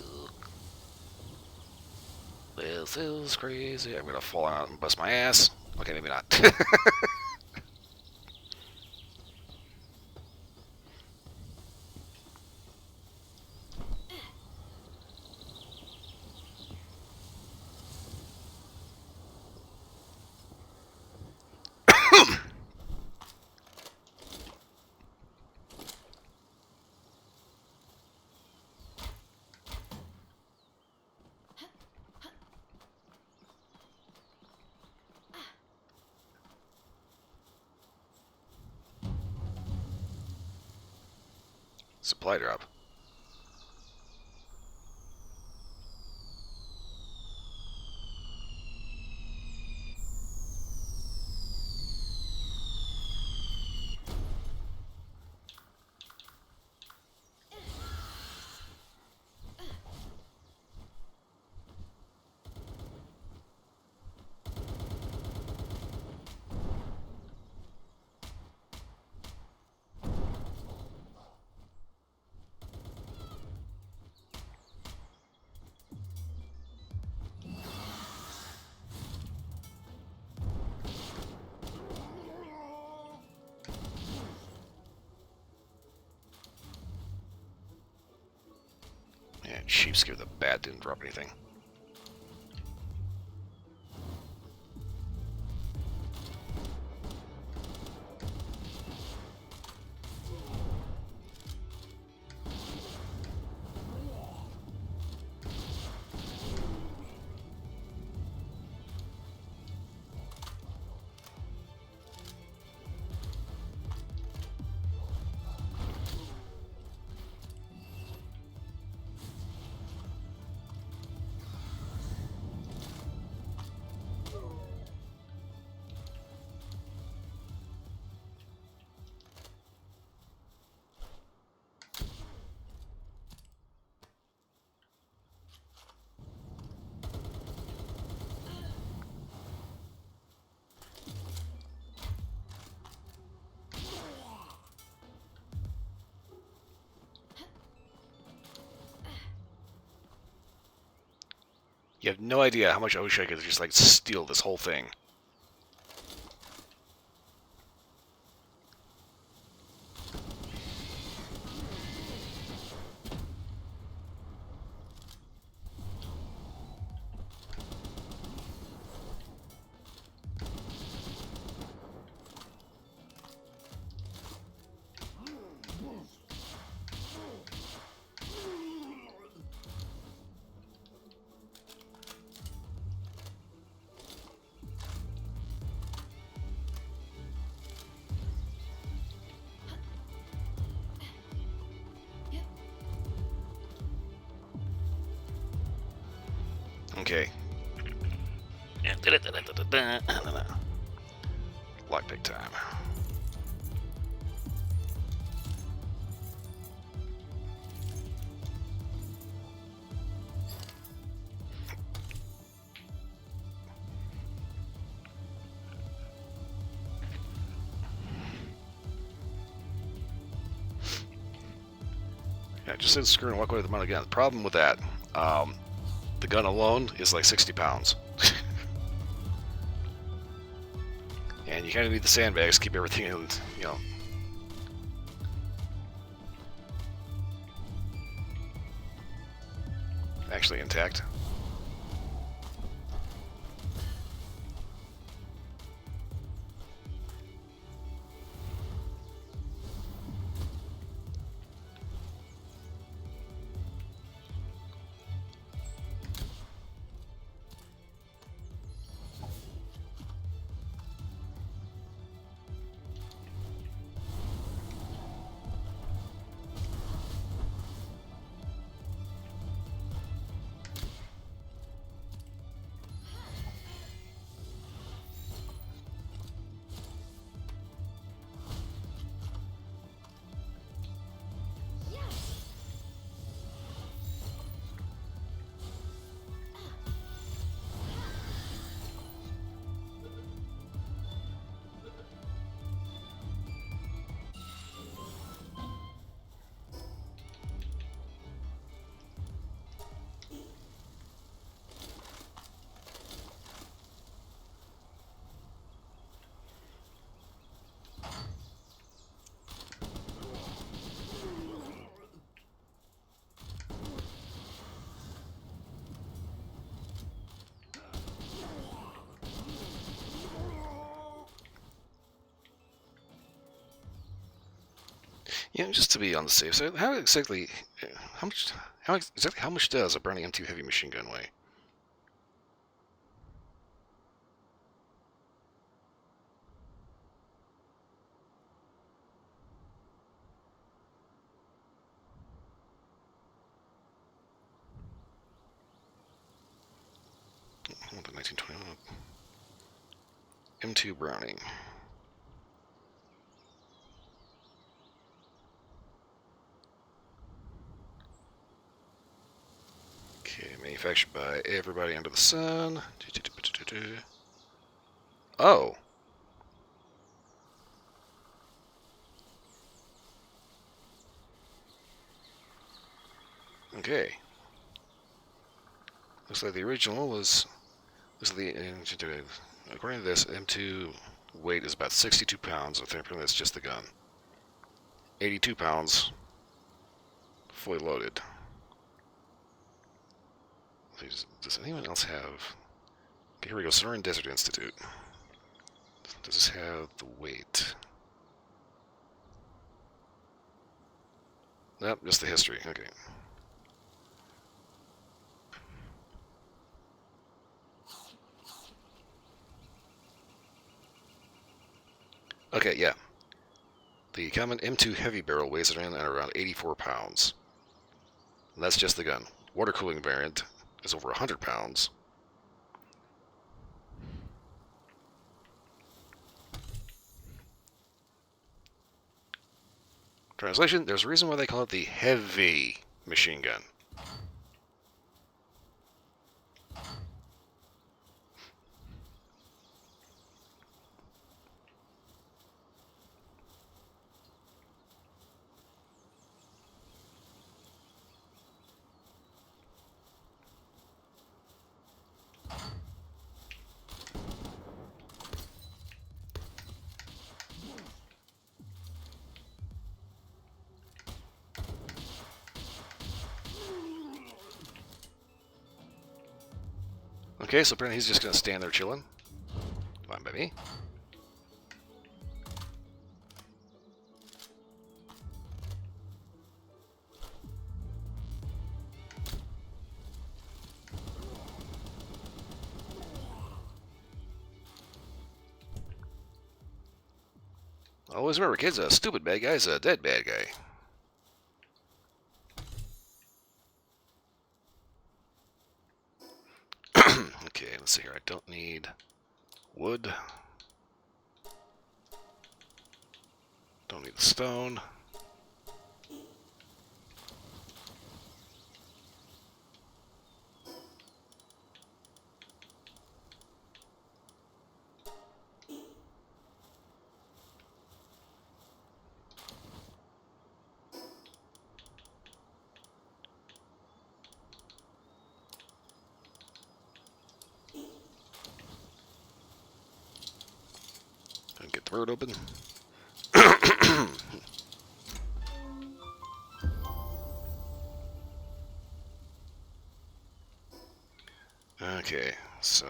This is crazy. I'm gonna fall out and bust my ass. Okay, maybe not. Supply drop. Yeah, sheep scared the bat, didn't drop anything. You have no idea how much I wish I could just, like, steal this whole thing. Okay. Lockpick time. Yeah, just said screw and walk away with the money again. The problem with that, the gun alone is like 60 pounds. And you kind of need the sandbags to keep everything, you know. Actually intact. You know, just to be on the safe side, how exactly, how much does a Browning M2 heavy machine gun weigh? The 1921 M2 Browning. Okay, manufactured by everybody under the sun. Oh. Okay. Looks like the original was. According to this, M2 weight is about 62 pounds. I think that's just the gun. 82 pounds, fully loaded. Does anyone else have? Okay, here we go. Sonoran Desert Institute. Does this have the weight? Nope, just the history. Okay. Okay, yeah. The common M2 heavy barrel weighs in at around 84 pounds. And that's just the gun. Water cooling variant is over 100 pounds. Translation, there's a reason why they call it the heavy machine gun. Okay, so apparently he's just gonna stand there chilling. Fine by me. Always remember, kids, a stupid bad guy's a dead bad guy. Okay, let's see here. I don't need wood. Don't need the stone. And get the road open. Okay, so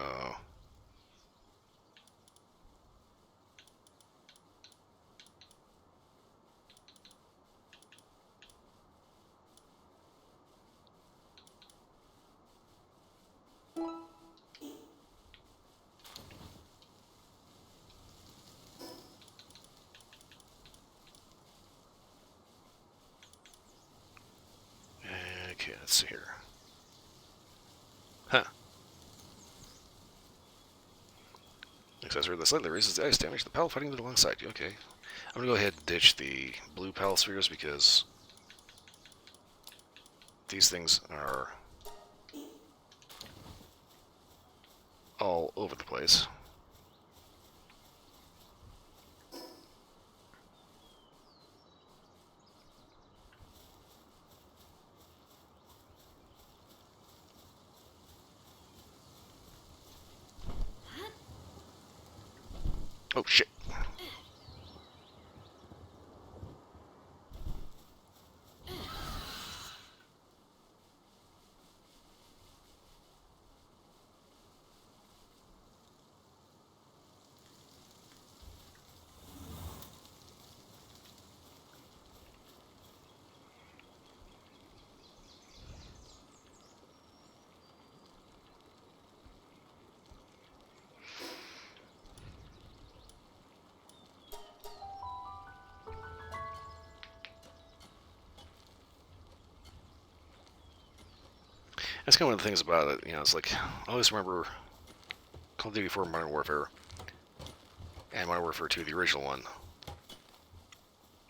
okay, let's see here. Huh. Accessory the slightly raises the ice damage the pal fighting alongside you. Okay. I'm gonna go ahead and ditch the blue pal spheres because these things are all over the place. Oh shit. That's kind of one of the things about it, you know, it's like, I always remember Call of Duty 4 Modern Warfare, and Modern Warfare 2, the original one.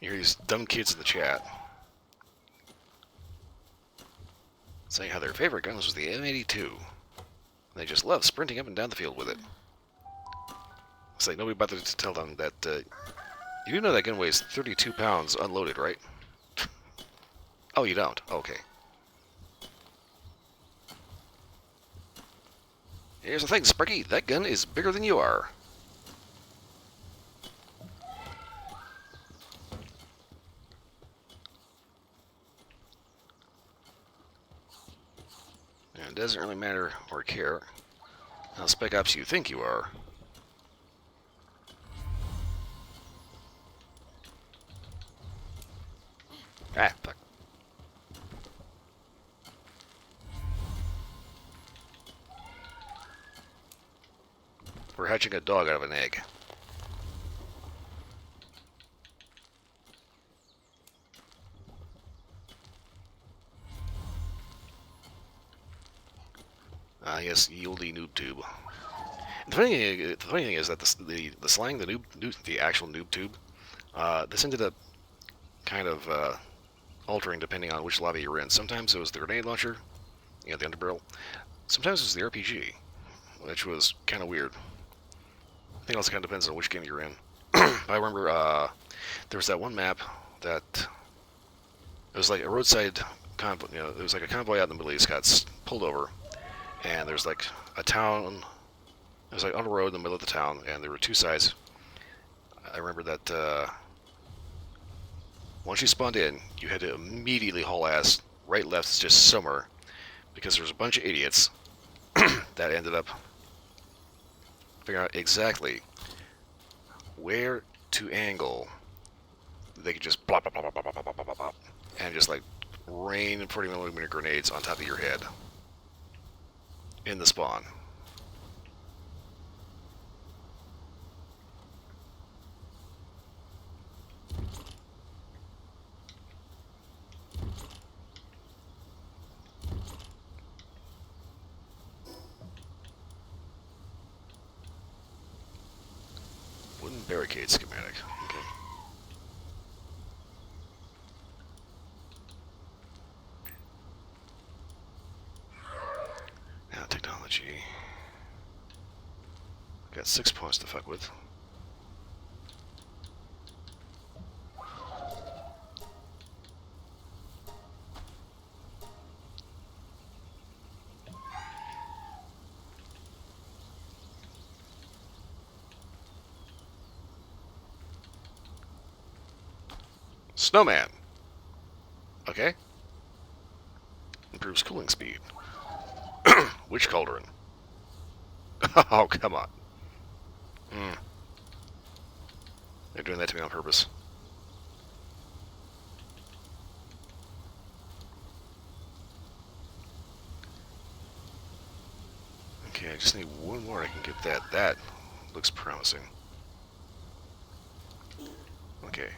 You hear these dumb kids in the chat saying how their favorite guns was the M82. They just love sprinting up and down the field with it. It's like nobody bothered to tell them that, you do know that gun weighs 32 pounds unloaded, right? Oh, you don't? Okay. Here's the thing, Sparky, that gun is bigger than you are. And it doesn't really matter or care how Spec Ops you think you are. Ah, fuck. We're hatching a dog out of an egg. Ah, yes, yieldy noob tube. The funny thing is that the slang, the actual noob tube, this ended up kind of altering depending on which lobby you're in. Sometimes it was the grenade launcher, you know, the underbarrel. Sometimes it was the RPG, which was kind of weird. I think it also kind of depends on which game you're in. I remember there was that one map that it was like a roadside convoy. You know, it was like a convoy out in the Middle East got pulled over, and there's like a town. It was like on a road in the middle of the town, and there were two sides. I remember that once you spawned in, you had to immediately haul ass right, left, just somewhere, because there was a bunch of idiots that ended up figuring out exactly where to angle. They could just blop, blop, blop, blop, blop, blop, blop, blop, and just like rain 40mm grenades on top of your head in the spawn. Wooden barricade schematic. Okay. Now technology. Got 6 points to fuck with. Snowman. Okay. Improves cooling speed. Witch cauldron. Oh, come on. They're doing that to me on purpose. Okay, I just need one more. I can get that. That looks promising. Okay.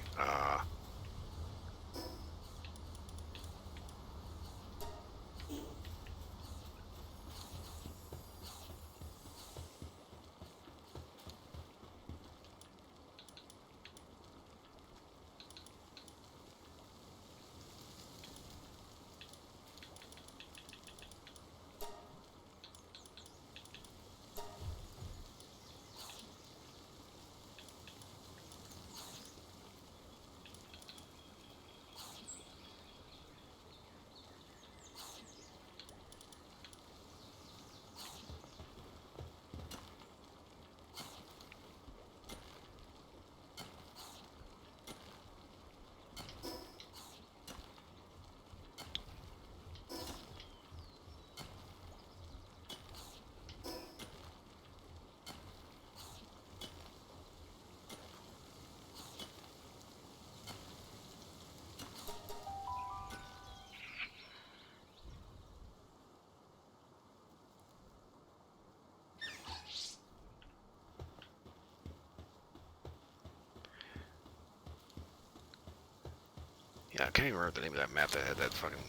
Yeah, I can't even remember the name of that map that had that fucking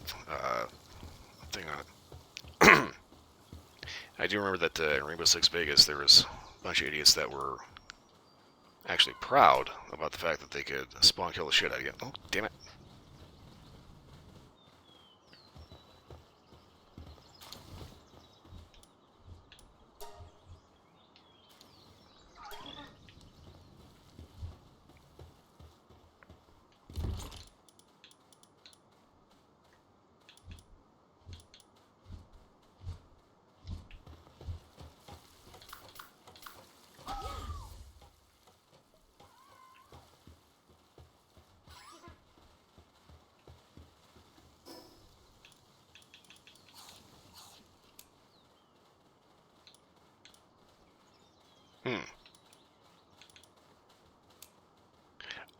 thing on it. I do remember that in Rainbow Six Vegas there was a bunch of idiots that were actually proud about the fact that they could spawn kill the shit out of you. Oh, damn it.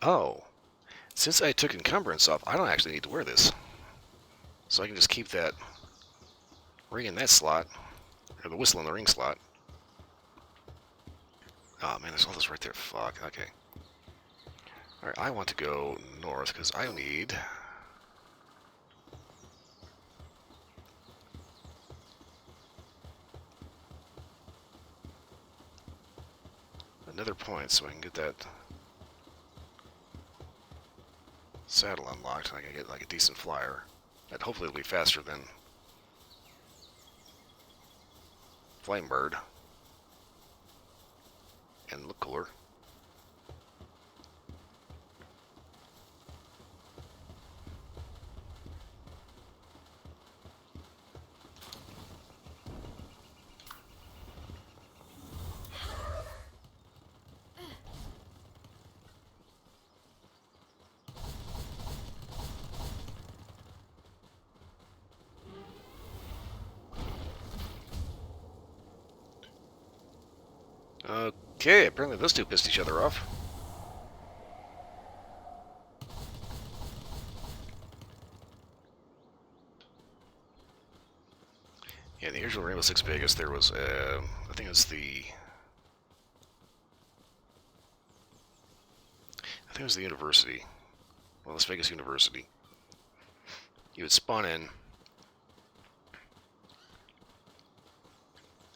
Oh, since I took encumbrance off, I don't actually need to wear this. So I can just keep that ring in that slot, or the whistle in the ring slot. Oh man, there's all this right there. Fuck, okay. Alright, I want to go north, because I need... another point so I can get that saddle unlocked and I can get like a decent flyer. That hopefully will be faster than Flamebird and look cooler. Okay, apparently those two pissed each other off. Yeah, the original Rainbow Six Vegas, there was, I think it was the... I think it was the university. Well, Las Vegas University. You would spawn in,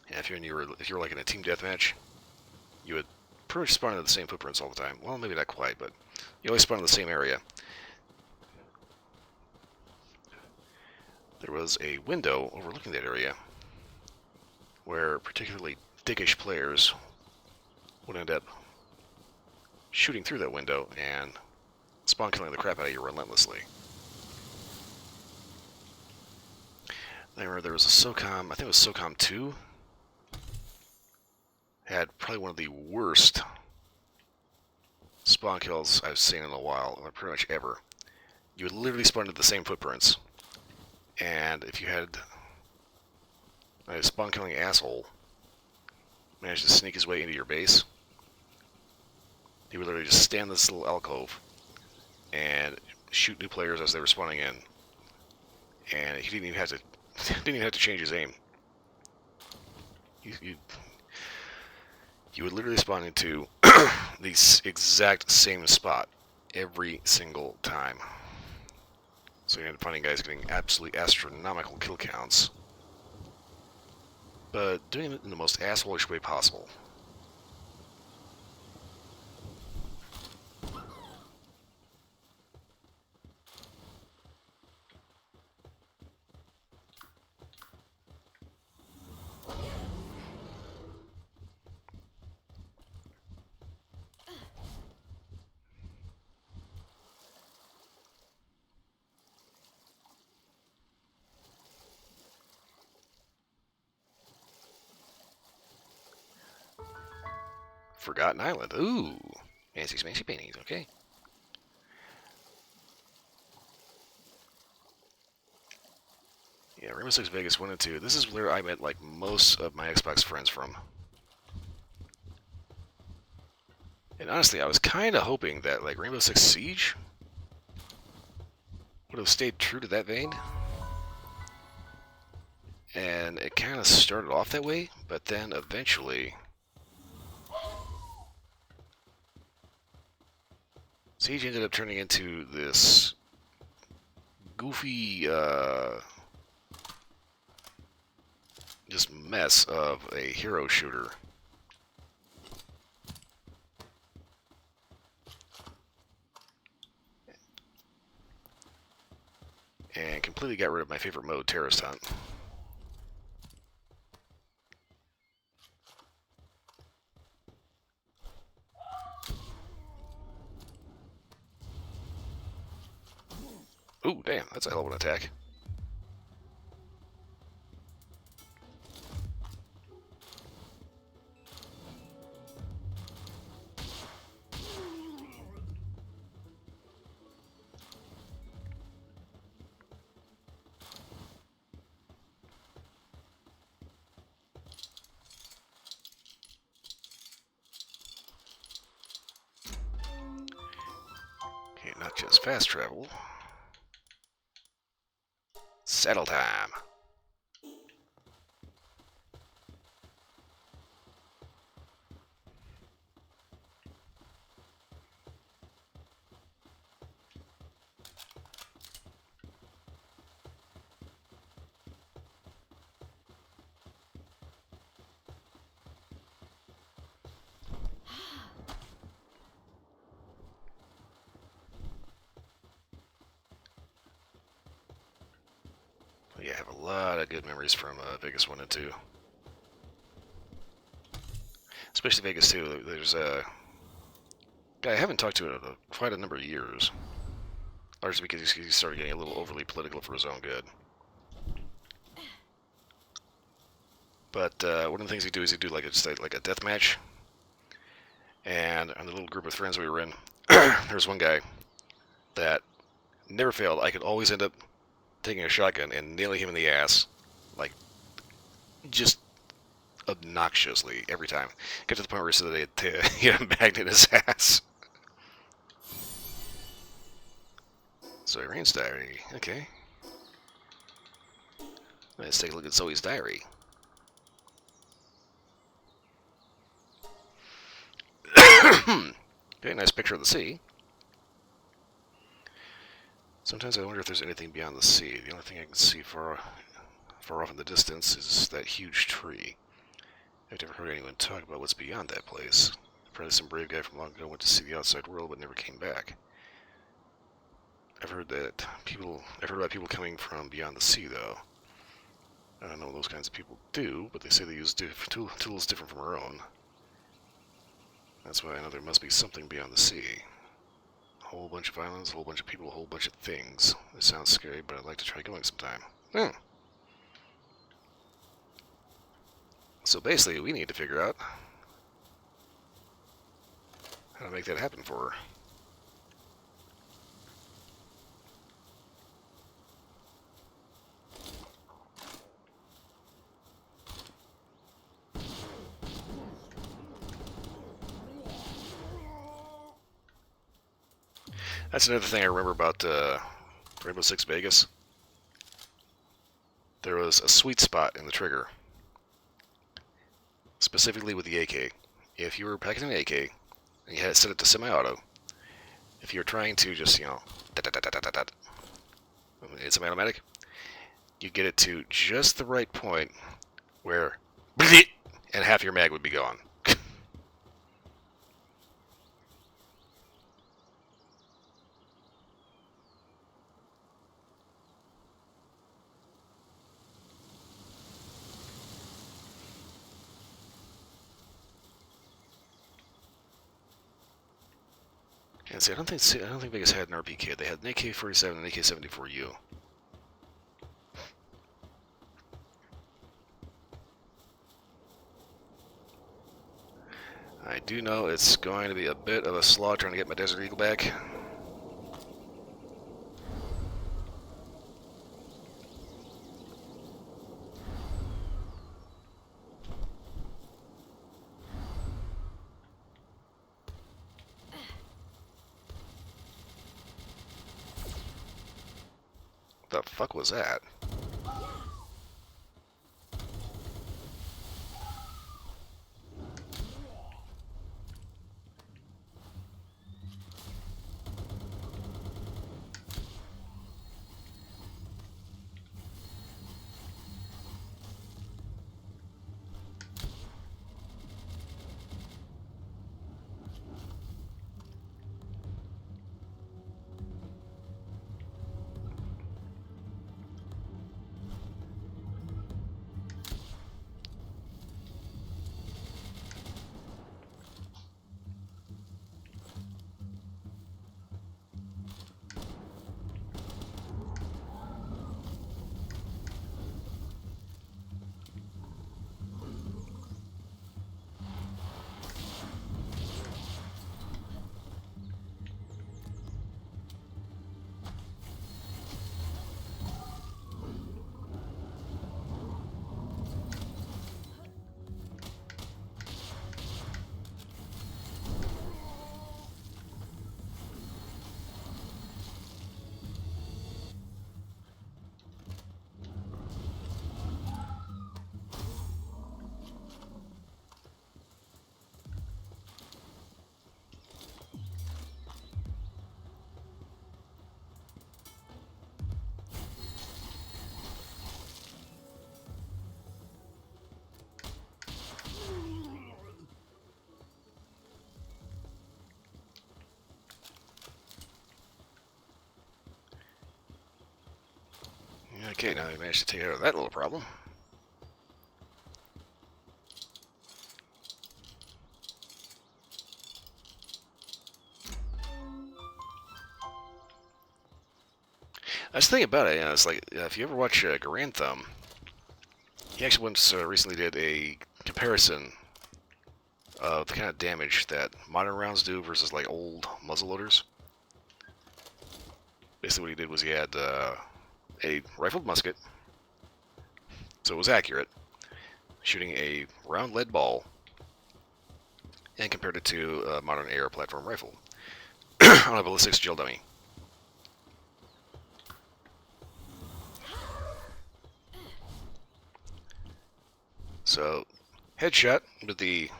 and if you were like in a team deathmatch, you would pretty much spawn into the same footprints all the time. Well, maybe not quite, but you always spawn in the same area. There was a window overlooking that area where particularly dickish players would end up shooting through that window and spawn killing the crap out of you relentlessly. I remember there was a SOCOM, I think it was SOCOM 2, had probably one of the worst spawn kills I've seen in a while, or pretty much ever. You would literally spawn into the same footprints, and if you had a spawn killing asshole manage to sneak his way into your base, he would literally just stand in this little alcove and shoot new players as they were spawning in, and he didn't even have to change his aim. You would literally spawn into the exact same spot every single time. So you end up finding guys getting absolutely astronomical kill counts, but doing it in the most asshole-ish way possible. Forgotten Island. Ooh. Fancy smashy paintings, okay. Yeah, Rainbow Six Vegas 1 and 2. This is where I met, like, most of my Xbox friends from. And honestly, I was kind of hoping that, like, Rainbow Six Siege would have stayed true to that vein. And it kind of started off that way, but then eventually... Siege ended up turning into this goofy, just mess of a hero shooter. And completely got rid of my favorite mode, Terrorist Hunt. Ooh, damn, that's a hell of an attack. Okay, not just fast travel. Settle time. Yeah, I have a lot of good memories from Vegas 1 and 2. Especially Vegas 2. There's a guy I haven't talked to in quite a number of years. Largely because he started getting a little overly political for his own good. But one of the things he'd do is he'd do like a death match. And on the little group of friends we were in, there was one guy that never failed. I could always end up taking a shotgun and nailing him in the ass. Like, just obnoxiously every time. Get to the point where so they hit a magnet in his ass. So Irene's diary. Okay. Let's take a look at Zoe's diary. Okay, nice picture of the sea. Sometimes I wonder if there's anything beyond the sea. The only thing I can see far off in the distance is that huge tree. I've never heard anyone talk about what's beyond that place. Probably some brave guy from long ago went to see the outside world but never came back. I've heard about people coming from beyond the sea, though. I don't know what those kinds of people do, but they say they use tools different from our own. That's why I know there must be something beyond the sea. A whole bunch of islands, a whole bunch of people, a whole bunch of things. It sounds scary, but I'd like to try going sometime. So basically, we need to figure out how to make that happen for her. That's another thing I remember about Rainbow Six Vegas. There was a sweet spot in the trigger, specifically with the AK. If you were packing an AK, and you had it set it to semi-auto, if you're trying to just, it's semi-automatic, you get it to just the right point where, and half your mag would be gone. And see, I don't think Vegas had an RP kit. They had an AK-47 and an AK-74U. I do know it's going to be a bit of a slog trying to get my Desert Eagle back. What the fuck was that? Okay, now we managed to take care of that little problem. I was thinking about it, it's like, if you ever watch Garand Thumb, he actually once recently did a comparison of the kind of damage that modern rounds do versus like old muzzleloaders. Basically what he did was he had a rifled musket, so it was accurate. shooting a round lead ball and compared it to a modern AR platform rifle on a ballistics gel dummy. So, headshot with the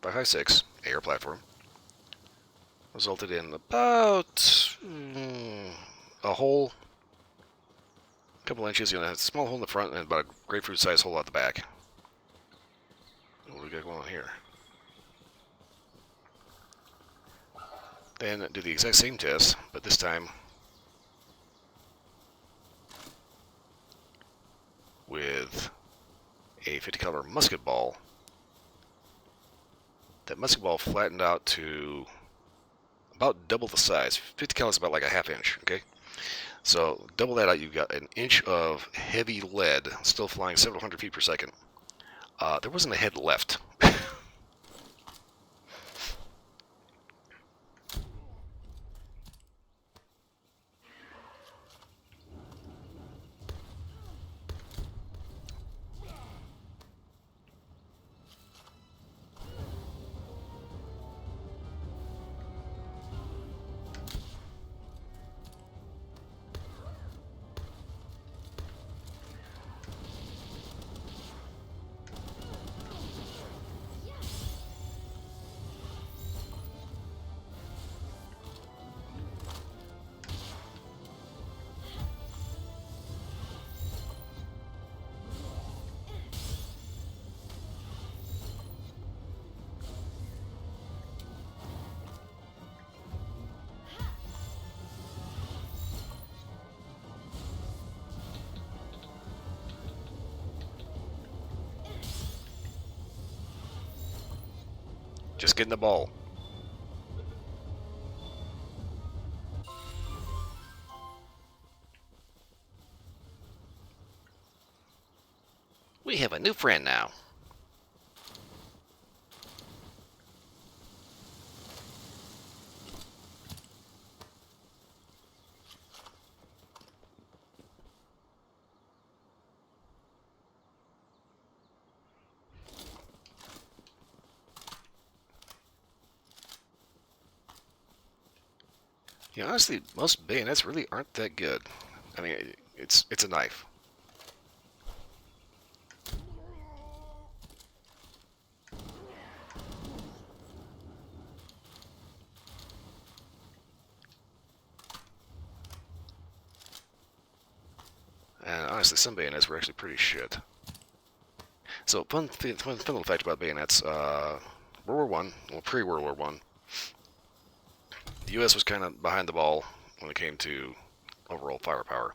5.56 AR platform resulted in about a hole, a couple inches, a small hole in the front and about a grapefruit-sized hole out the back. What do we got going on here? Then do the exact same test, but this time with a 50 caliber musket ball. That musket ball flattened out to about double the size. 50 cal is about like a half inch, okay? So double that out, you've got an inch of heavy lead still flying several hundred feet per second. There wasn't a head left. Just getting the ball. We have a new friend now. Yeah, honestly, most bayonets really aren't that good. I mean, it's a knife. And honestly, some bayonets were actually pretty shit. So, fun little fact about bayonets. World War One, well, pre-World War One, the U.S. was kind of behind the ball when it came to overall firepower.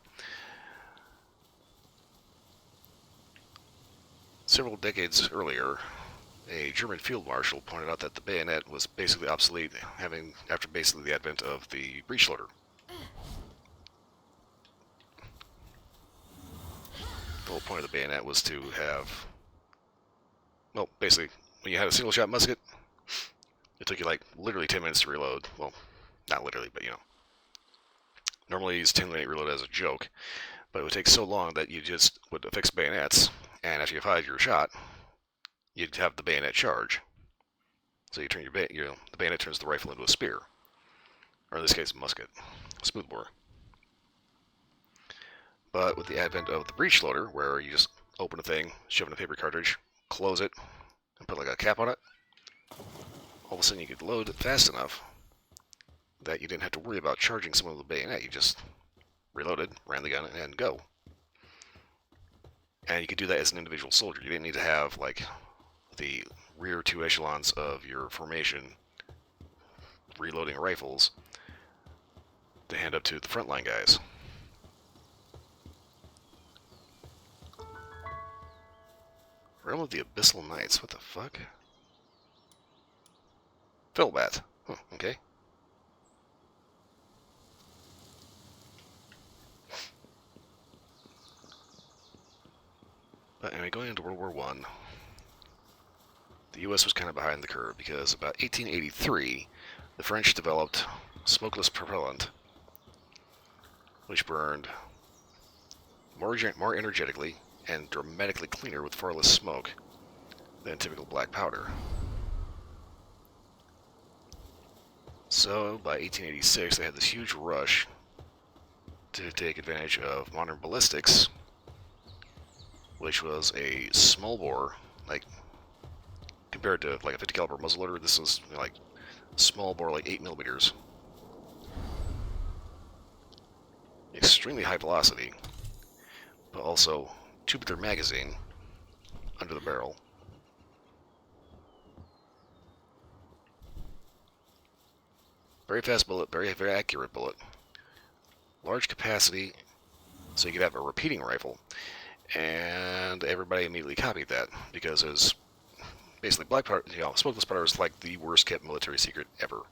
Several decades earlier, a German field marshal pointed out that the bayonet was basically obsolete, after basically the advent of the breech loader. The whole point of the bayonet was to have, well, basically, when you had a single shot musket, it took you like literally 10 minutes to reload. Well, not literally, but normally use 10-minute reload as a joke, but it would take so long that you just would affix bayonets, and after you fired your shot, you'd have the bayonet charge. So you turn the bayonet turns the rifle into a spear, or in this case, a musket, a smoothbore. But with the advent of the breech loader, where you just open a thing, shove in a paper cartridge, close it, and put like a cap on it, all of a sudden you could load it fast enough that you didn't have to worry about charging someone with a bayonet. You just reloaded, ran the gun, and go. And you could do that as an individual soldier. You didn't need to have like the rear two echelons of your formation reloading rifles to hand up to the frontline guys. Realm of the Abyssal Knights, what the fuck? Fiddlebat. Huh, okay. But anyway, going into World War One, the U.S. was kind of behind the curve because about 1883, the French developed smokeless propellant, which burned more energetically and dramatically cleaner with far less smoke than typical black powder. So by 1886, they had this huge rush to take advantage of modern ballistics, which was a small bore, like compared to like a 50 caliber muzzleloader. This was like small bore, like 8 millimeters. Extremely high velocity, but also tubular magazine under the barrel. Very fast bullet, very accurate bullet. Large capacity, so you could have a repeating rifle. And everybody immediately copied that because it was basically black powder, smokeless powder was like the worst kept military secret ever.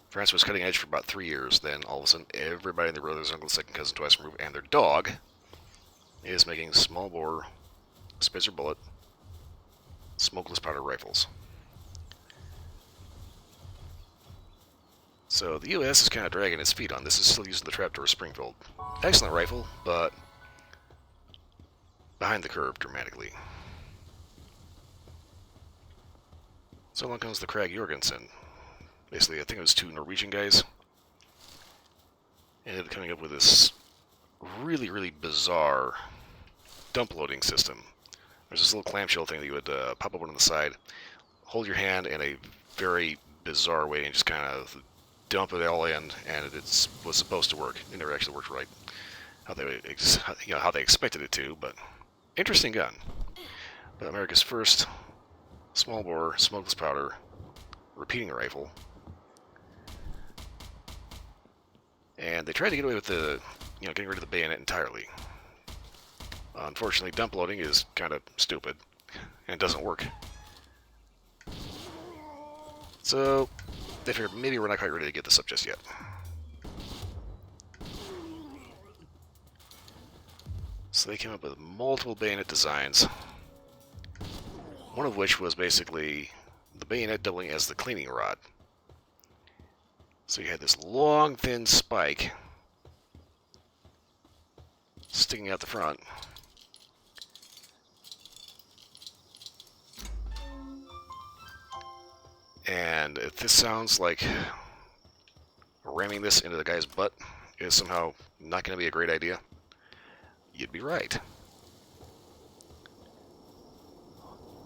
France was cutting edge for about 3 years. Then all of a sudden, everybody in their brother's uncle, second cousin, twice removed, and their dog is making small bore, Spitzer bullet, smokeless powder rifles. So the U.S. is kind of dragging its feet on this. Is still using the Trapdoor Springfield. Excellent rifle, but behind the curve dramatically. So along comes the Krag Jorgensen. Basically, I think it was 2 Norwegian guys. Ended up coming up with this really bizarre dump loading system. There's this little clamshell thing that you would pop up on the side, hold your hand in a very bizarre way, and just kind of dump it all in, and it was supposed to work. It never actually worked right how they expected it to, but interesting gun. But America's first small bore smokeless powder repeating rifle. And they tried to get away with getting rid of the bayonet entirely. Unfortunately, dump loading is kind of stupid and doesn't work. So they figured maybe we're not quite ready to get this up just yet. So they came up with multiple bayonet designs, one of which was basically the bayonet doubling as the cleaning rod. So you had this long, thin spike sticking out the front. And if this sounds like ramming this into the guy's butt is somehow not going to be a great idea, you'd be right.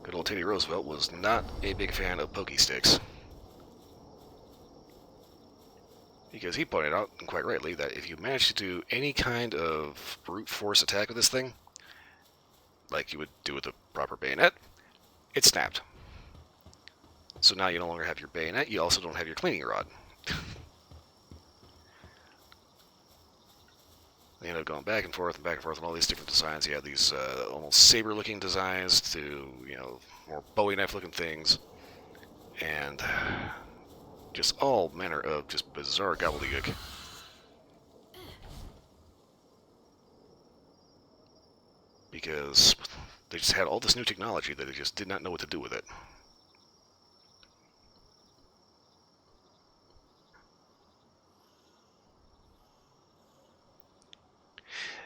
Good old Teddy Roosevelt was not a big fan of pokey sticks, because he pointed out, and quite rightly, that if you manage to do any kind of brute force attack with this thing, like you would do with a proper bayonet, it snapped. So now you no longer have your bayonet, you also don't have your cleaning rod. They ended up going back and forth and all these different designs. You had these almost saber-looking designs to, more Bowie knife-looking things. And just all manner of just bizarre gobbledygook. Because they just had all this new technology that they just did not know what to do with it.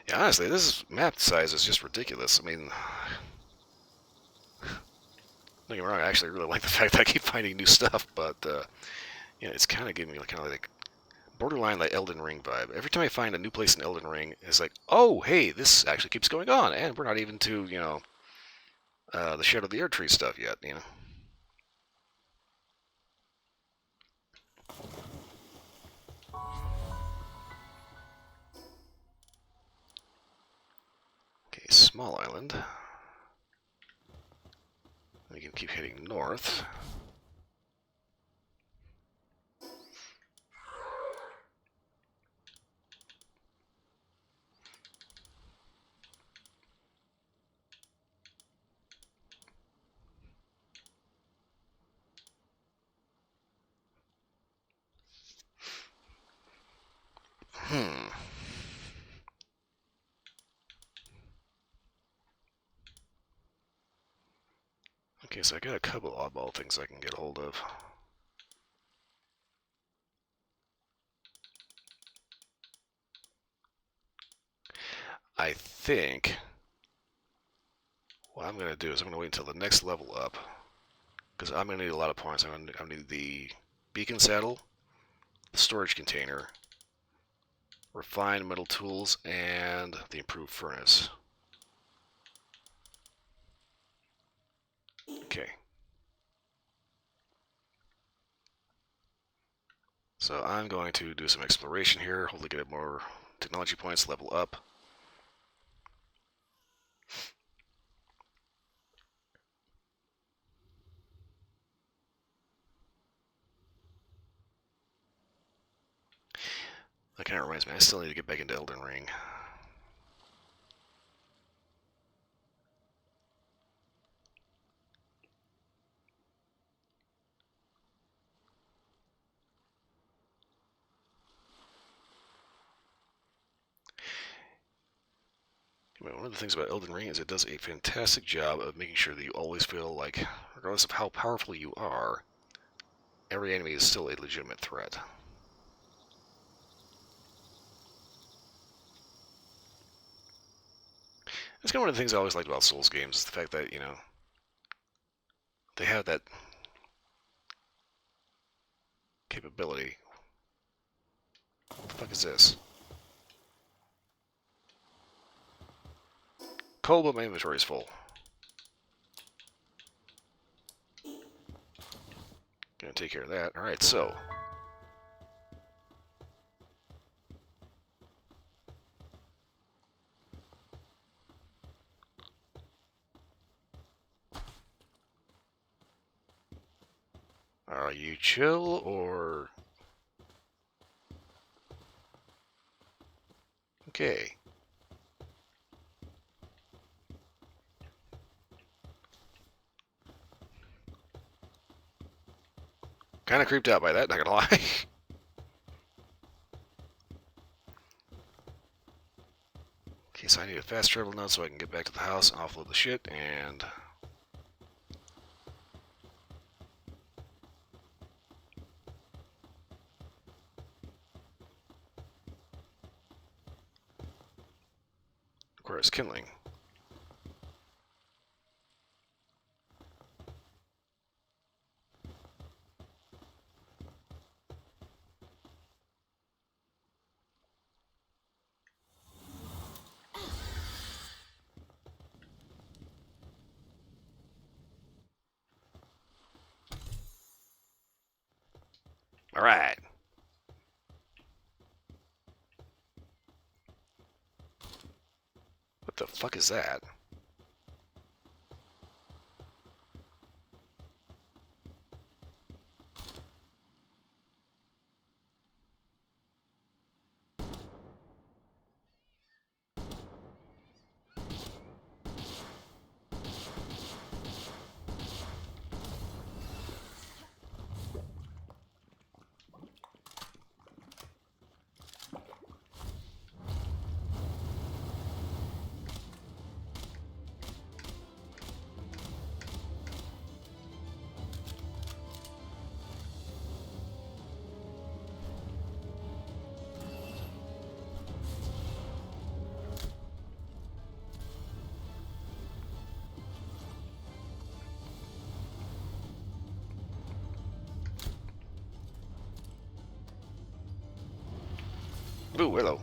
Yeah, honestly, this map size is just ridiculous. I mean, don't get me wrong, I actually really like the fact that I keep finding new stuff, but it's kind of giving me kind of like borderline like Elden Ring vibe. Every time I find a new place in Elden Ring, it's like, oh, hey, this actually keeps going on, and we're not even to the Shadow of the Erdtree stuff yet. Okay, small island. We can keep heading north. Okay, so I got a couple oddball things I can get a hold of. I think what I'm going to do is I'm going to wait until the next level up, because I'm going to need a lot of points. I'm going to need the beacon saddle, the storage container, refined metal tools, and the improved furnace. Okay. So I'm going to do some exploration here, hopefully get more technology points, level up. That kind of reminds me, I still need to get back into Elden Ring. One of the things about Elden Ring is it does a fantastic job of making sure that you always feel like, regardless of how powerful you are, every enemy is still a legitimate threat. That's kind of one of the things I always liked about Souls games, is the fact that, you know, they have that capability. What the fuck is this? Cold, but my inventory is full. Gonna take care of that. Alright, so. Are you chill, or... Okay. Kind of creeped out by that, not gonna lie. Okay, so I need a fast travel node so I can get back to the house, offload the shit, and... requires kindling. Alright. What the fuck is that? Ooh, hello.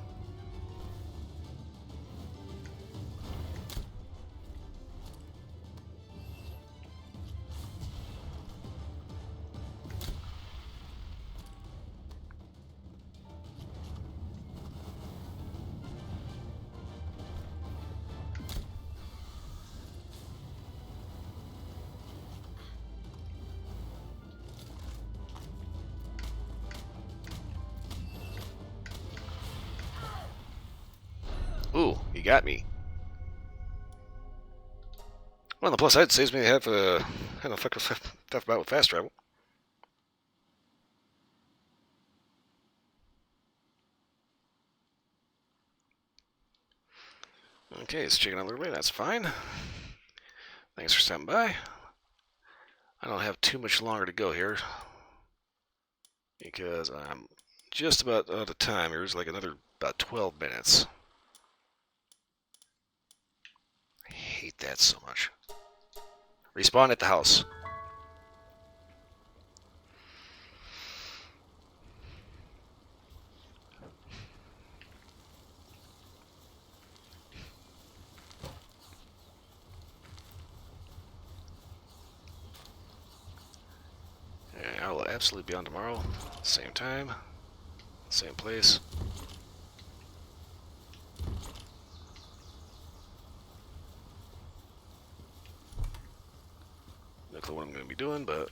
Ooh, you got me. Well, on the plus side, it saves me half a fuck stuff about with fast travel. Okay, it's checking out early. That's fine. Thanks for stopping by. I don't have too much longer to go here because I'm just about out of time. Here's like another about 12 minutes. I hate hate that so much. Respawn at the house. Yeah, I will absolutely be on tomorrow. Same time. Same place. No clue what I'm going to be doing, but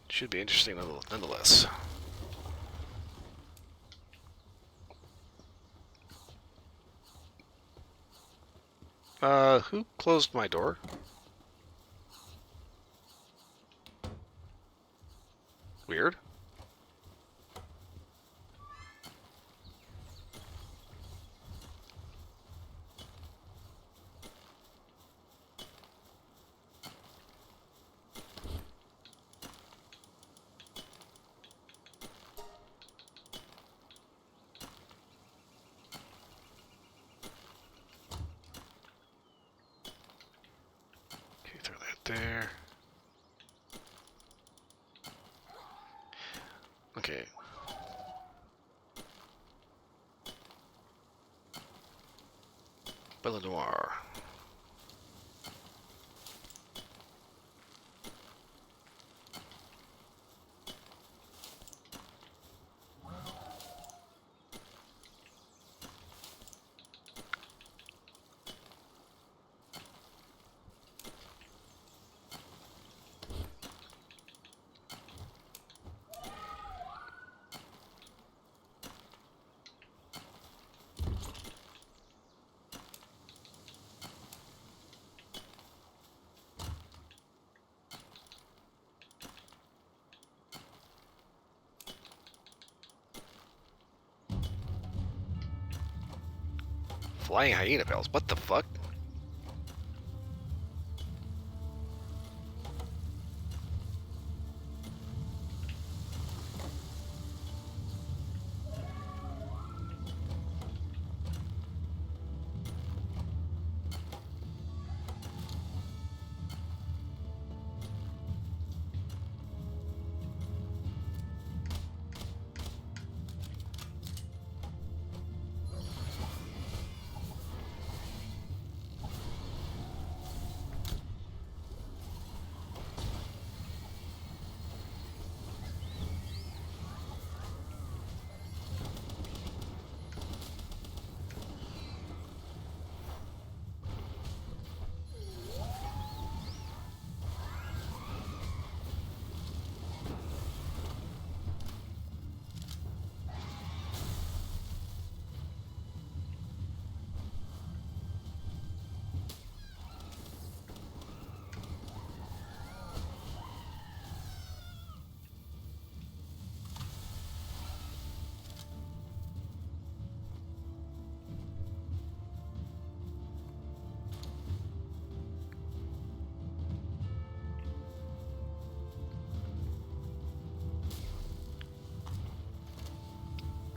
should be interesting nonetheless. Who closed my door? Weird. Okay, throw that there. Okay. Bella Noir. Flying hyena bells. What the fuck?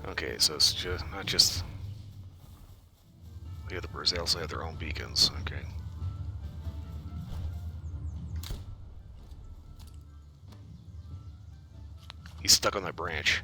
Okay, so it's just not just the other birds, they also have their own beacons. Okay. He's stuck on that branch.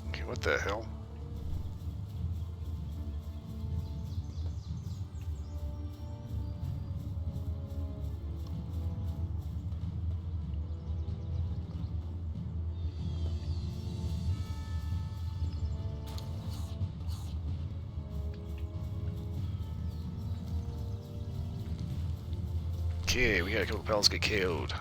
Okay, what the hell? Okay, we got a couple pals get KO'd.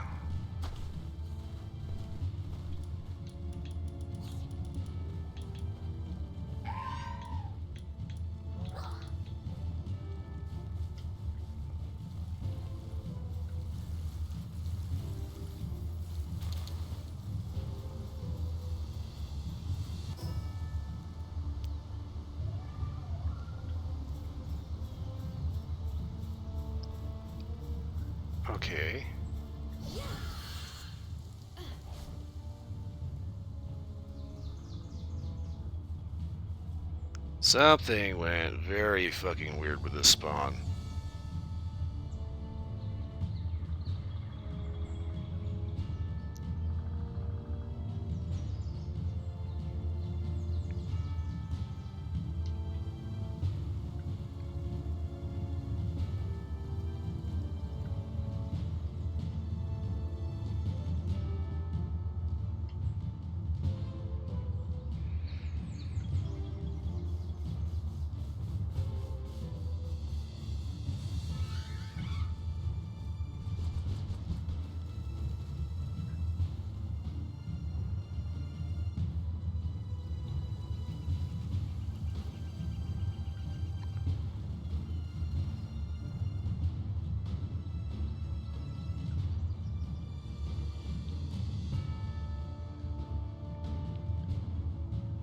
Okay. Something went very fucking weird with this spawn.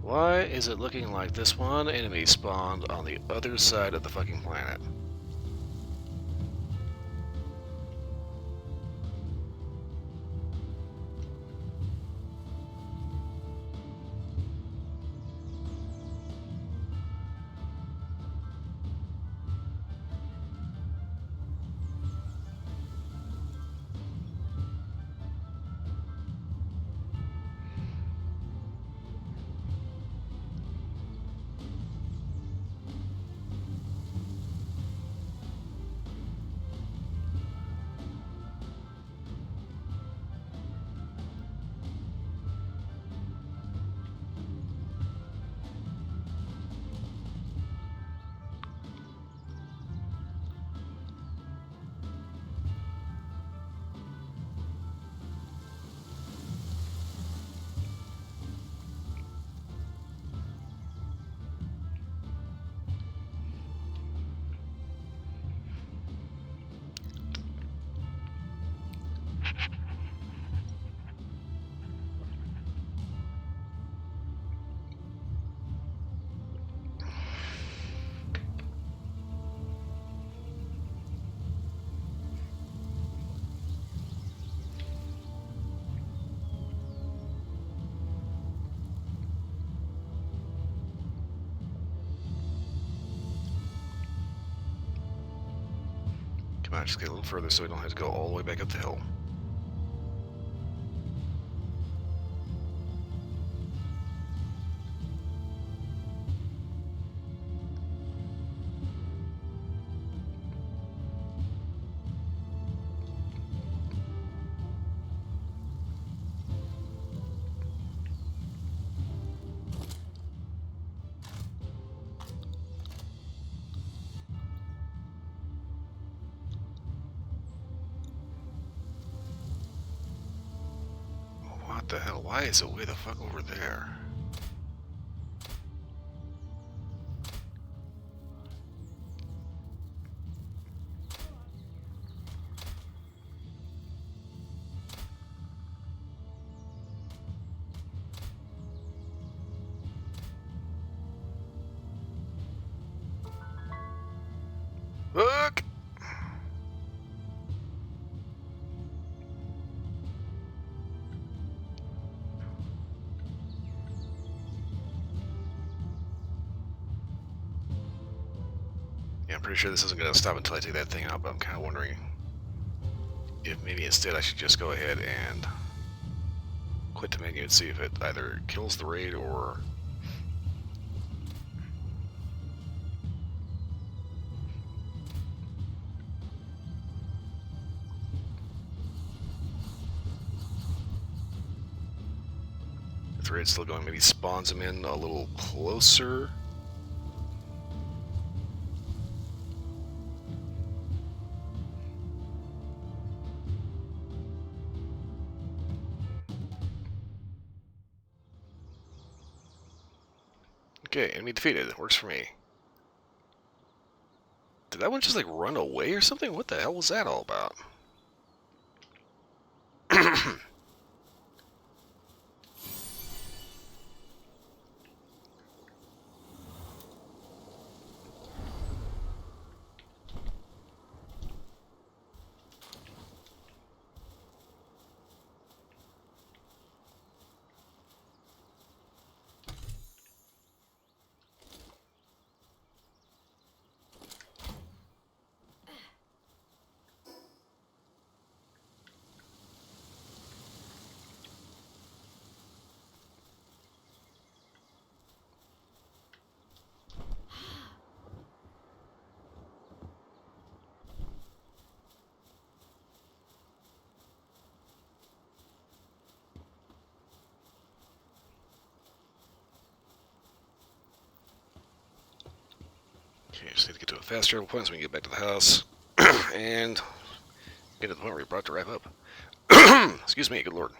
Why is it looking like this one enemy spawned on the other side of the fucking planet? Come on, just get a little further so we don't have to go all the way back up the hill. What the hell? Why is it way the fuck over there? Look! Yeah, I'm pretty sure this isn't going to stop until I take that thing out, but I'm kind of wondering if maybe instead I should just go ahead and quit the menu and see if it either kills the raid or... If the raid's still going, maybe spawns them in a little closer. Okay, enemy defeated. Works for me. Did that one just like run away or something? What the hell was that all about? Okay, just need to get to a fast travel point so we can get back to the house. And get to the point where we're about to wrap up. Excuse me, good lord.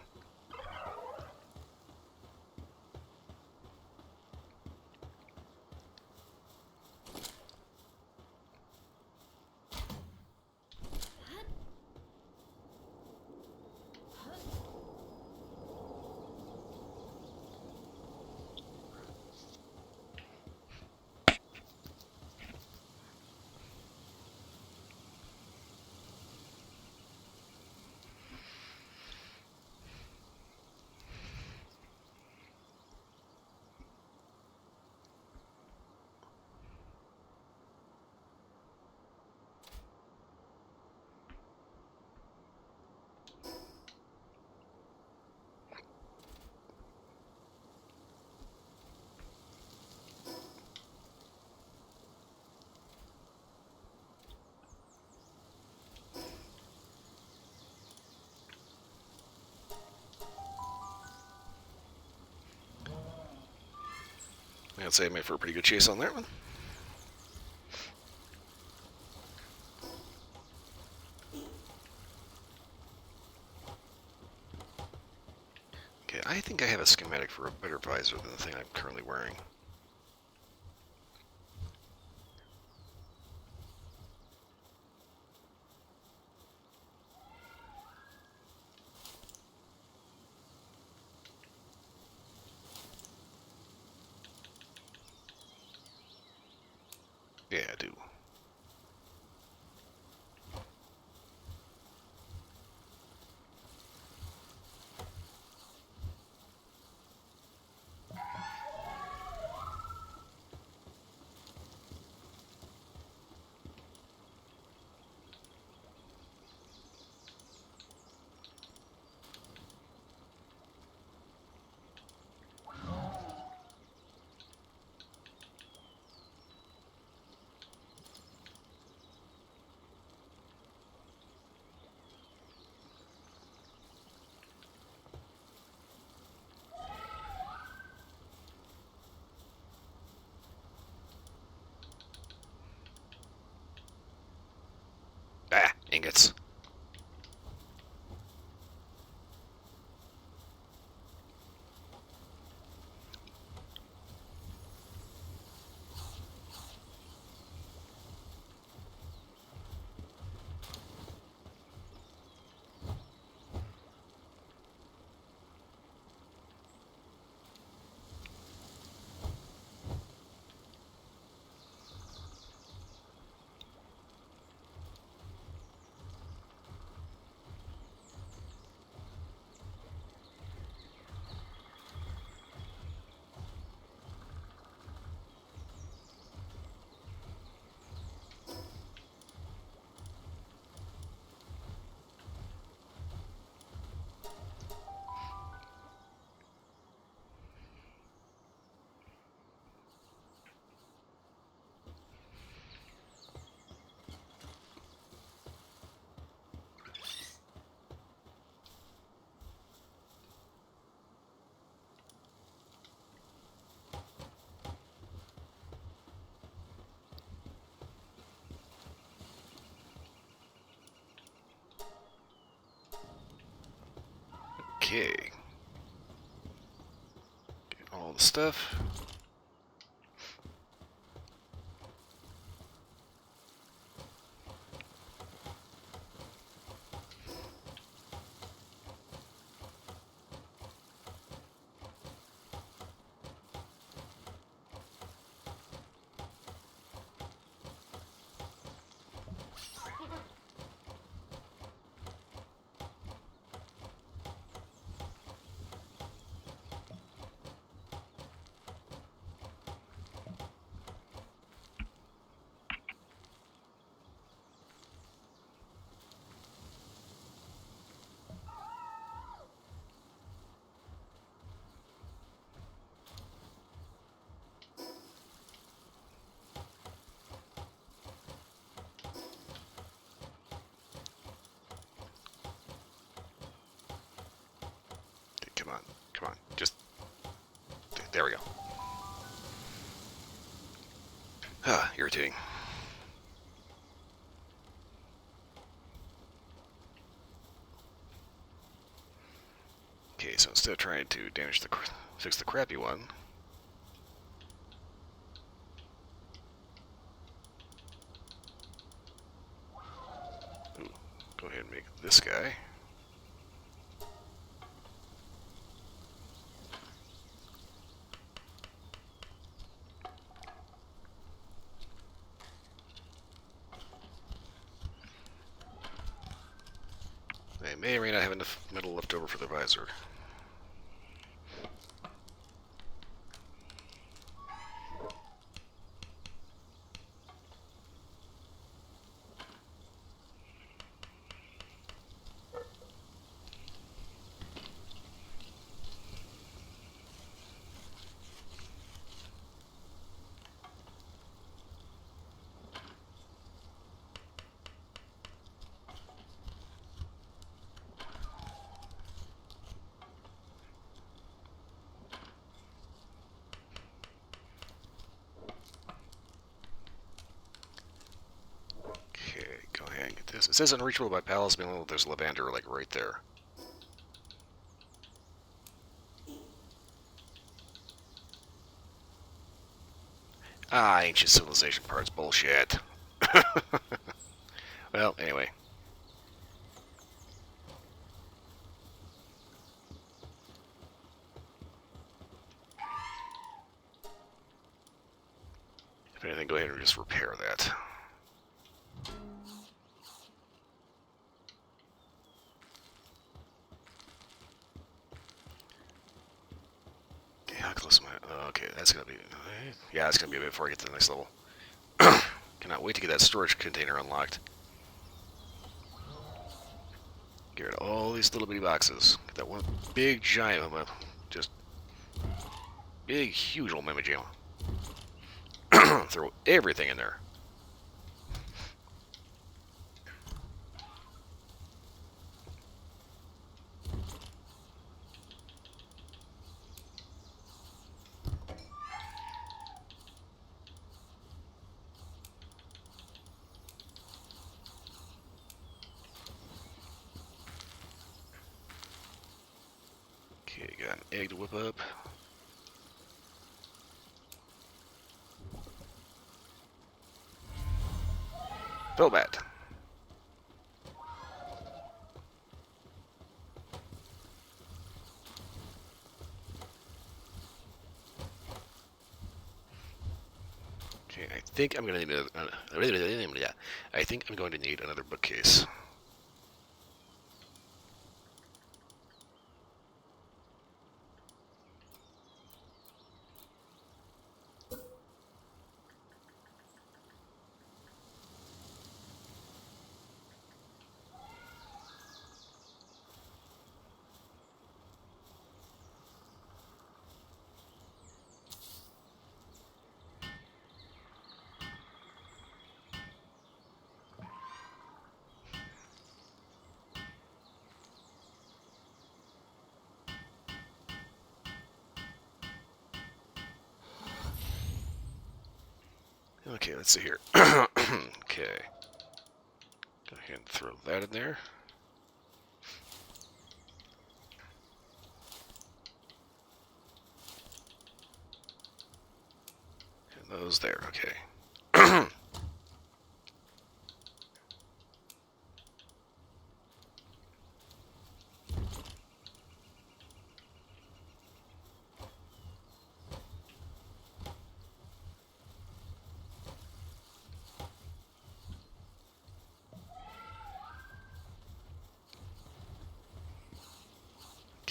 I'd say I made for a pretty good chase on that one. Okay, I think I have a schematic for a better visor than the thing I'm currently wearing. Yeah, I do. Ah, ingots. Okay. Get all the stuff. on. Come on. Just... There we go. Ah, irritating. Okay, so instead of trying to fix the crappy one, go ahead and make this guy. They may or may not have enough metal left over for the visor. It says unreachable by pals, meaning there's lavender like right there. Ah, ancient civilization parts bullshit. Well, anyway. If anything, go ahead and just repair that. Okay, that's gonna be... Yeah, that's gonna be a bit before I get to the next level. Cannot wait to get that storage container unlocked. Get rid of all these little bitty boxes. Get that one big giant one. Just... Big, huge old mama jam. Throw everything in there. Okay, got an egg to whip up. Fill that. Okay, I think I'm gonna need I think I'm going to need another bookcase. Okay, let's see here. Okay. Go ahead and throw that in there. And those there, okay.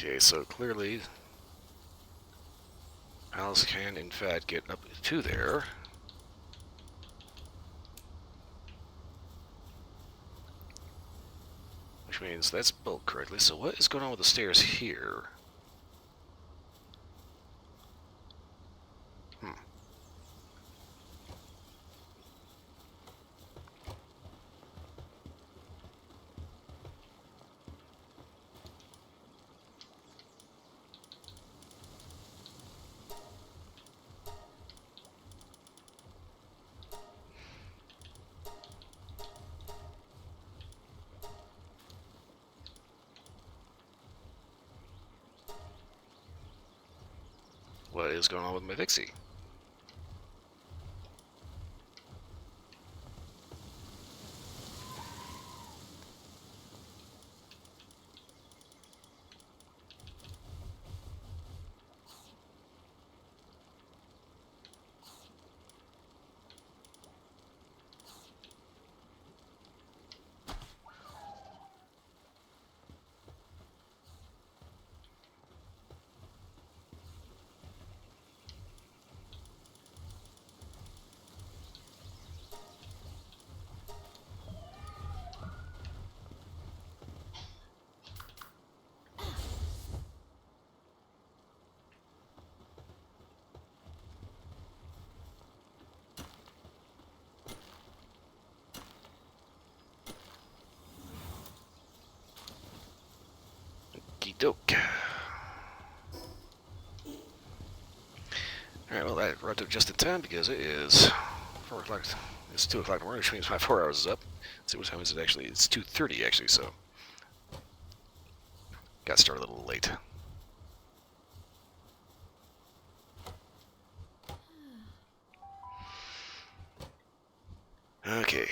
Okay, so clearly Alice can in fact get up to there. Which means that's built correctly. So what is going on with the stairs here? What is going on with my Vixie? Doke. Alright, well, that wrapped up just in time because it is 4 o'clock. It's 2 o'clock in the morning, which means my 4 hours is up. Let's see, what time is it actually? It's 2:30 actually, so. Got started a little late. Okay.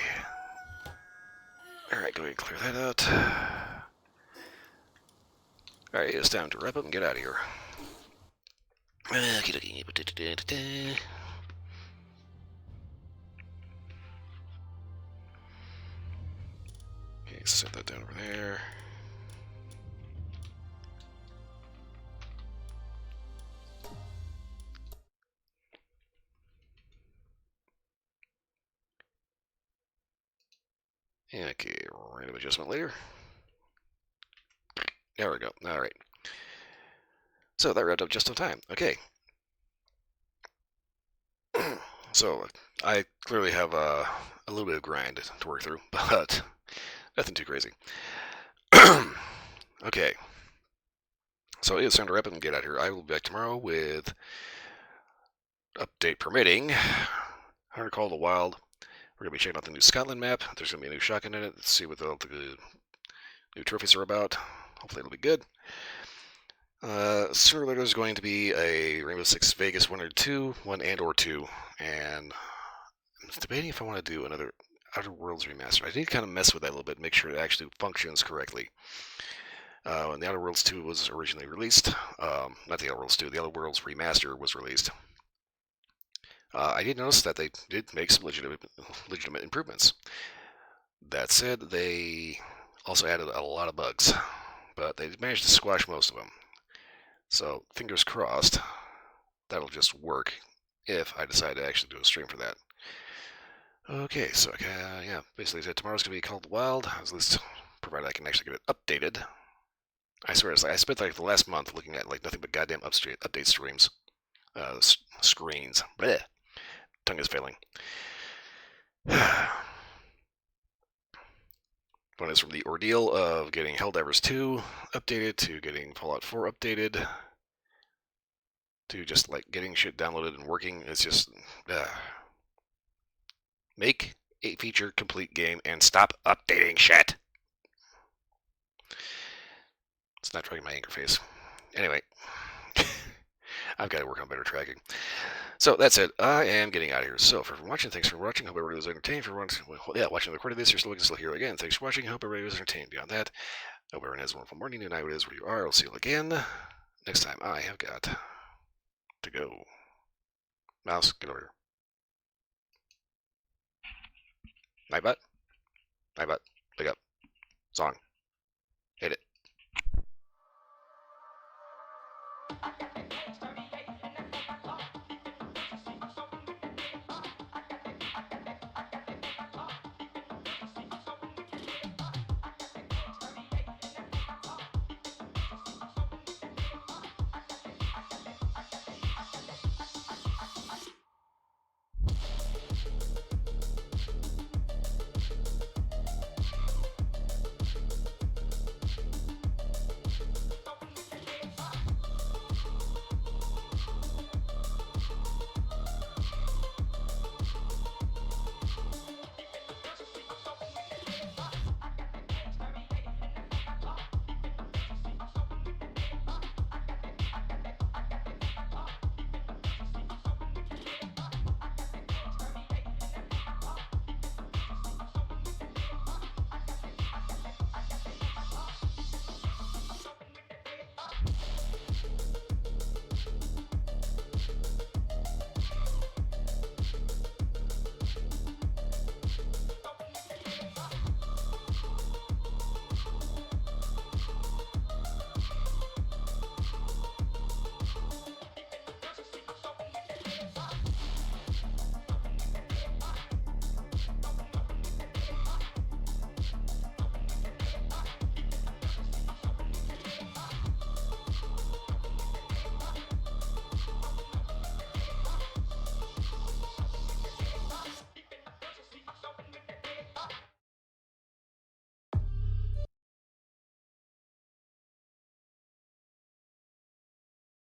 Alright, go ahead and clear that out. Alright, it's time to wrap up and get out of here. Okay, set that down over there. Okay, random adjustment later. There we go. Alright. So that wrapped up just in time. Okay. So I clearly have a little bit of grind to work through, but nothing too crazy. Okay. So it's time to wrap up and get out of here. I will be back tomorrow with update permitting. Hunter Call of the Wild. We're going to be checking out the new Scotland map. There's going to be a new shotgun in it. Let's see what the new trophies are about. Hopefully it'll be good. Sooner or later there's going to be a Rainbow Six Vegas 1 or 2, 1 and or 2. And I'm debating if I want to do another Outer Worlds remaster. I need to kind of mess with that a little bit, make sure it actually functions correctly. When the Outer Worlds 2 was originally released, not the Outer Worlds 2, the Outer Worlds remaster was released. I did notice that they did make some legitimate improvements. That said, they also added a lot of bugs, but they managed to squash most of them. So, fingers crossed, that'll just work if I decide to actually do a stream for that. Okay, so yeah, basically tomorrow's going to be called Wild, at least provided I can actually get it updated. I swear, I spent like the last month looking at like nothing but goddamn update streams. Screens. Blech. Tongue is failing. One is from the ordeal of getting Helldivers 2 updated to getting Fallout 4 updated to just like getting shit downloaded and working. It's just make a feature complete game and stop updating shit. It's not tracking my anger face. Anyway, I've got to work on better tracking. So that's it. I am getting out of here. So for watching, thanks for watching. Hope everybody was entertained. For watching the recording of this, you're still here again. Thanks for watching. Hope everybody was entertained. Beyond that, hope everyone has a wonderful morning, night, whatever it is where you are. I'll see you again next time. I have got to go. Mouse, get over here. Night butt. Night butt. Pick up. Song. Hit it.